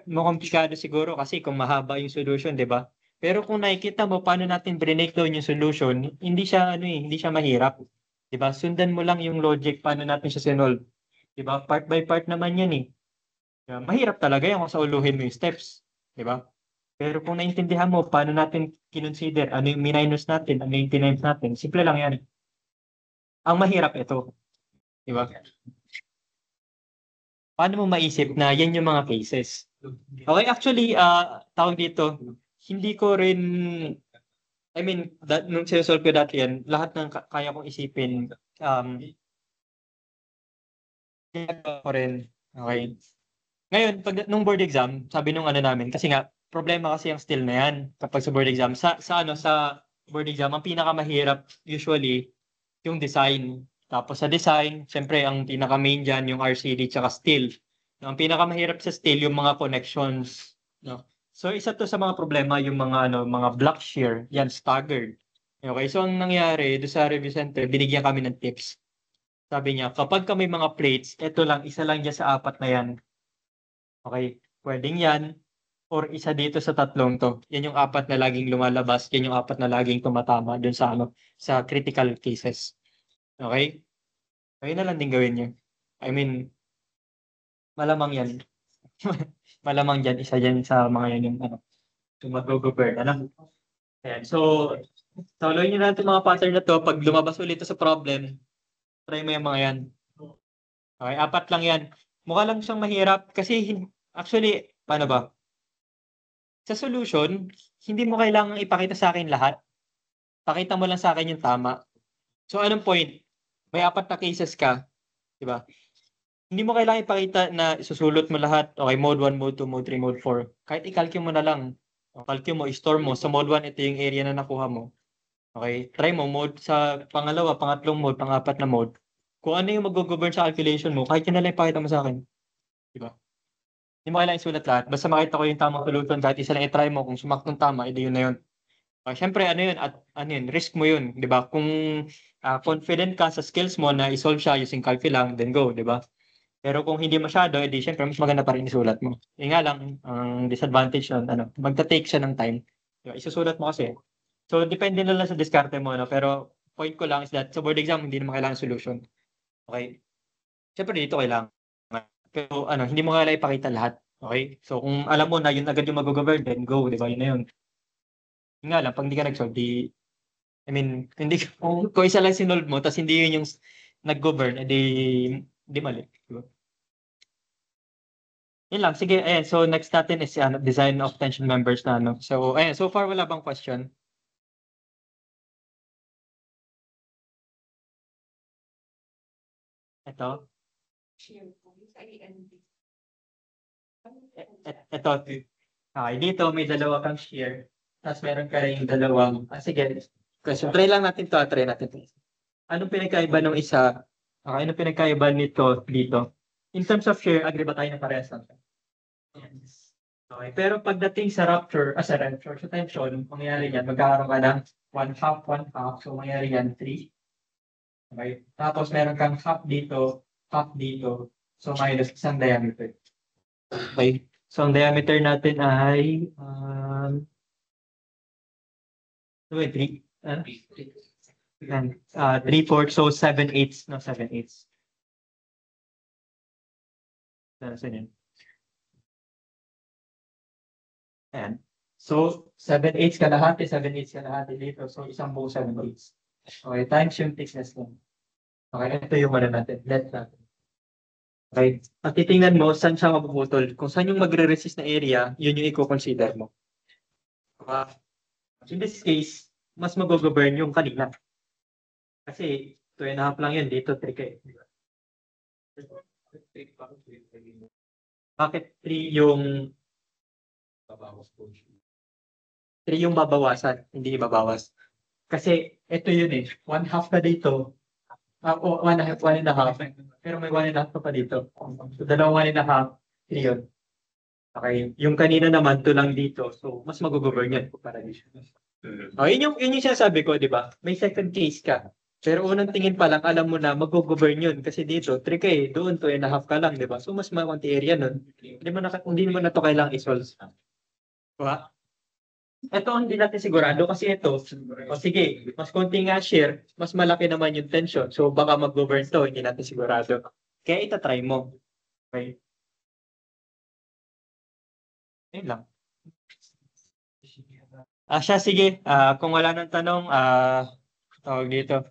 makomplikado siguro kasi kung mahaba yung solution, di ba? Pero kung nakikita mo paano natin breakdown yung solution, hindi siya mahirap. Di ba? Sundan mo lang yung logic paano natin siya sinolve. Di ba? Part by part naman yan eh. Mahirap talaga yan kung sauluhin mo yung steps. Di ba? Pero kung naintindihan mo paano natin kinonsider, ano yung minus natin, ano yung tinimes natin, simple lang yan. Ang mahirap ito. Di ba? Paano mo maisip na yan yung mga cases? Okay, actually, tawag dito, hindi ko rin, I mean, nung sinusolve ko dati yan, lahat ng kaya kong isipin, ginagawa ko rin. Okay. Ngayon, nung board exam, sabi nung ano namin, kasi nga, problema kasi ang still na yan kapag sa board exam. Sa board exam, ang pinakamahirap usually yung design. Tapos sa design, syempre ang pinaka-main dyan yung RCD tsaka steel. Ang pinakamahirap sa steel yung mga connections. No? So isa to sa mga problema yung mga block shear, yan staggered. Okay, so ang nangyari do sa review center, binigyan kami ng tips. Sabi niya, kapag ka may mga plates, ito lang, isa lang dyan sa apat na yan. Okay, pwedeng yan or isa dito sa tatlong to. Yan yung apat na laging lumalabas, yan yung apat na laging tumatama dun sa critical cases. Okay? Ayun na lang din gawin niyo. I mean, malamang yan. Malamang dyan, isa dyan sa mga yan yung yung mag-govern. Ayan. So, tuloy nyo natin mga pattern na to. Pag lumabas ulit ito sa problem, try mo yung mga yan. Okay, apat lang yan. Mukha lang siyang mahirap kasi actually, paano ba? Sa solution, hindi mo kailangang ipakita sa akin lahat. Pakita mo lang sa akin yung tama. So, anong point? May apat na cases ka, di ba? Hindi mo kailangan ipakita na isusulot mo lahat. Okay, mode 1, mode 2, mode 3, mode 4. Kahit i-calculate mo na lang. O, calculate mo, i-store mo. Sa mode 1, ito yung area na nakuha mo. Okay, try mo mode sa pangalawa, pangatlong mode, pangapat na mode. Kung ano yung mag-govern sa calculation mo, kahit yun na lang ipakita mo sa akin. Di ba? Hindi mo kailangan isulat lahat. Basta makita ko yung tamang solution, kahit isa lang i-try mo. Kung sumaktong tama, edi yun na yun. Siyempre, ano yun, at ano yun, risk mo yun, di ba? Kung confident ka sa skills mo na i-solve siya using calculus lang, then go, di ba? Pero kung hindi masyado, edi syempre mas maganda pa rin isulat mo. Yung nga lang, ang disadvantage nun, magta-take siya ng time. Diba? Isusulat mo kasi. So, depende na lang sa diskarte mo, no? Pero point ko lang is that sa board exam, hindi naman kailangan solution. Okay? Syempre dito kailangan. Pero hindi mo kailangan ipakita lahat. Okay? So, kung alam mo na yun agad yung mag-govern, then go, di ba? Yun na yun. Yun nga lang, pag hindi ka nag-solve, I mean, hindi, kung isa lang sinolve mo, tapos hindi yun yung nag-govern, edi mali. Diba? Yun lang. Sige, ayan. So, next natin is design of tension members na, no? So, ayan. So far, wala bang question? Ito. Ito. Okay, dito may dalawa kang shear. Tapos meron ka rin dalawang, sige. Question. Try lang natin to. Try natin to. Anong pinagkaiba ng isa? Okay, anong pinagkaiba nito dito? In terms of shear, agree ba tayo na parehas lang? Yes. Okay, pero pagdating sa sa tension, mangyayari yan, magkakaroon ka ng 1/2. So, mangyayari yan, 3. Okay. Tapos, meron kang half dito. So, minus isang diameter. Okay. So, ang diameter natin ay 3. 3/4. So, 7/8. No, 7/8. Saan yun? Ayan. So, 7/8 kalahati, 7/8 kalahati dito. So, isang buo 7/8. Okay, times yung thickness lang. Okay, ito yung natin. Let natin. Okay. At titingnan mo, saan siya mapuputol. Kung saan yung magre-resist na area, yun yung i-consider mo. In this case, mas mag-govern yung kanina. Kasi 2.5 lang yun. Dito, 3 kayo. Bakit 3 yung 3 yung babawasan, hindi ibabawas. Kasi ito yun eh, 1/2 ka dito, o 1/2, 1 1/2, pero may 1 1/2 ka pa dito. So, dalawang 1 1/2, 3 yun. Okay, yung kanina naman, 2 lang dito, so mas mag-govern yun para dito. Oh, yun yung sinasabi ko, di ba? May second case ka. Pero unang tingin pa lang, alam mo na mag-govern yun. Kasi dito, 3 ka eh, doon 2 1/2 ka lang, di ba? So, mas makunti area nun. Hindi mo na to kailangang isolve. Diba? Ito, hindi natin sigurado kasi ito, o sige, mas konti nga share, mas malaki naman yung tension. So, baka mag-govern to, hindi natin sigurado. Kaya itatry mo. Okay? Ayun lang. Siya, sige. Kung wala nang tanong, tawag dito.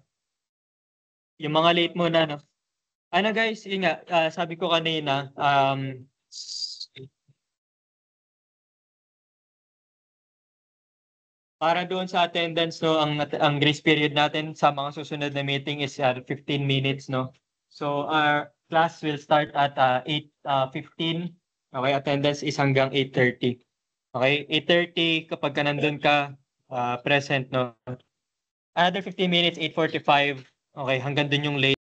Yung mga late muna, no? Ano guys, yun nga, sabi ko kanina, para doon sa attendance, no, ang grace period natin sa mga susunod na meeting is 15 minutes, no? So, our class will start at 8:15. Okay, attendance is hanggang 8:30. Okay, 8:30 kapag ka nandun ka, present, no? Another 15 minutes, 8:45. Okay, hanggang dun yung late.